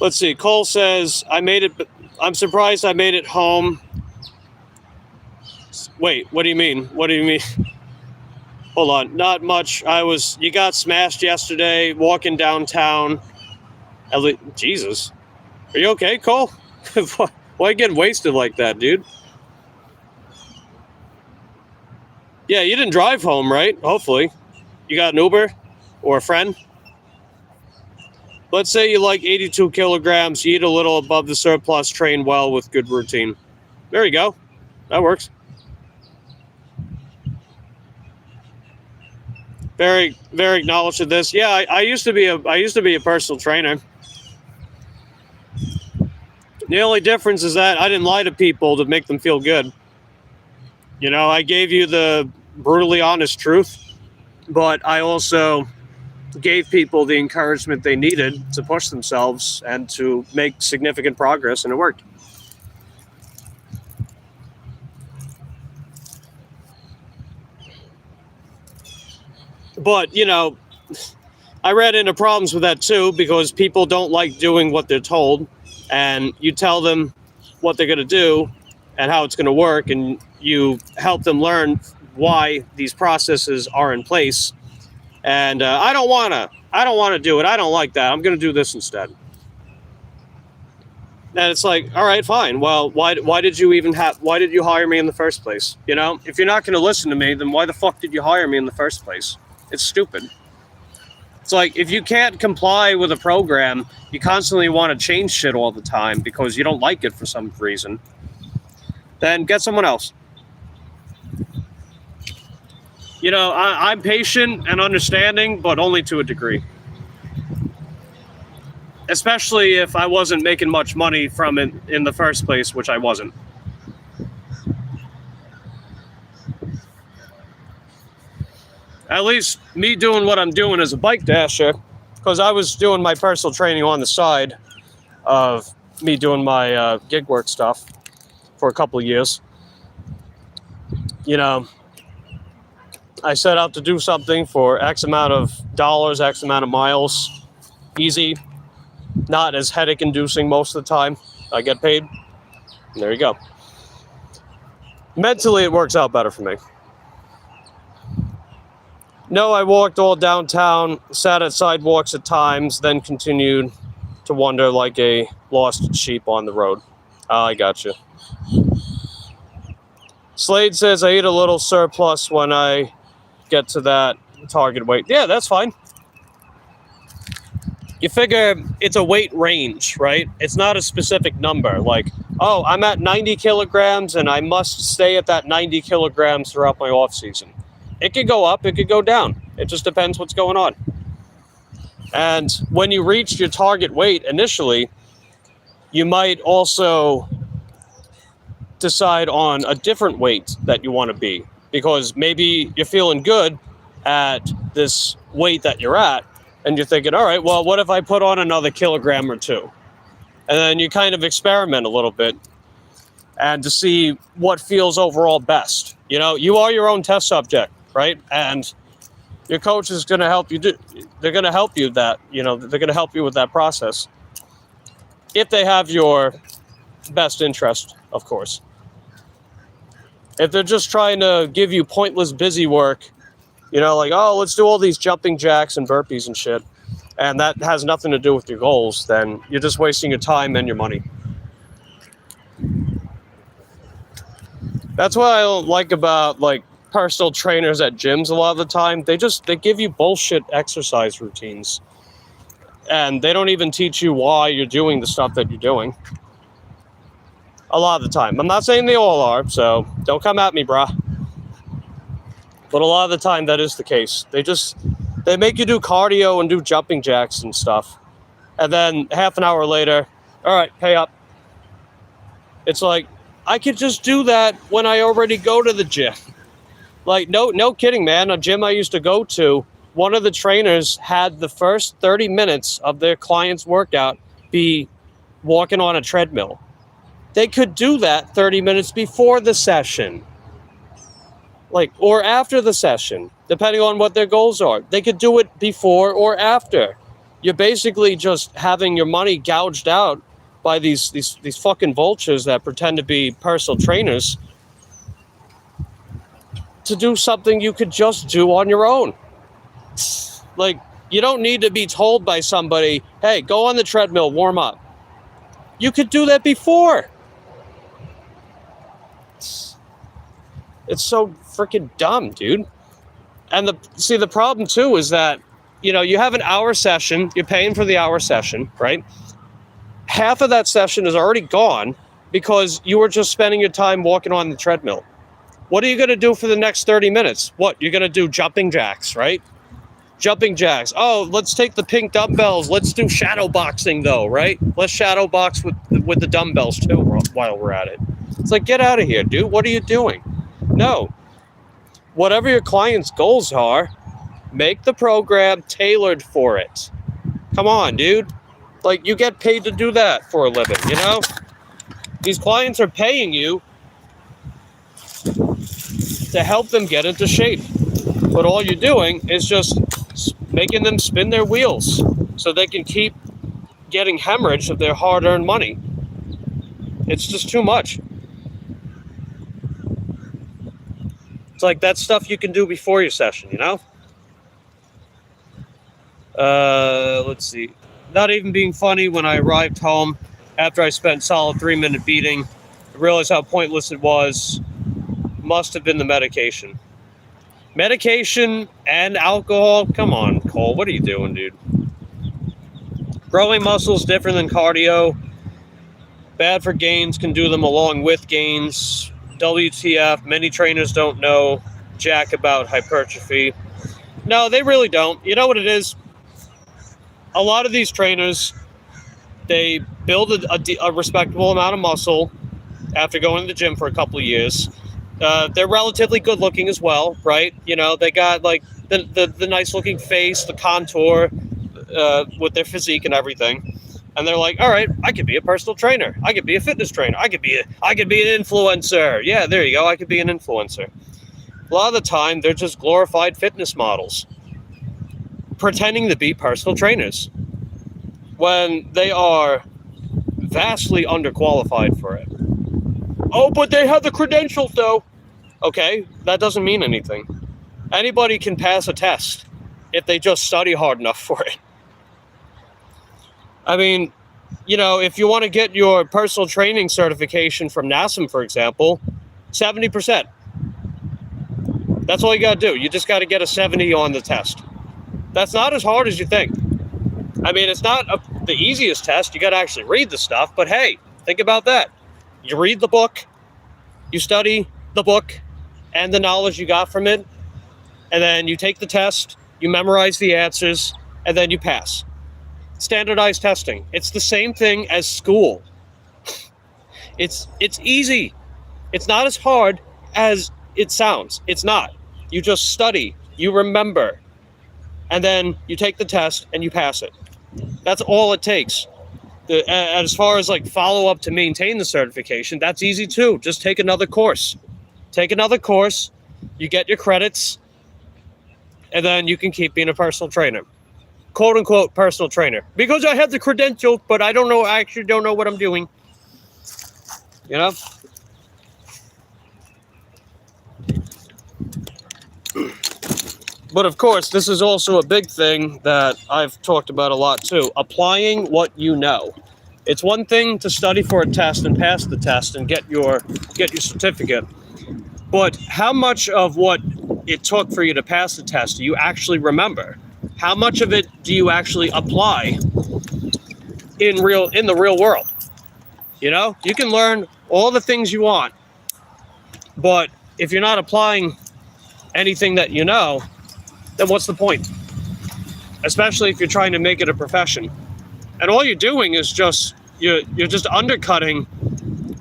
Let's see. Cole says, I'm surprised I made it home. Wait, what do you mean? What do you mean? Hold on. Not much. You got smashed yesterday walking downtown. Jesus. Are you okay, Cole? Why are you getting wasted like that, dude? Yeah, you didn't drive home, right? Hopefully. You got an Uber or a friend? Let's say you like 82 kilograms, you eat a little above the surplus, train well with good routine. There you go. That works. Very, very acknowledged of this. Yeah, I used to be a personal trainer. The only difference is that I didn't lie to people to make them feel good. You know, I gave you the brutally honest truth, but I also gave people the encouragement they needed to push themselves and to make significant progress, and it worked. But, you know, I ran into problems with that too, because people don't like doing what they're told, and you tell them what they're going to do and how it's going to work, and you help them learn why these processes are in place. And I don't want to do it. I don't like that. I'm going to do this instead. And it's like, all right, fine. Well, why did you hire me in the first place? You know, if you're not going to listen to me, then why the fuck did you hire me in the first place? It's stupid. It's like, if you can't comply with a program, you constantly want to change shit all the time because you don't like it for some reason, then get someone else. You know, I'm patient and understanding, but only to a degree. Especially if I wasn't making much money from it in the first place, which I wasn't. At least me doing what I'm doing as a bike dasher, because I was doing my personal training on the side of me doing my gig work stuff for a couple of years. You know, I set out to do something for X amount of dollars, X amount of miles. Easy. Not as headache-inducing most of the time. I get paid. And there you go. Mentally, it works out better for me. No, I walked all downtown, sat at sidewalks at times, then continued to wander like a lost sheep on the road. I got you. Slade says I eat a little surplus when I get to that target weight. Yeah, that's fine. You figure it's a weight range, right? It's not a specific number. Like, oh, I'm at 90 kilograms and I must stay at that 90 kilograms throughout my off season. It could go up, it could go down. It just depends what's going on. And when you reach your target weight initially, you might also decide on a different weight that you want to be, because maybe you're feeling good at this weight that you're at, and you're thinking, all right, well, what if I put on another kilogram or two? And then you kind of experiment a little bit and to see what feels overall best. You know, you are your own test subject, right? And your coach is going to help you they're going to help you they're going to help you with that process. If they have your best interest, of course. If they're just trying to give you pointless busy work, like, oh, let's do all these jumping jacks and burpees and shit, and that has nothing to do with your goals, then you're just wasting your time and your money. That's what I don't like about, personal trainers at gyms a lot of the time. They give you bullshit exercise routines, and they don't even teach you why you're doing the stuff that you're doing. A lot of the time. I'm not saying they all are, so don't come at me, brah. But a lot of the time that is the case. They make you do cardio and do jumping jacks and stuff. And then half an hour later, all right, pay up. It's like, I could just do that when I already go to the gym. Like, no kidding, man. A gym I used to go to, one of the trainers had the first 30 minutes of their client's workout be walking on a treadmill. They could do that 30 minutes before the session. Or after the session, depending on what their goals are. They could do it before or after. You're basically just having your money gouged out by these fucking vultures that pretend to be personal trainers to do something you could just do on your own. You don't need to be told by somebody, hey, go on the treadmill, warm up. You could do that before. It's so freaking dumb, dude. And the problem too is that, you have an hour session, you're paying for the hour session, right? Half of that session is already gone because you were just spending your time walking on the treadmill. What are you going to do for the next 30 minutes? What? You're going to do jumping jacks, right? Jumping jacks. Oh, let's take the pink dumbbells. Let's do shadow boxing though, right? Let's shadow box with the dumbbells too while we're at it. It's like, get out of here, dude. What are you doing? No. Whatever your client's goals are, make the program tailored for it. Come on, dude. You get paid to do that for a living, These clients are paying you to help them get into shape. But all you're doing is just making them spin their wheels so they can keep getting hemorrhage of their hard-earned money. It's just too much. It's like that stuff you can do before your session, Let's see. Not even being funny, when I arrived home after I spent solid 3-minute beating, I realized how pointless it was. Must have been the medication. Medication and alcohol? Come on, Cole. What are you doing, dude? Growing muscles different than cardio. Bad for gains, can do them along with gains. WTF, many trainers don't know jack about hypertrophy. No, they really don't. You know what it is? A lot of these trainers, they build a respectable amount of muscle after going to the gym for a couple of years. They're relatively good looking as well, right? They got the nice looking face, the contour with their physique and everything. And they're like, all right, I could be a personal trainer. I could be a fitness trainer. I could be an influencer. Yeah, there you go. I could be an influencer. A lot of the time, they're just glorified fitness models pretending to be personal trainers when they are vastly underqualified for it. Oh, but they have the credentials, though. Okay, that doesn't mean anything. Anybody can pass a test if they just study hard enough for it. I mean, you know, if you want to get your personal training certification from NASM, for example, 70%. That's all you got to do. You just got to get a 70 on the test. That's not as hard as you think. I mean, it's not the easiest test. You got to actually read the stuff. But hey, think about that. You read the book, you study the book and the knowledge you got from it, and then you take the test, you memorize the answers, and then you pass. Standardized testing. It's the same thing as school. It's easy. It's not as hard as it sounds. It's not. You just study, you remember, and then you take the test and you pass it. That's all it takes. As far as like follow up to maintain the certification, that's easy too. Just take another course. Take another course, you get your credits, and then you can keep being a personal trainer. Quote unquote personal trainer. Because I have the credentials, but I actually don't know what I'm doing. You know? But of course, this is also a big thing that I've talked about a lot too. Applying what you know. It's one thing to study for a test and pass the test and get your certificate. But how much of what it took for you to pass the test do you actually remember? How much of it do you actually apply in the real world? You know, you can learn all the things you want, but if you're not applying anything that you know, then what's the point? Especially if you're trying to make it a profession. And all you're doing is you're just undercutting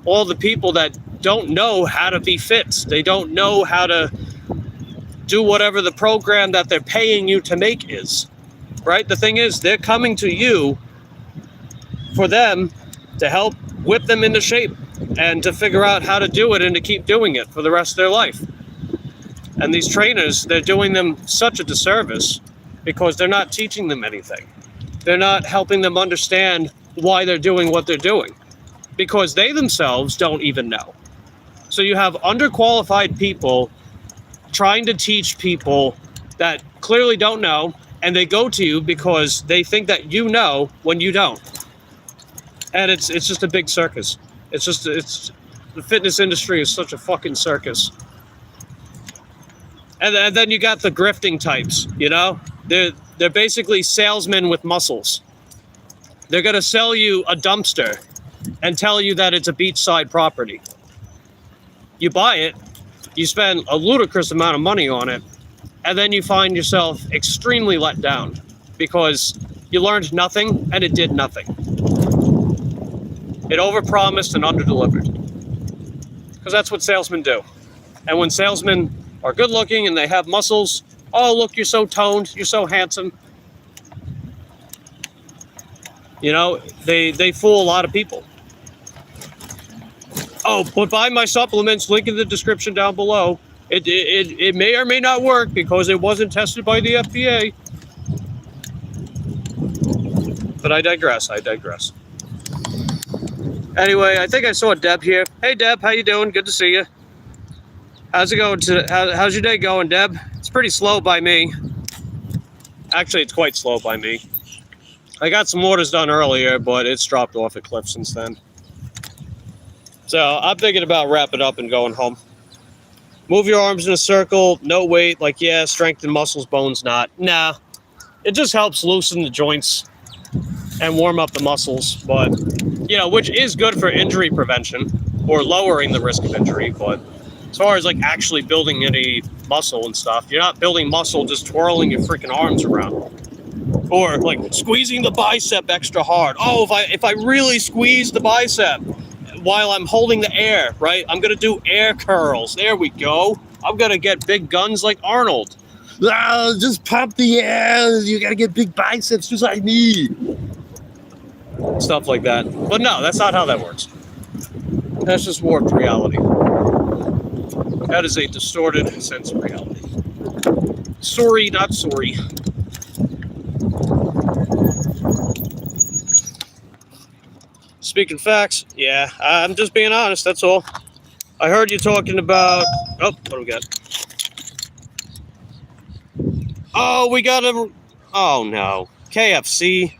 all the people that don't know how to be fit. They don't know how to do whatever the program that they're paying you to make is, right? The thing is, they're coming to you for them to help whip them into shape and to figure out how to do it and to keep doing it for the rest of their life. And these trainers, they're doing them such a disservice because they're not teaching them anything. They're not helping them understand why they're doing what they're doing because they themselves don't even know. So you have underqualified people trying to teach people that clearly don't know, and they go to you because they think that you know when you don't. And it's just a big circus. The fitness industry is such a fucking circus. And then you got the grifting types, you know? They're basically salesmen with muscles. They're going to sell you a dumpster and tell you that it's a beachside property. You buy it, you spend a ludicrous amount of money on it, and then you find yourself extremely let down because you learned nothing and it did nothing. It overpromised and underdelivered. Because that's what salesmen do. And when salesmen are good looking and they have muscles, oh, look, you're so toned, you're so handsome. You know, they fool a lot of people. Oh, but buy my supplements, link in the description down below. It may or may not work because it wasn't tested by the FDA. But I digress. Anyway, I think I saw Deb here. Hey, Deb, how you doing? Good to see you. How's it going? How's your day going, Deb? It's pretty slow by me. Actually, it's quite slow by me. I got some orders done earlier, but it's dropped off a cliff since then. So I'm thinking about wrapping up and going home. Move your arms in a circle, no weight, like, yeah, strengthen muscles, bones, not. Nah, it just helps loosen the joints and warm up the muscles, but, you know, which is good for injury prevention or lowering the risk of injury, but as far as, like, actually building any muscle and stuff, you're not building muscle just twirling your freaking arms around. Or, like, squeezing the bicep extra hard. Oh, if I really squeeze the bicep while I'm holding the air, right? I'm going to do air curls. There we go. I'm going to get big guns like Arnold. Just pump the air. You got to get big biceps just like me. Stuff like that. But no, that's not how that works. That's just warped reality. That is a distorted sense of reality. Sorry, not sorry. Speaking facts, yeah, I'm just being honest, that's all. I heard you talking about... Oh, what do we got? Oh, we got a... Oh, no. KFC.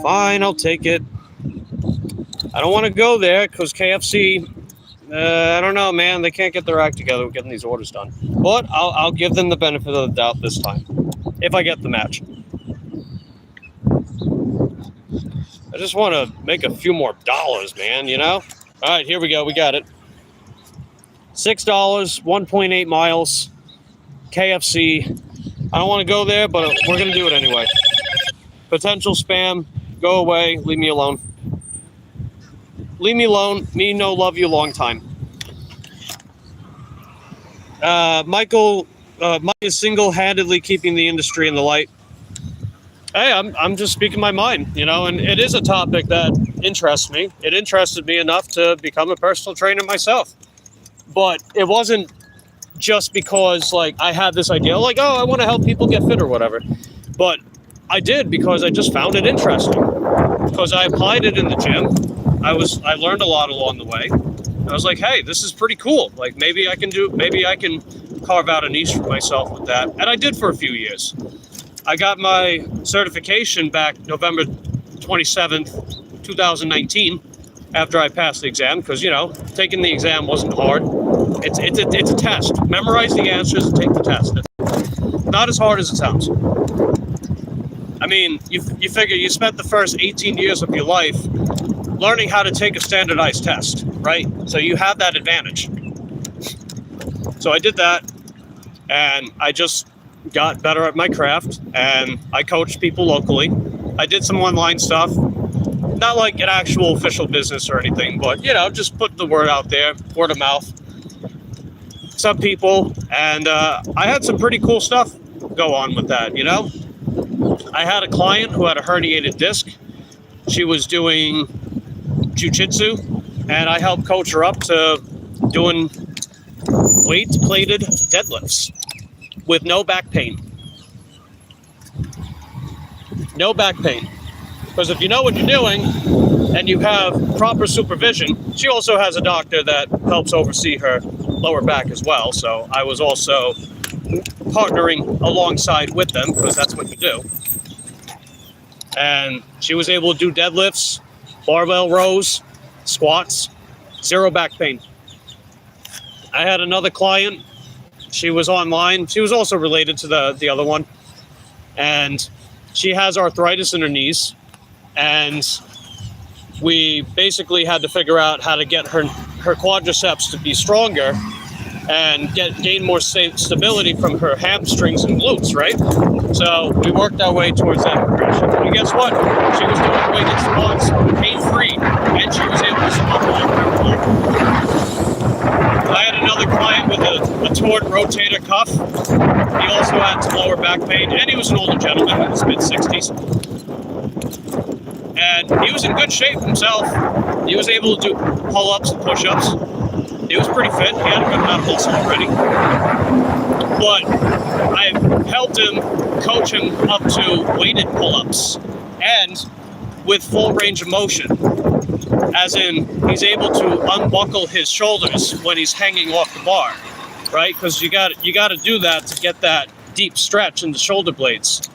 Fine, I'll take it. I don't want to go there because KFC... I don't know, man. They can't get their act together with getting these orders done. But I'll give them the benefit of the doubt this time. If I get the match. I just want to make a few more dollars, man, you know? All right, here we go. We got it. $6, 1.8 miles, KFC. I don't want to go there, but we're going to do it anyway. Potential spam. Go away. Leave me alone. Leave me alone. Me no love you long time. Mike is single-handedly keeping the industry in the light. Hey, I'm just speaking my mind, you know, and it is a topic that interests me. It interested me enough to become a personal trainer myself. But it wasn't just because, like, I had this idea, like, oh, I want to help people get fit or whatever. But I did because I just found it interesting. Because I applied it in the gym. I learned a lot along the way. I was like, hey, this is pretty cool. Like, maybe I can carve out a niche for myself with that. And I did for a few years. I got my certification back November 27th, 2019, after I passed the exam, because, you know, taking the exam wasn't hard. It's a test. Memorize the answers and take the test. It's not as hard as it sounds. I mean, you figure you spent the first 18 years of your life learning how to take a standardized test, right? So you have that advantage. So I did that, and I just got better at my craft, and I coached people locally. I did some online stuff, not like an actual official business or anything, but, you know, just put the word out there, word of mouth. Some people, and I had some pretty cool stuff go on with that, you know? I had a client who had a herniated disc. She was doing jiu-jitsu, and I helped coach her up to doing weight-plated deadlifts with no back pain. No back pain. Because if you know what you're doing and you have proper supervision, she also has a doctor that helps oversee her lower back as well. So I was also partnering alongside with them because that's what you do. And she was able to do deadlifts, barbell rows, squats, zero back pain. I had another client. She was online. She was also related to the other one. And she has arthritis in her knees. And we basically had to figure out how to get her quadriceps to be stronger and gain more stability from her hamstrings and glutes, right? So we worked our way towards that progression. And guess what? She was doing weighted squats pain-free, and she was able to squat along her floor. I had another client with a torn rotator cuff. He also had some lower back pain, and he was an older gentleman in his mid-60s. And he was in good shape himself. He was able to do pull-ups and push-ups. He was pretty fit. He had a good amount of muscle already. But I helped him, coach him up to weighted pull-ups and with full range of motion. As in, he's able to unbuckle his shoulders when he's hanging off the bar, right? Because you got to do that to get that deep stretch in the shoulder blades.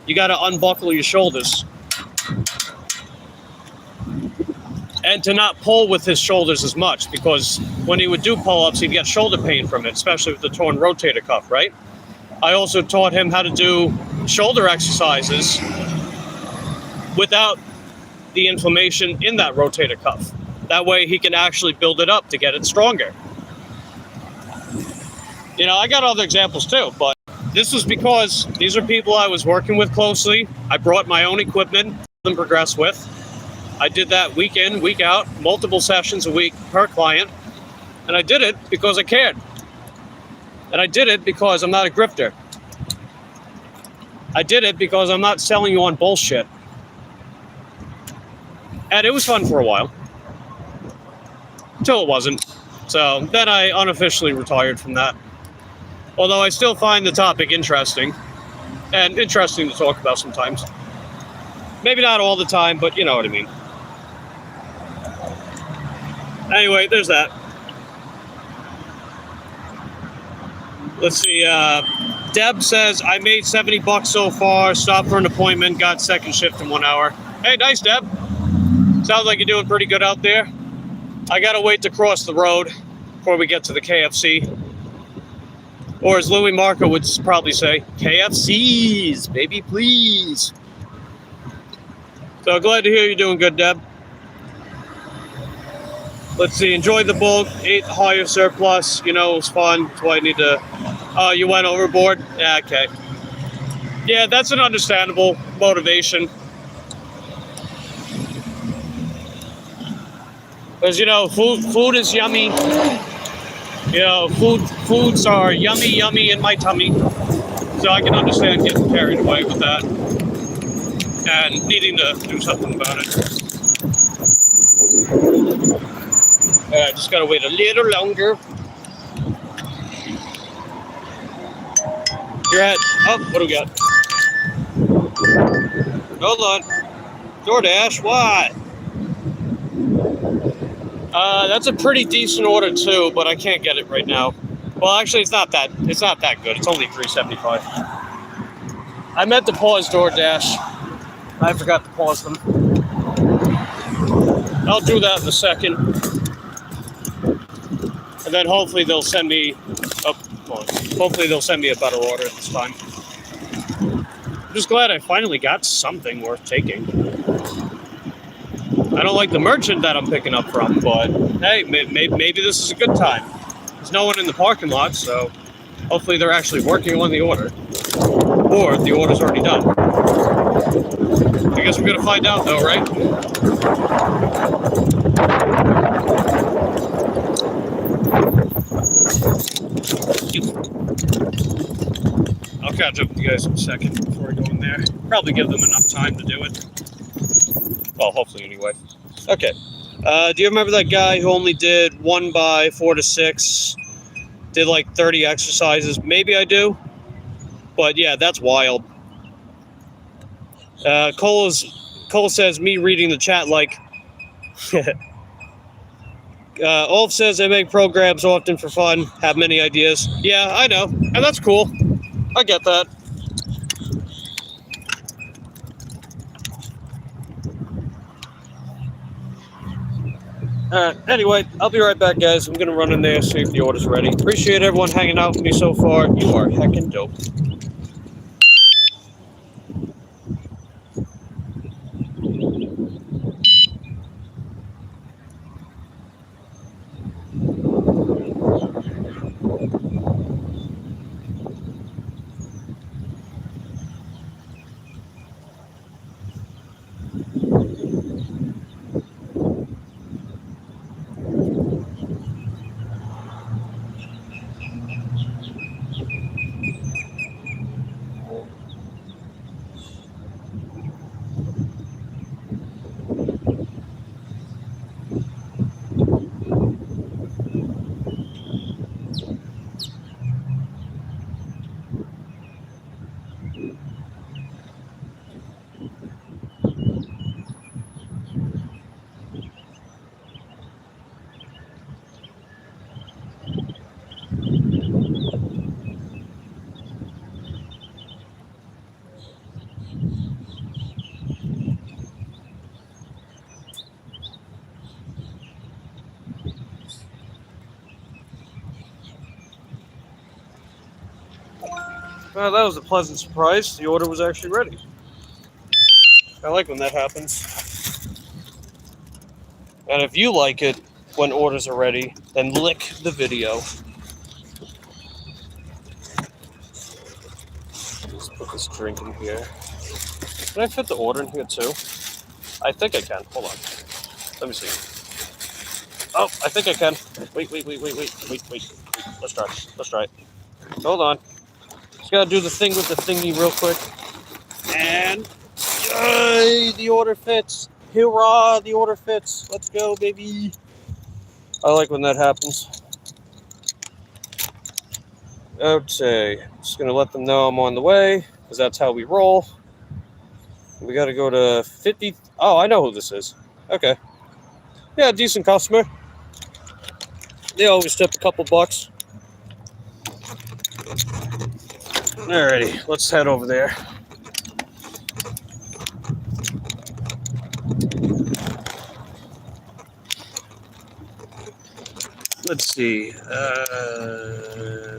You got to unbuckle your shoulders. And to not pull with his shoulders as much, because when he would do pull-ups, he'd get shoulder pain from it, especially with the torn rotator cuff, right? I also taught him how to do shoulder exercises without the inflammation in that rotator cuff. That way he can actually build it up to get it stronger. You know, I got other examples too, but this was because these are people I was working with closely. I brought my own equipment to progress with. I did that week in, week out, multiple sessions a week per client. And I did it because I cared. And I did it because I'm not a grifter. I did it because I'm not selling you on bullshit. And it was fun for a while. Until it wasn't. So then I unofficially retired from that. Although I still find the topic interesting. And interesting to talk about sometimes. Maybe not all the time, but you know what I mean. Anyway, there's that. Let's see. Deb says, I made $70 so far. Stopped for an appointment. Got second shift in 1 hour. Hey, nice, Deb. Sounds like you're doing pretty good out there. I gotta wait to cross the road before we get to the KFC. Or as Louis Marco would probably say, KFCs, baby, please. So glad to hear you're doing good, Deb. Let's see, enjoy the boat, ate higher surplus. You know, it was fun. That's why I need to... Oh, you went overboard? Yeah, okay. Yeah, that's an understandable motivation. Because, you know, food is yummy. You know, foods are yummy in my tummy. So I can understand getting carried away with that. And needing to do something about it. I just gotta wait a little longer. You're at... Oh, what do we got? Hold on. DoorDash, what? That's a pretty decent order too, but I can't get it right now. Well, actually, it's not that good. It's only $3.75. I meant to pause DoorDash. I forgot to pause them. I'll do that in a second, and then hopefully they'll send me. Hopefully they'll send me a better order this time. I'm just glad I finally got something worth taking. I don't like the merchant that I'm picking up from, but hey, maybe this is a good time. There's no one in the parking lot, so hopefully they're actually working on the order. Or the order's already done. I guess we're gonna find out though, right? I'll catch up with you guys in a second before I go in there. Probably give them enough time to do it. Well, hopefully anyway. Okay. Do you remember that guy who only did 1 by 4 to 6? Did like 30 exercises? Maybe I do. But yeah, that's wild. Cole says, me reading the chat like... Ulf says, I make programs often for fun, have many ideas. Yeah, I know. And that's cool. I get that. Anyway, I'll be right back, guys. I'm going to run in there, see if the order's ready. Appreciate everyone hanging out with me so far. You are heckin' dope. Well, that was a pleasant surprise. The order was actually ready. I like when that happens. And if you like it when orders are ready, then lick the video. Let's put this drink in here. Can I fit the order in here too? I think I can. Hold on. Let me see. Oh, I think I can. Wait. Let's try it. Hold on. Just gotta do the thing with the thingy real quick. And yay, the order fits. Hurrah, the order fits. Let's go, baby. I like when that happens. Okay, just gonna let them know I'm on the way, because that's how we roll. We gotta go to 50. Oh, I know who this is. Okay. Yeah, decent customer. They always tip a couple bucks. Alrighty, let's head over there. Let's see.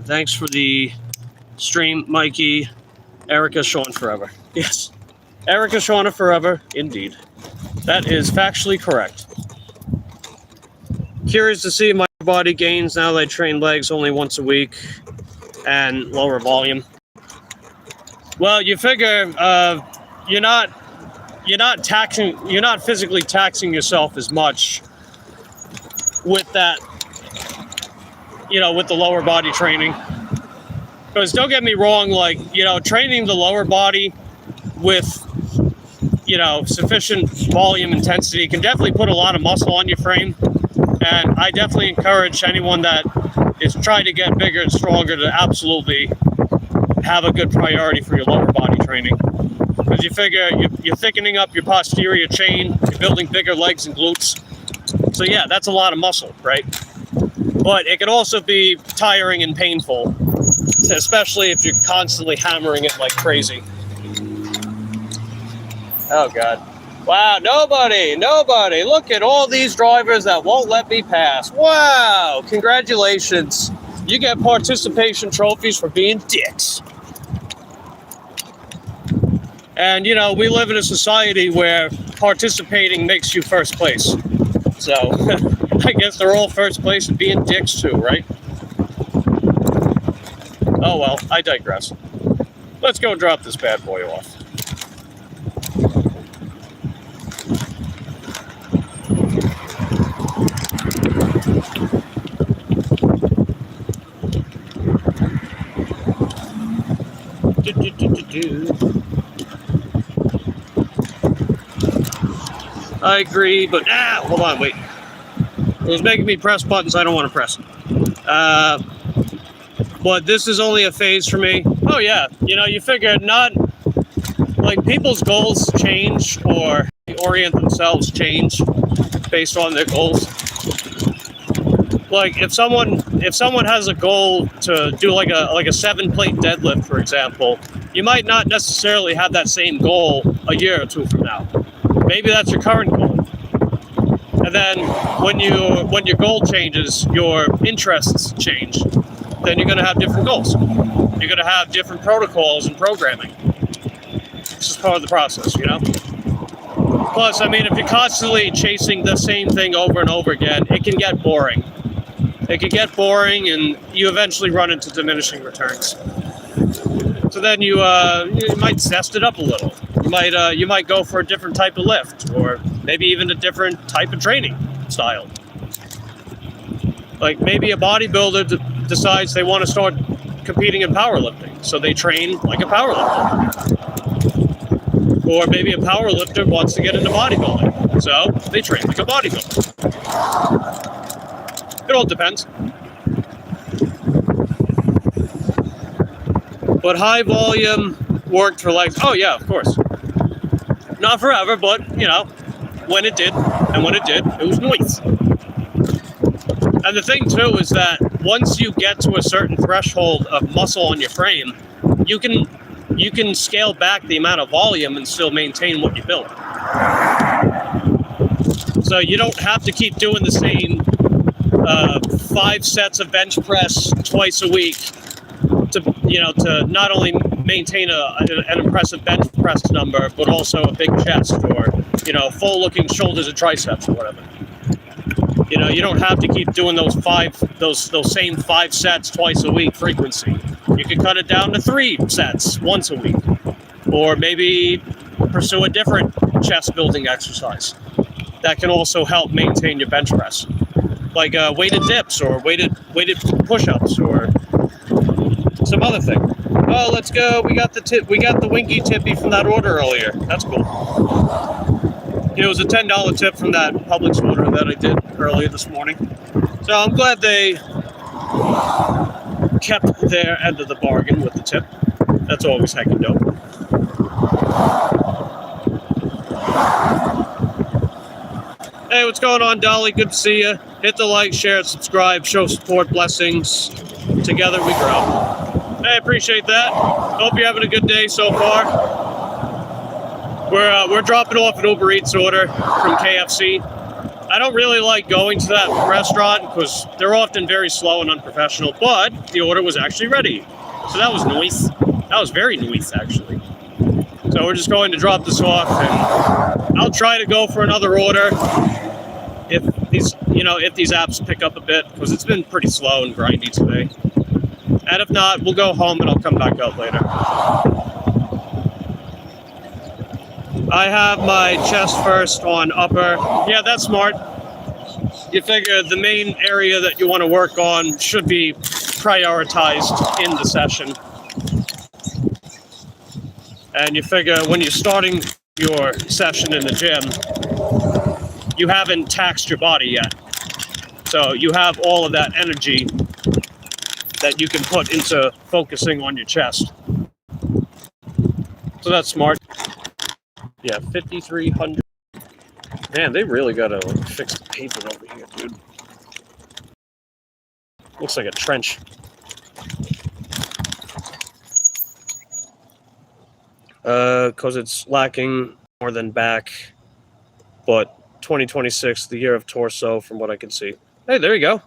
Thanks for the stream, Mikey. Erica Sean forever. Yes. Erica Shauna forever, indeed. That is factually correct. Curious to see my body gains now that I train legs only once a week and lower volume. Well, you figure you're not physically taxing yourself as much with that, with the lower body training. Because don't get me wrong, training the lower body with sufficient volume intensity can definitely put a lot of muscle on your frame. And I definitely encourage anyone that is trying to get bigger and stronger to absolutely have a good priority for your lower body training. Because you figure you're thickening up your posterior chain, you're building bigger legs and glutes. So yeah, that's a lot of muscle, right? But it can also be tiring and painful, especially if you're constantly hammering it like crazy. Oh God. Wow, nobody. Look at all these drivers that won't let me pass. Wow, congratulations. You get participation trophies for being dicks. And, we live in a society where participating makes you first place. So, I guess they're all first place at being dicks too, right? Oh well, I digress. Let's go drop this bad boy off. I agree, but hold on, wait. It was making me press buttons I don't want to press. But this is only a phase for me. Oh yeah, you figure not like people's goals change or orient themselves change based on their goals. Like if someone has a goal to do like a 7-plate deadlift, for example, you might not necessarily have that same goal a year or two from now. Maybe that's your current goal. And then when your goal changes, your interests change. Then you're going to have different goals. You're going to have different protocols and programming. This is part of the process, Plus, if you're constantly chasing the same thing over and over again, it can get boring. It can get boring, and you eventually run into diminishing returns. So then you might zest it up a little. You might go for a different type of lift, or maybe even a different type of training style. Like maybe a bodybuilder decides they want to start competing in powerlifting, so they train like a powerlifter. Or maybe a powerlifter wants to get into bodybuilding, so they train like a bodybuilder. It all depends. But high volume worked for legs. Oh yeah, of course. Not forever, but when it did, it was nice. And the thing too is that once you get to a certain threshold of muscle on your frame, you can scale back the amount of volume and still maintain what you built. So you don't have to keep doing the same 5 sets of bench press twice a week to not only maintain an impressive bench press number, but also a big chest or full looking shoulders and triceps or whatever. You don't have to keep doing those same 5 sets twice a week frequency. You can cut it down to 3 sets once a week, or maybe pursue a different chest building exercise that can also help maintain your bench press, like weighted dips or weighted push-ups or some other thing. Oh, let's go! We got the winky tippy from that order earlier. That's cool. It was a $10 tip from that Publix order that I did earlier this morning. So I'm glad they kept their end of the bargain with the tip. That's always heckin' dope. Hey, what's going on, Dolly? Good to see you. Hit the like, share, subscribe, show support, blessings. Together we grow. Hey, appreciate that. Hope you're having a good day so far. We're dropping off an Uber Eats order from KFC. I don't really like going to that restaurant because they're often very slow and unprofessional, but the order was actually ready. So that was nice. That was very nice, actually. So we're just going to drop this off, and I'll try to go for another order if these apps pick up a bit, because it's been pretty slow and grindy today. And if not, we'll go home and I'll come back out later. I have my chest first on upper. Yeah, that's smart. You figure the main area that you want to work on should be prioritized in the session. And you figure when you're starting your session in the gym, you haven't taxed your body yet. So you have all of that energy that you can put into focusing on your chest. So that's smart. Yeah, 5,300. Man, they really gotta fix the pavement over here, dude. Looks like a trench. Because it's lacking more than back, but 2026, the year of torso, from what I can see. Hey, there you go.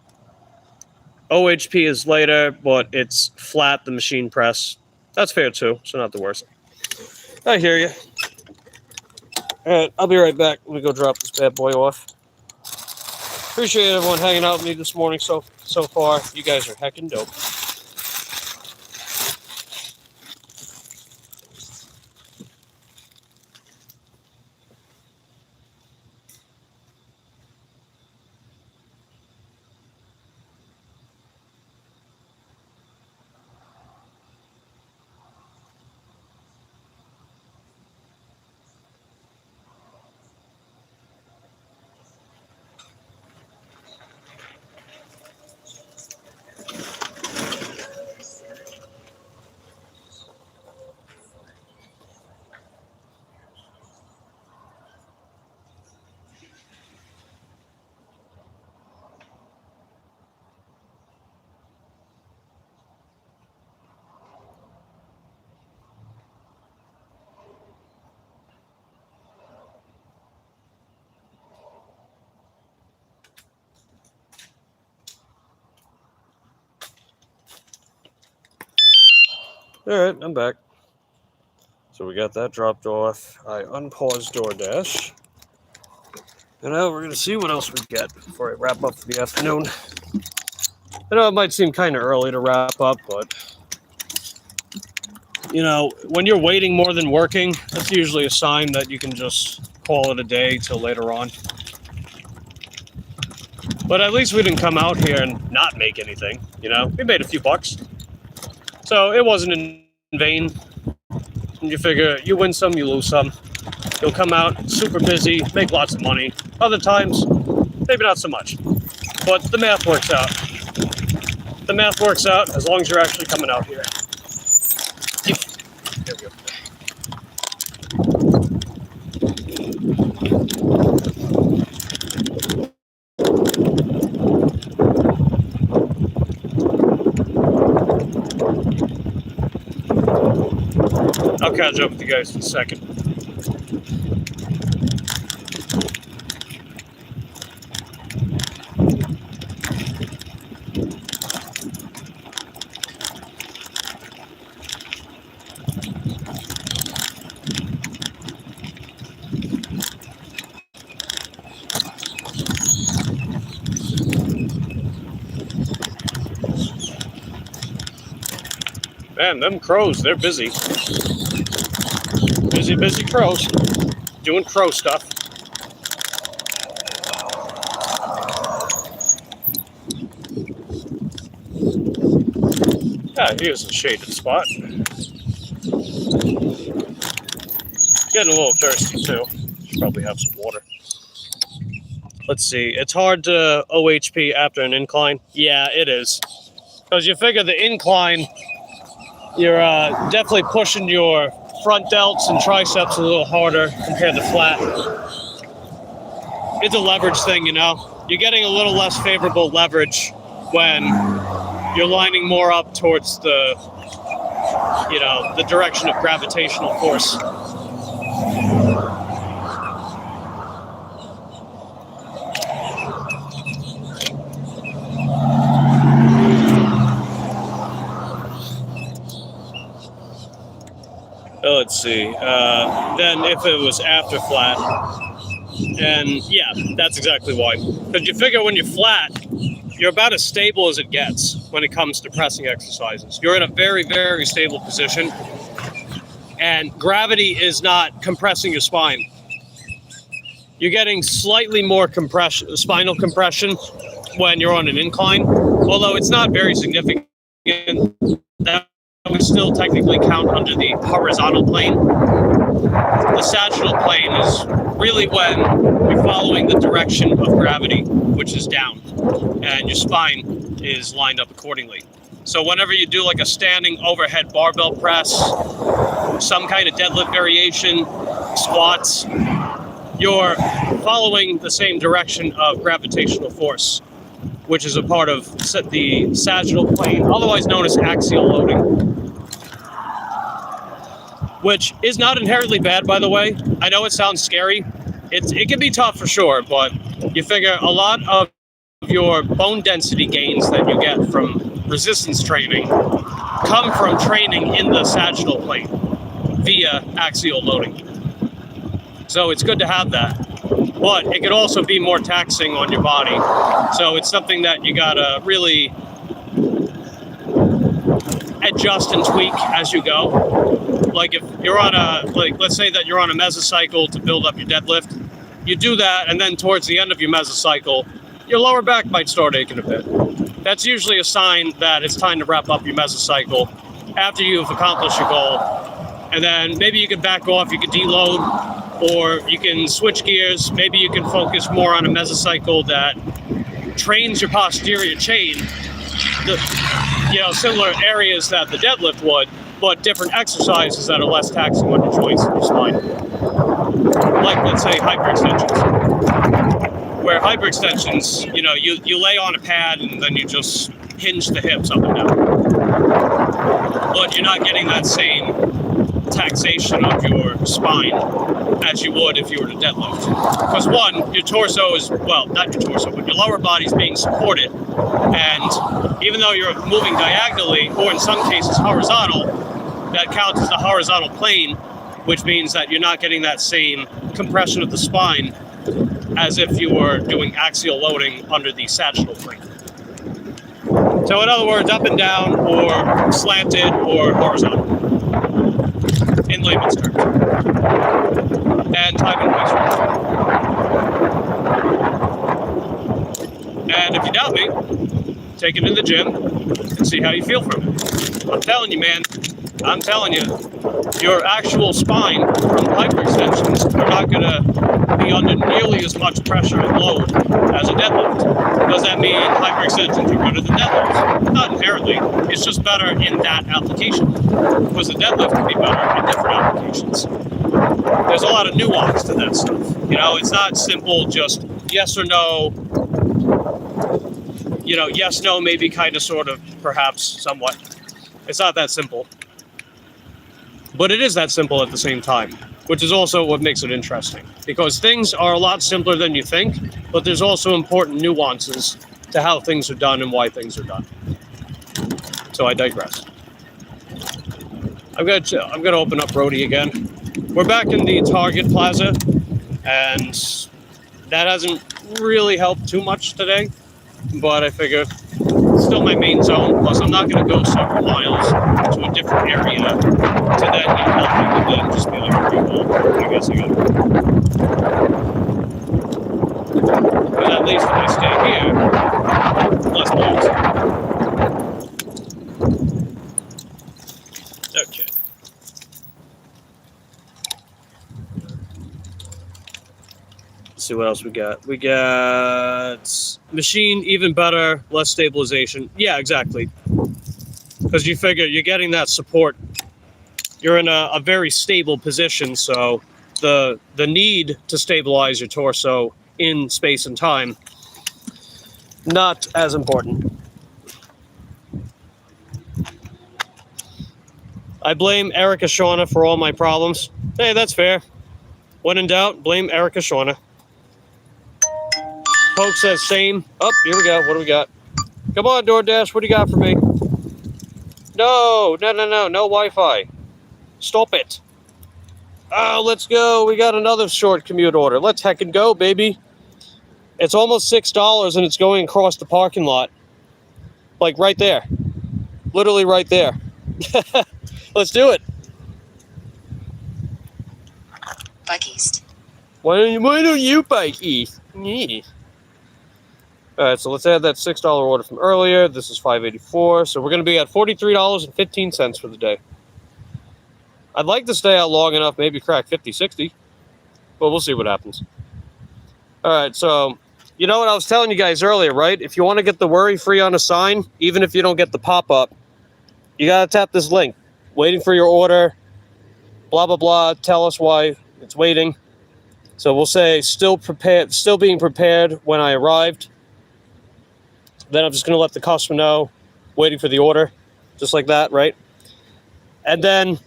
OHP is later, but it's flat, the machine press. That's fair too, so not the worst. I hear you. Alright, I'll be right back. Let me go drop this bad boy off. Appreciate everyone hanging out with me this morning so far. You guys are heckin' dope. Alright, I'm back. So we got that dropped off. I unpaused DoorDash. And now we're going to see what else we get before I wrap up for the afternoon. I know it might seem kind of early to wrap up, but you know, when you're waiting more than working, that's usually a sign that you can just call it a day till later on. But at least we didn't come out here and not make anything, you know? We made a few bucks. So it wasn't in vain. You figure you win some, you lose some. You'll come out super busy, make lots of money. Other times, maybe not so much. But the math works out. The math works out as long as you're actually coming out here. There we go. I'll catch up with you guys in a second. Man, them crows, they're busy. Busy crows. Doing crow stuff. Yeah, here's a shaded spot. Getting a little thirsty too. Should probably have some water. let's see. It's hard to OHP after an incline. Yeah, it is. Because you figure the incline, you're definitely pushing your front delts and triceps a little harder compared to flat. It's a leverage thing, you know. You're getting a little less favorable leverage when you're lining more up towards the, you know, the direction of gravitational force. Let's see. Then if it was after flat, and yeah, that's exactly why. Because you figure when you're flat, you're about as stable as it gets when it comes to pressing exercises. You're in a very, very stable position, and gravity is not compressing your spine. You're getting slightly more compression, spinal compression, when you're on an incline, although it's not very significant. That would still technically count under the horizontal plane. The sagittal plane is really when you're following the direction of gravity, which is down, and your spine is lined up accordingly. So whenever you do like a standing overhead barbell press, some kind of deadlift variation, squats, you're following the same direction of gravitational force, which is a part of the sagittal plane, otherwise known as axial loading, which is not inherently bad, by the way. I know it sounds scary. It can be tough for sure, but you figure a lot of your bone density gains that you get from resistance training come from training in the sagittal plane via axial loading. So it's good to have that. But it could also be more taxing on your body. So it's something that you gotta really adjust and tweak as you go. Like if you're on let's say that you're on a mesocycle to build up your deadlift, you do that, and then towards the end of your mesocycle, your lower back might start aching a bit. That's usually a sign that it's time to wrap up your mesocycle after you've accomplished your goal. And then maybe you can back off, you can deload, or you can switch gears. Maybe you can focus more on a mesocycle that trains your posterior chain, similar areas that the deadlift would, but different exercises that are less taxing on your joints and your spine. Like, let's say, hyperextensions. Where hyperextensions, you lay on a pad and then you just hinge the hips up and down. But you're not getting that same taxation of your spine as you would if you were to deadlift. Because one, your torso is, well, not your torso, but your lower body's being supported. And even though you're moving diagonally, or in some cases horizontal, that counts as the horizontal plane, which means that you're not getting that same compression of the spine as if you were doing axial loading under the sagittal plane. So in other words, up and down, or slanted, or horizontal, in layman's terms. And time and place. And if you doubt me, take it in the gym and see how you feel from it. I'm telling you, man. I'm telling you, your actual spine from hyperextensions are not going to be under nearly as much pressure and load as a deadlift. Does that mean hyperextensions are better than deadlifts? Not inherently. It's just better in that application. Because the deadlift can be better in different applications. There's a lot of nuance to that stuff. It's not simple, just yes or no. Yes, no, maybe, kind of, sort of, perhaps, somewhat. It's not that simple. But it is that simple at the same time, which is also what makes it interesting. Because things are a lot simpler than you think, but there's also important nuances to how things are done and why things are done. So I digress. I'm gonna open up Roadie again. We're back in the Target Plaza, and that hasn't really helped too much today, but I figure it's still my main zone, plus I'm not going to go several miles to a different area to then get healthy and then just be like, okay, well, I guess I got to go. But at least if I stay here, less miles. Okay. see what else we got. We got machine, even better, less stabilization. Yeah, exactly. Because you figure you're getting that support. You're in a very stable position, so the need to stabilize your torso in space and time, not as important. I blame Erica Shauna for all my problems. Hey, that's fair. When in doubt, blame Erica Shauna. Poke says same. Oh, here we go. What do we got? Come on, DoorDash. What do you got for me? No Wi-Fi. Stop it. Oh, let's go. We got another short commute order. Let's heckin' go, baby. It's almost $6 and it's going across the parking lot. Like right there. Literally right there. Let's do it. Bike east. Why don't you bike east? Yeah. Alright, so let's add that $6 order from earlier. This is $5.84. So we're going to be at $43.15 for the day. I'd like to stay out long enough, maybe crack 50, 60. But we'll see what happens. Alright, so you know what I was telling you guys earlier, right? If you want to get the worry-free on a sign, even if you don't get the pop-up, you got to tap this link. Waiting for your order. Blah, blah, blah. Tell us why it's waiting. So we'll say still prepared, still being prepared when I arrived. Then I'm just going to let the customer know, waiting for the order, just like that, right? And then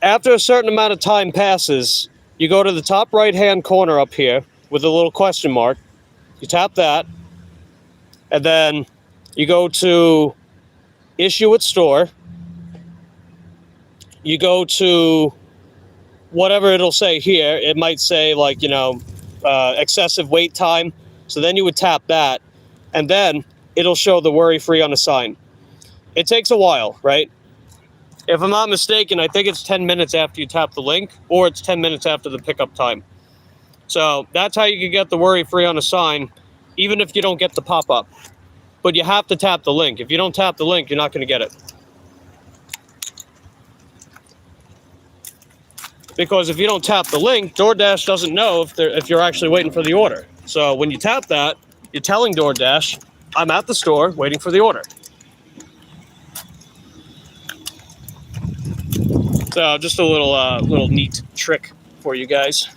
after a certain amount of time passes, you go to the top right-hand corner up here with a little question mark. You tap that, and then you go to issue at store. You go to whatever it'll say here. It might say, like, excessive wait time. So then you would tap that, and then it'll show the worry-free on the sign. It takes a while, right? If I'm not mistaken, I think it's 10 minutes after you tap the link, or it's 10 minutes after the pickup time. So that's how you can get the worry-free on a sign, even if you don't get the pop-up. But you have to tap the link. If you don't tap the link, you're not going to get it. Because if you don't tap the link, DoorDash doesn't know if you're actually waiting for the order. So when you tap that, you're telling DoorDash, I'm at the store waiting for the order. So just a little neat trick for you guys.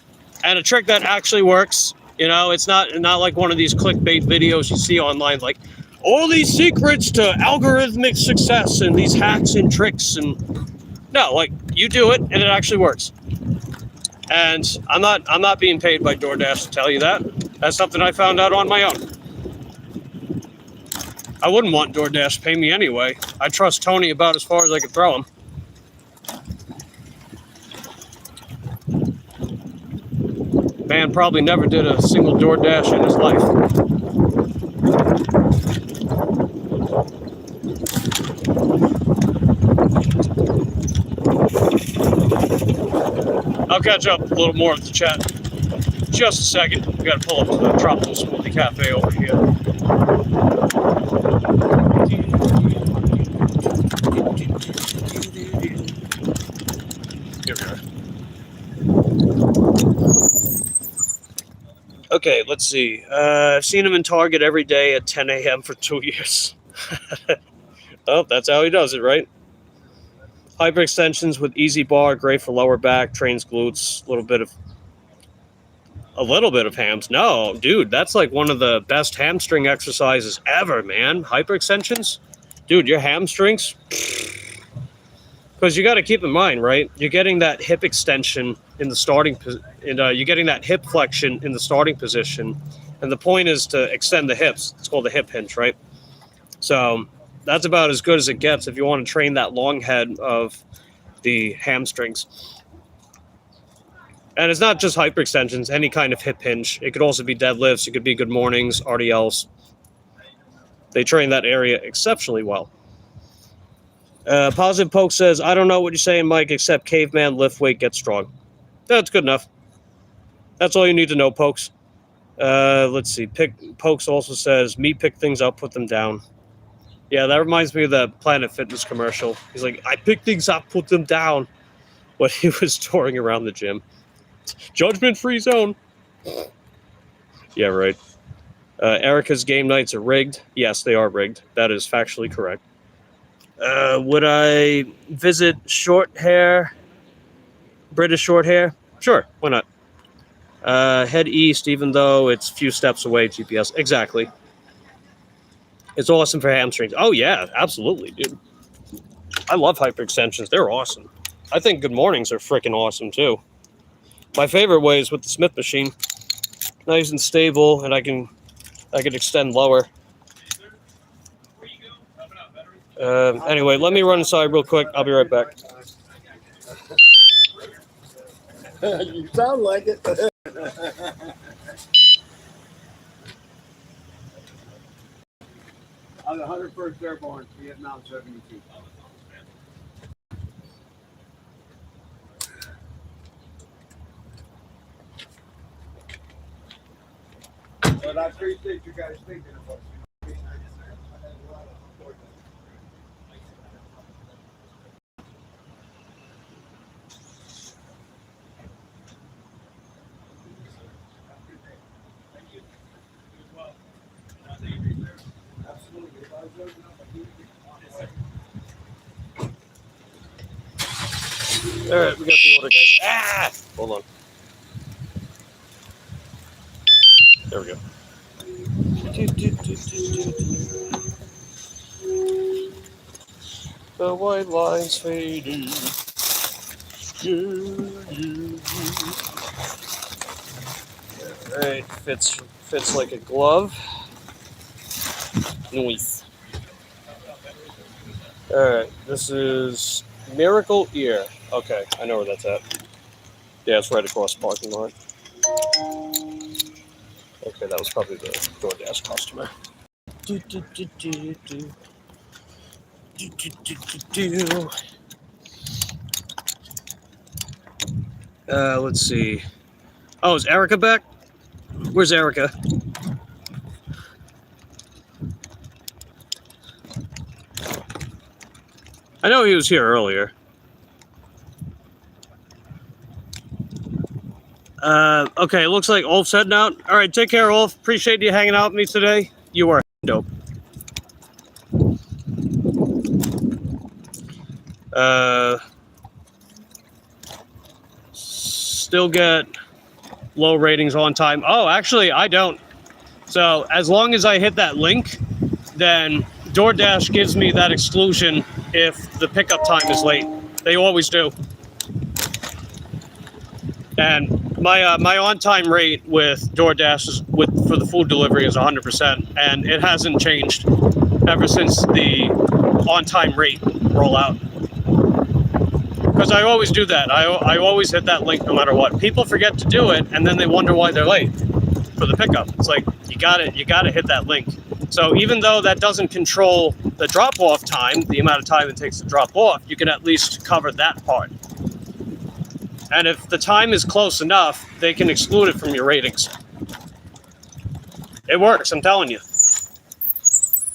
And a trick that actually works. It's not like one of these clickbait videos you see online, like all these secrets to algorithmic success and these hacks and tricks. And no, like, you do it and it actually works. And I'm not being paid by DoorDash to tell you that. That's something I found out on my own. I wouldn't want DoorDash to pay me anyway. I trust Tony about as far as I can throw him. Man probably never did a single DoorDash in his life. I'll catch up a little more with the chat. Just a second. We got to pull up to the Tropical Smoothie Cafe over here. Here we are. Okay, let's see. I've seen him in Target every day at 10 a.m. for 2 years. Oh, that's how he does it, right? Hyperextensions with easy bar, great for lower back, trains glutes, a little bit of hams. No, dude, that's like one of the best hamstring exercises ever, man. Hyperextensions, dude, your hamstrings. Because you got to keep in mind, right? You're getting that hip extension in the starting, you're getting that hip flexion in the starting position, and the point is to extend the hips. It's called the hip hinge, right? So that's about as good as it gets if you want to train that long head of the hamstrings. And it's not just hyperextensions, any kind of hip hinge. It could also be deadlifts. It could be good mornings, RDLs. They train that area exceptionally well. Positive Poke says, I don't know what you're saying, Mike, except caveman, lift weight, get strong. That's good enough. That's all you need to know, Pokes. Let's see. Pokes also says, me pick things up, put them down. Yeah, that reminds me of the Planet Fitness commercial. He's like, I pick things up, put them down. When he was touring around the gym. Judgment-free zone. Yeah, right. Erica's game nights are rigged. Yes, they are rigged. That is factually correct. Would I visit short hair, British short hair? Sure, why not? Head east, even though it's a few steps away, GPS. Exactly. It's awesome for hamstrings. Oh, yeah, absolutely, dude. I love hyperextensions. They're awesome. I think good mornings are freaking awesome, too. My favorite way is with the Smith machine. Nice and stable, and I can extend lower. Anyway, let me run inside real quick. I'll be right back. You sound like it. I'm the 101st Airborne, Vietnam 72. But I appreciate you guys thinking of us. All right, we got the order, guys. Ah! Hold on. There we go. The white line's fading. All right, fits like a glove. Nice. All right, this is Miracle Ear. Okay, I know where that's at. Yeah, it's right across the parking lot. Okay, that was probably the DoorDash customer. Let's see. Oh, is Erica back? Where's Erica? I know he was here earlier. Okay, it looks like Ulf's heading out. All right, take care, Ulf. Appreciate you hanging out with me today. You are dope. Still get low ratings on time. Oh, actually, I don't. So as long as I hit that link, then DoorDash gives me that exclusion if the pickup time is late. They always do. And my on-time rate with DoorDash for the food delivery is 100%, and it hasn't changed ever since the on-time rate rollout. Because I always do that. I always hit that link no matter what. People forget to do it, and then they wonder why they're late for the pickup. It's like you gotta hit that link. So even though that doesn't control the drop-off time, the amount of time it takes to drop off, you can at least cover that part. And if the time is close enough, they can exclude it from your ratings. It works, I'm telling you.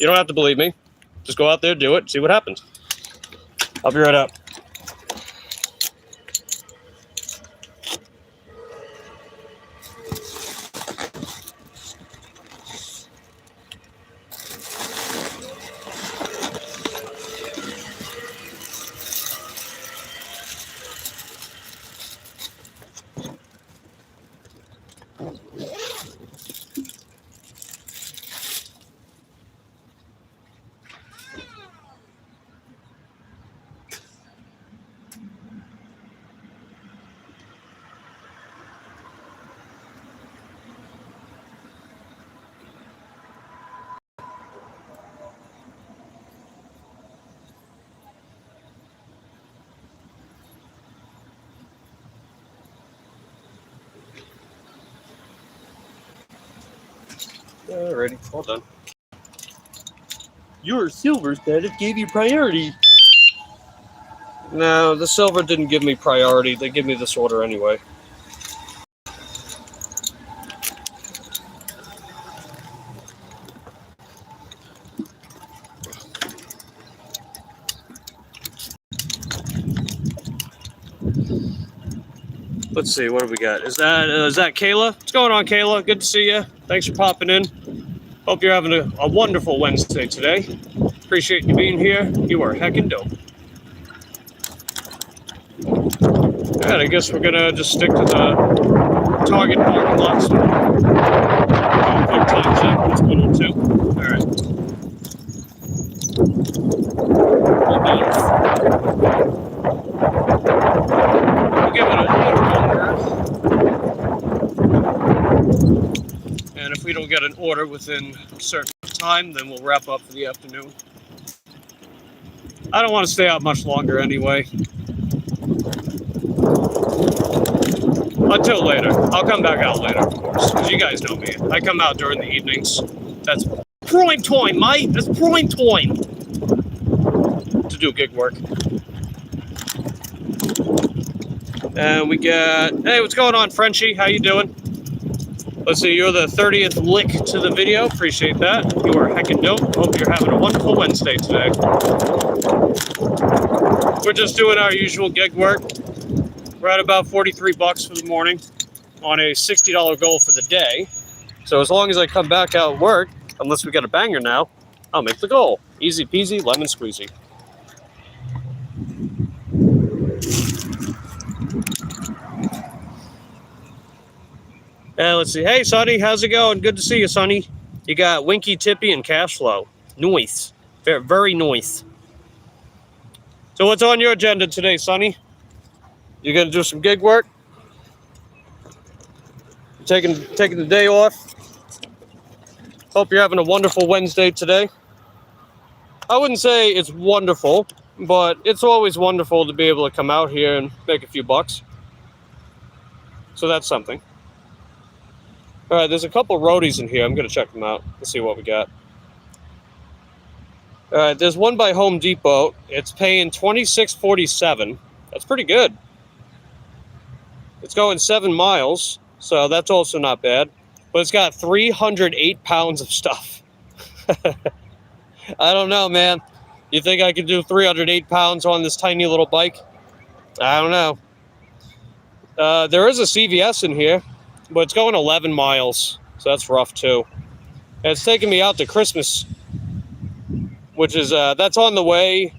You don't have to believe me. Just go out there, do it, see what happens. I'll be right out. Alrighty, all done. Your silver status gave you priority. No, the silver didn't give me priority. They give me this order anyway. Let's see, what do we got? Is that Kayla? What's going on, Kayla? Good to see you. Thanks for popping in. Hope you're having a wonderful Wednesday today. Appreciate you being here. You are heckin' dope. Alright, I guess we're gonna just stick to the Target parking lot. Quick time check. It's 102. Alright. We'll give it a little longer. And if we don't get an order within a certain time, then we'll wrap up for the afternoon. I don't want to stay out much longer anyway. Until later. I'll come back out later, of course, because you guys know me. I come out during the evenings. That's prime time, mate. That's prime time to do gig work. And we got, hey, what's going on, Frenchie? How you doing? Let's see, you're the 30th lick to the video. Appreciate that. You are heckin' dope. Hope you're having a wonderful Wednesday today. We're just doing our usual gig work. We're at about 43 bucks for the morning on a $60 goal for the day. So as long as I come back out work, unless we got a banger now, I'll make the goal. Easy peasy, lemon squeezy. Let's see. Hey, Sonny, how's it going? Good to see you, Sonny. You got Winky, Tippy, and Cash Flow. Nice. Very, very nice. So what's on your agenda today, Sonny? You gonna do some gig work? Taking the day off? Hope you're having a wonderful Wednesday today. I wouldn't say it's wonderful, but it's always wonderful to be able to come out here and make a few bucks. So that's something. All right, there's a couple roadies in here. I'm going to check them out. Let's see what we got. All right, there's one by Home Depot. It's paying $26.47. That's pretty good. It's going 7 miles, so that's also not bad. But it's got 308 pounds of stuff. I don't know, man. You think I could do 308 pounds on this tiny little bike? I don't know. There is a CVS in here, but it's going 11 miles, so that's rough too. And it's taking me out to Christmas, which is, that's on the way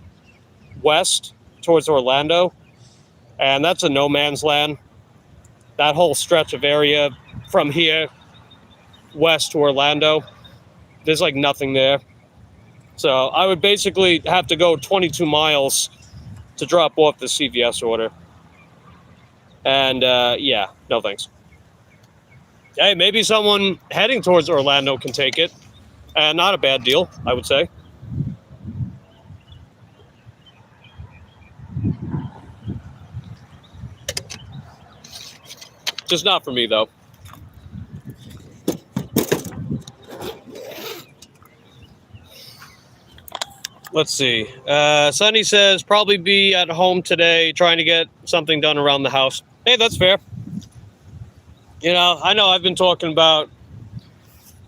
west towards Orlando, and that's a no man's land. That whole stretch of area from here west to Orlando, there's like nothing there. So I would basically have to go 22 miles to drop off the CVS order. And yeah, no thanks. Hey, maybe someone heading towards Orlando can take it. Not a bad deal, I would say. Just not for me, though. Let's see. Sonny says, probably be at home today trying to get something done around the house. Hey, that's fair. You know I've been talking about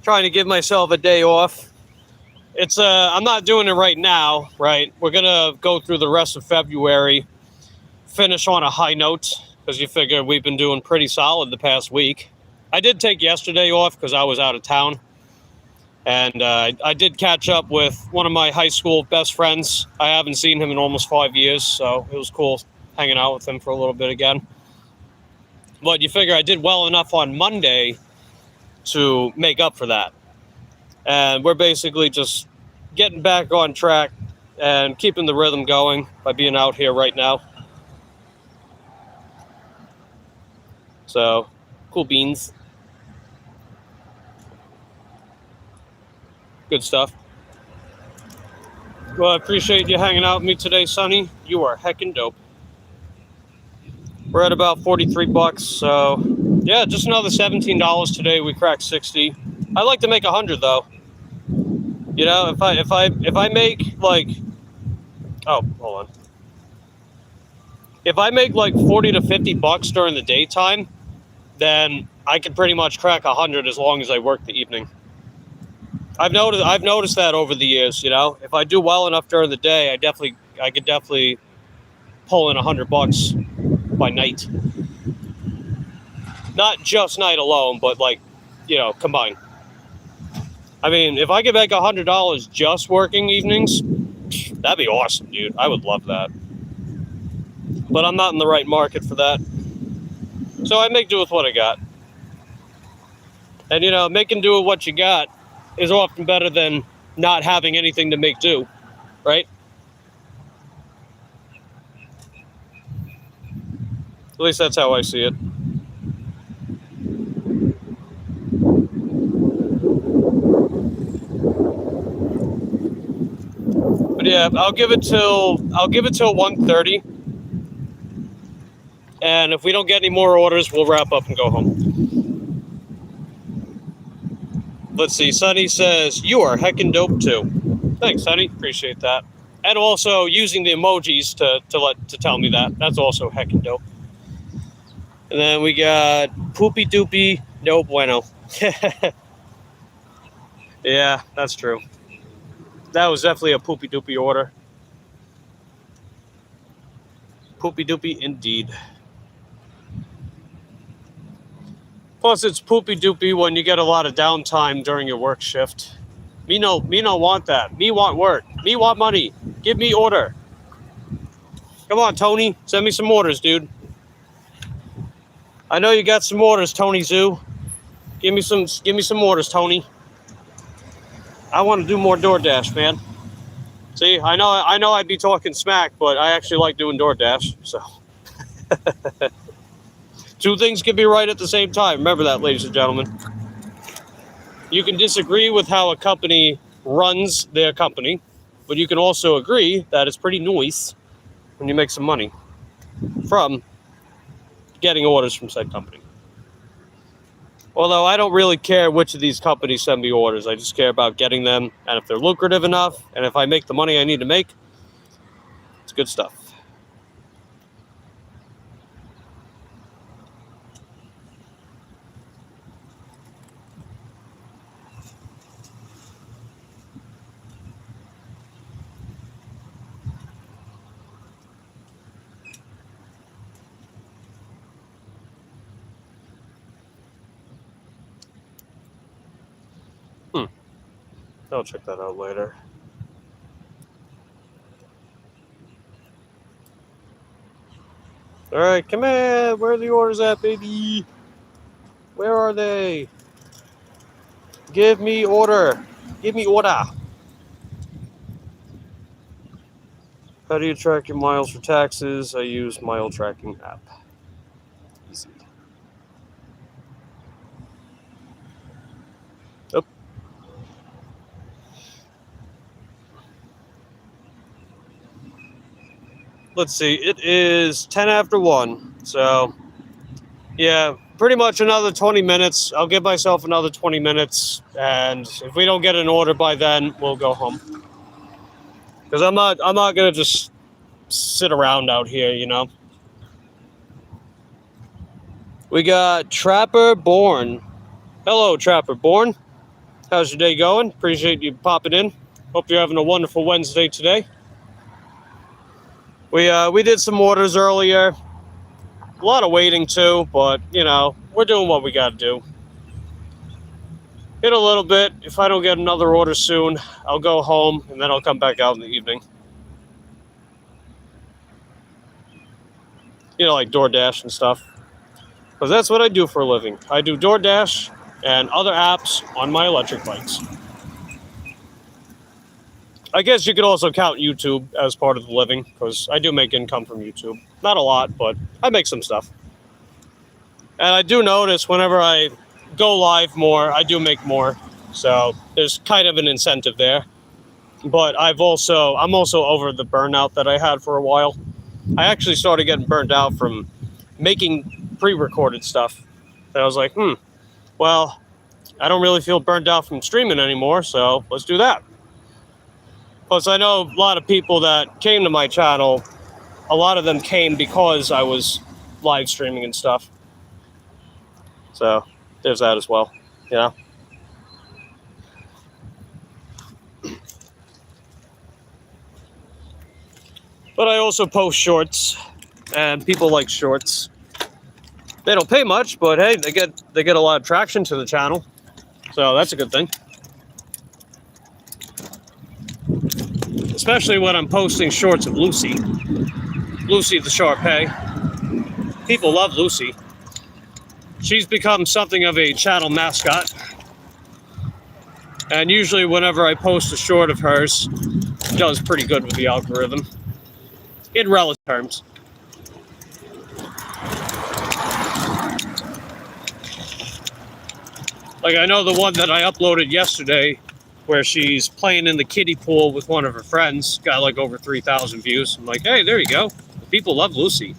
trying to give myself a day off. It's I'm not doing it right now, right? We're going to go through the rest of February, finish on a high note, because you figure we've been doing pretty solid the past week. I did take yesterday off because I was out of town. And I did catch up with one of my high school best friends. I haven't seen him in almost 5 years, so it was cool hanging out with him for a little bit again. But you figure I did well enough on Monday to make up for that. And we're basically just getting back on track and keeping the rhythm going by being out here right now. So, cool beans. Good stuff. Well, I appreciate you hanging out with me today, Sonny. You are heckin' dope. We're at about 43 bucks, so yeah, just another $17 today. We cracked 60. I'd like to make 100 though. You know, if I make like, oh, hold on. If I make like 40 to 50 bucks during the daytime, then I could pretty much crack 100 as long as I work the evening. I've noticed that over the years. You know, if I do well enough during the day, I could definitely pull in $100 by night. Not just night alone, but like, combined. I mean, if I could make $100 just working evenings, that'd be awesome, dude. I would love that. But I'm not in the right market for that. So I make do with what I got. And, making do with what you got is often better than not having anything to make do, right? At least that's how I see it. But yeah, I'll give it till 1:30. And if we don't get any more orders, we'll wrap up and go home. Let's see. Sonny says, you are heckin' dope too. Thanks, Sonny. Appreciate that. And also using the emojis to tell me that. That's also heckin' dope. And then we got Poopy Doopy, no bueno. Yeah, that's true. That was definitely a Poopy Doopy order. Poopy Doopy indeed. Plus, it's Poopy Doopy when you get a lot of downtime during your work shift. Me no want that. Me want work. Me want money. Give me order. Come on, Tony. Send me some orders, dude. I know you got some orders, Tony Zoo. Give me some orders, Tony. I want to do more DoorDash, man. See, I know I'd be talking smack, but I actually like doing DoorDash, so. Two things can be right at the same time. Remember that, ladies and gentlemen. You can disagree with how a company runs their company, but you can also agree that it's pretty nice when you make some money from getting orders from said company. Although I don't really care which of these companies send me orders. I just care about getting them, and if they're lucrative enough, and if I make the money I need to make, it's good stuff. I'll check that out later. All right, come on. Where are the orders at, baby? Where are they? Give me order. Give me order. How do you track your miles for taxes? I use mile tracking app. Easy. Oh. Let's see. It is 10 after 1. So, yeah, pretty much another 20 minutes. I'll give myself another 20 minutes. And if we don't get an order by then, we'll go home. Because I'm not going to just sit around out here, We got Trapper Born. Hello, Trapper Born. How's your day going? Appreciate you popping in. Hope you're having a wonderful Wednesday today. We did some orders earlier. A lot of waiting too, but we're doing what we gotta do. In a little bit, if I don't get another order soon, I'll go home and then I'll come back out in the evening. Like DoorDash and stuff. Because that's what I do for a living. I do DoorDash and other apps on my electric bikes. I guess you could also count YouTube as part of the living, because I do make income from YouTube. Not a lot, but I make some stuff. And I do notice whenever I go live more, I do make more. So there's kind of an incentive there. But I'm also over the burnout that I had for a while. I actually started getting burned out from making pre-recorded stuff. And I was like, well, I don't really feel burned out from streaming anymore, so let's do that. Plus, I know a lot of people that came to my channel, a lot of them came because I was live streaming and stuff. So there's that as well, But I also post shorts, and people like shorts. They don't pay much, but hey, they get a lot of traction to the channel, so that's a good thing. Especially when I'm posting shorts of Lucy. Lucy the Shar-Pei. People love Lucy. She's become something of a channel mascot. And usually whenever I post a short of hers, it does pretty good with the algorithm. In relative terms. Like, I know the one that I uploaded yesterday, where she's playing in the kiddie pool with one of her friends, got like over 3,000 views. I'm like, hey, there you go. People love Lucy.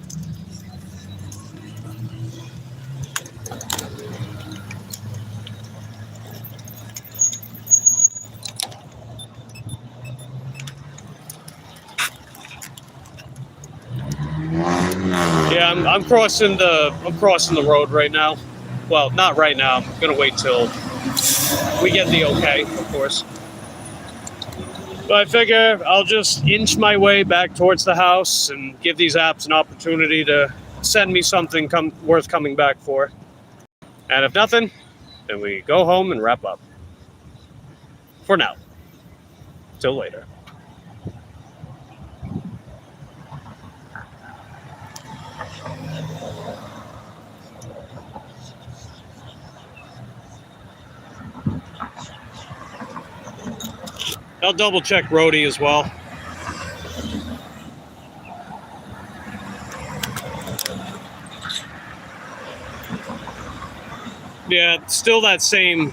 Yeah, I'm crossing the road right now. Well, not right now. I'm gonna wait till we get the okay, of course. But I figure I'll just inch my way back towards the house and give these apps an opportunity to send me something worth coming back for. And if nothing, then we go home and wrap up. For now. Till later. I'll double check Roadie as well. Yeah, still that same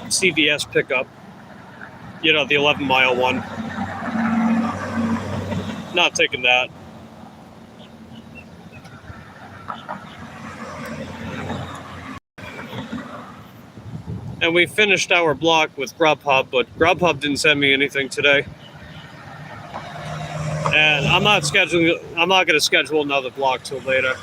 CVS pickup. You know, the 11-mile one. Not taking that. And we finished our block with Grubhub, but Grubhub didn't send me anything today. And I'm not going to schedule another block till later.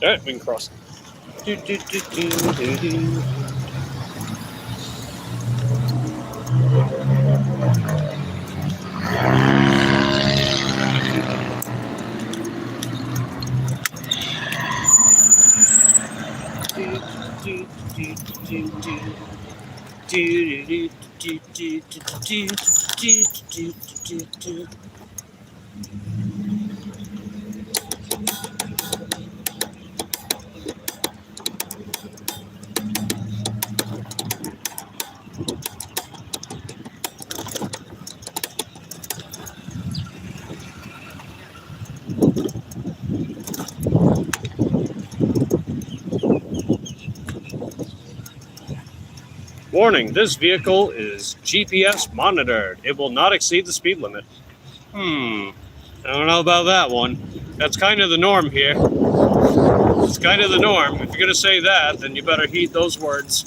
All right, we can cross. Warning, this vehicle is GPS monitored. It will not exceed the speed limit. I don't know about that one. That's kind of the norm here. It's kind of the norm. If you're going to say that, then you better heed those words.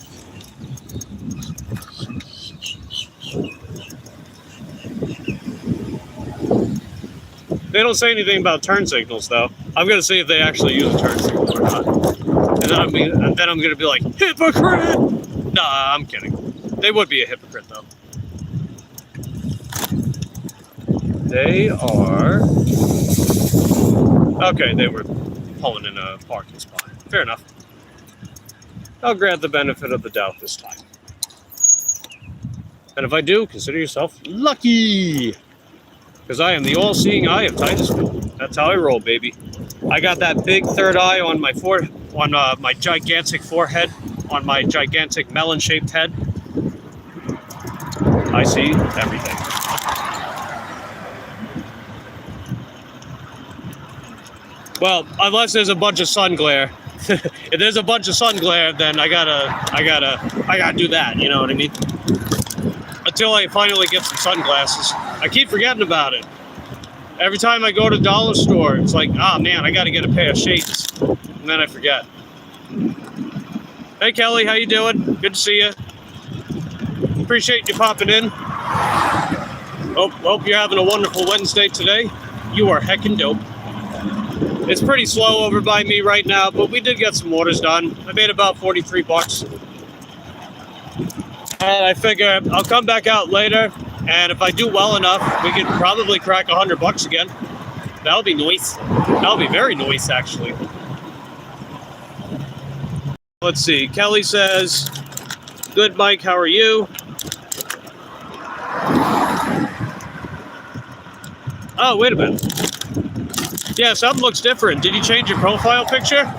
They don't say anything about turn signals, though. I'm going to see if they actually use a turn signal or not. And then I'm going to be like, hypocrite! Nah, I'm kidding. They would be a hypocrite, though. They are... Okay, they were pulling in a parking spot. Fair enough. I'll grant the benefit of the doubt this time. And if I do, consider yourself lucky! Because I am the all-seeing eye of Titusville. That's how I roll, baby. I got that big third eye on my my gigantic forehead, on my gigantic melon-shaped head. I see everything. Well, unless there's a bunch of sun glare. If there's a bunch of sun glare, then I gotta do that. You know what I mean? Until I finally get some sunglasses. I keep forgetting about it. Every time I go to the dollar store, it's like, oh man, I gotta get a pair of shades. And then I forget. Hey Kelly, how you doing? Good to see you. Appreciate you popping in. Hope you're having a wonderful Wednesday today. You are heckin' dope. It's pretty slow over by me right now, but we did get some orders done. I made about $43. And I figure I'll come back out later, and if I do well enough, we could probably crack $100 again. That'll be nice. That'll be very nice, actually. Let's see. Kelly says, "Good, Mike. How are you?" Oh, wait a minute. Yeah, something looks different. Did you change your profile picture?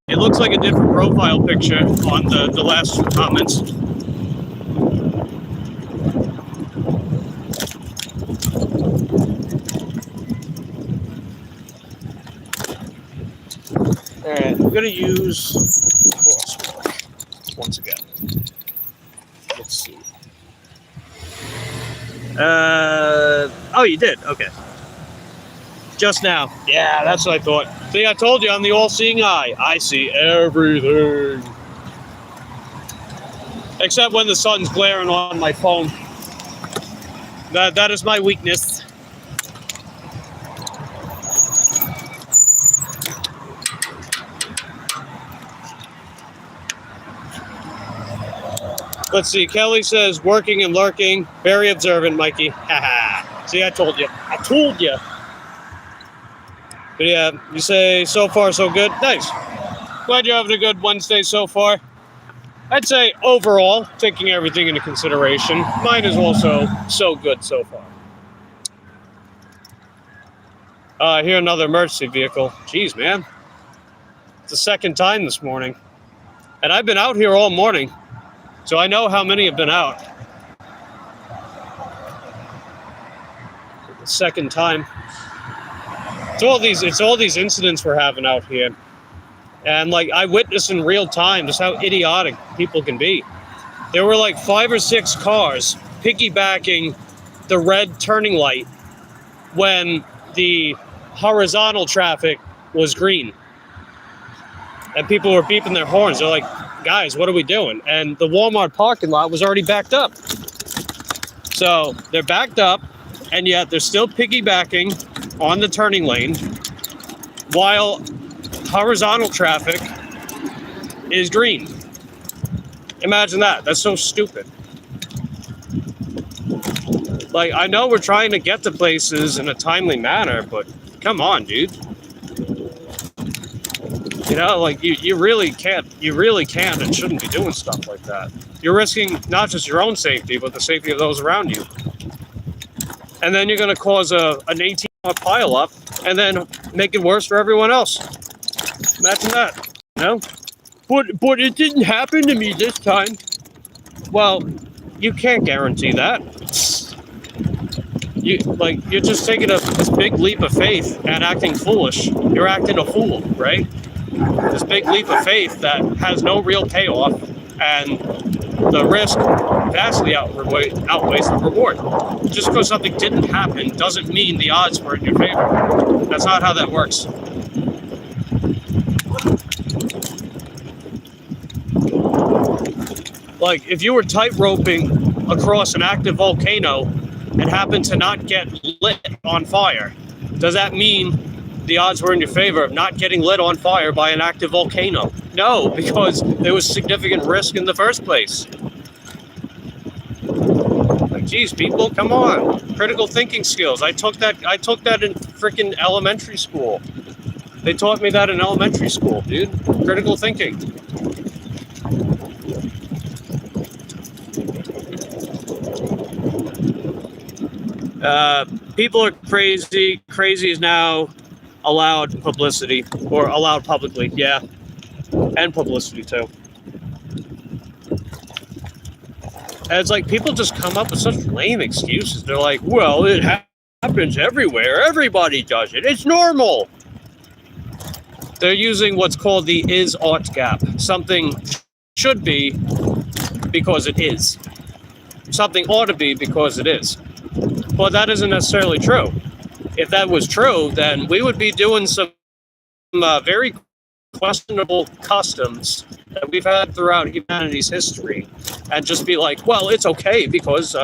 It looks like a different profile picture on the last two comments. Alright, I'm going to use crosswalk once again. Let's see. Oh, you did? Okay. Just now. Yeah, that's what I thought. See, I told you I'm the all-seeing eye. I see everything. Except when the sun's glaring on my phone. That is my weakness. Let's see. Kelly says, "Working and lurking. Very observant, Mikey." Haha. See, I told you. I told you. But yeah, you say, "So far, so good." Nice. Glad you're having a good Wednesday so far. I'd say overall, taking everything into consideration, mine is also so good so far. I hear another emergency vehicle. Jeez, man. It's the second time this morning. And I've been out here all morning, so I know how many have been out. The second time. It's all these incidents we're having out here. And like I witnessed in real time just how idiotic people can be. There were like 5 or 6 cars piggybacking the red turning light when the horizontal traffic was green. And people were beeping their horns. They're like, "Guys, what are we doing?" And the Walmart parking lot was already backed up. So they're backed up, and yet they're still piggybacking on the turning lane while horizontal traffic is green. Imagine that. That's so stupid. Like, I know we're trying to get to places in a timely manner, but come on, dude. You know, like, you really can't and shouldn't be doing stuff like that. You're risking not just your own safety, but the safety of those around you. And then you're going to cause an 18-hour pile-up and then make it worse for everyone else. Imagine that, you know? But it didn't happen to me this time. Well, you can't guarantee that. You're just taking this big leap of faith and acting foolish. You're acting a fool, right? This big leap of faith that has no real payoff, and the risk vastly outweighs the reward. Just because something didn't happen doesn't mean the odds were in your favor. That's not how that works. Like, if you were tightroping across an active volcano and happened to not get lit on fire, does that mean the odds were in your favor of not getting lit on fire by an active volcano? No, because there was significant risk in the first place. Like, geez, people, come on. Critical thinking skills. I took that in freaking elementary school. They taught me that in elementary school, dude. Critical thinking. People are crazy. Crazy is now allowed publicity, or allowed publicly, yeah. And publicity, too. And it's like, people just come up with such lame excuses. They're like, well, it happens everywhere. Everybody does it. It's normal. They're using what's called the is-ought gap. Something should be because it is. Something ought to be because it is. But that isn't necessarily true. If that was true, then we would be doing some very questionable customs that we've had throughout humanity's history, and just be like, well, it's okay because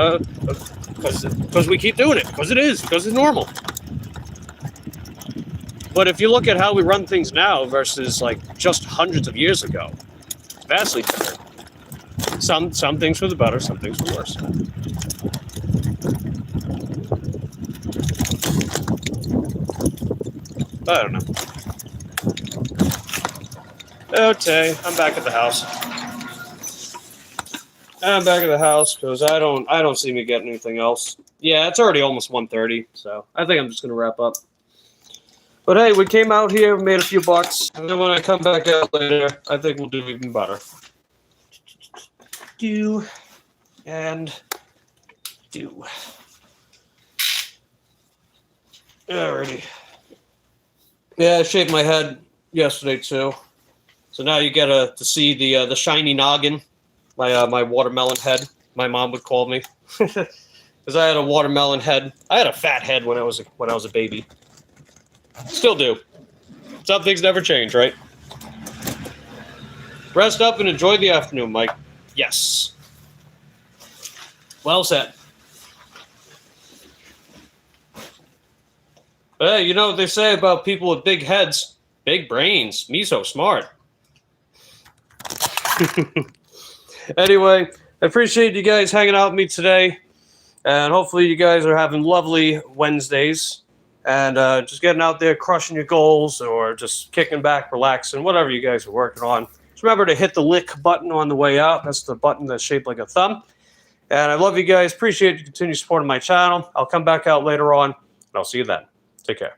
we keep doing it, because it's normal. But if you look at how we run things now versus like just hundreds of years ago, it's vastly different. some things for the better, some things for worse. I don't know. Okay, I'm back at the house. I'm back at the house because I don't see me getting anything else. Yeah, it's already almost 1:30, so I think I'm just gonna wrap up. But hey, we came out here, made a few bucks, and then when I come back out later, I think we'll do even better. Do and do. Alrighty. Yeah, I shaved my head yesterday too, so now you get to see the shiny noggin, my watermelon head. My mom would call me because I had a watermelon head. I had a fat head when I was a baby. Still do. Some things never change, right? Rest up and enjoy the afternoon, Mike. Yes. Well said. Hey, you know what they say about people with big heads? Big brains. Me so smart. Anyway, I appreciate you guys hanging out with me today. And hopefully you guys are having lovely Wednesdays. And just getting out there, crushing your goals, or just kicking back, relaxing, whatever you guys are working on. Just remember to hit the lick button on the way out. That's the button that's shaped like a thumb. And I love you guys. Appreciate your continued support of my channel. I'll come back out later on, and I'll see you then. Take care.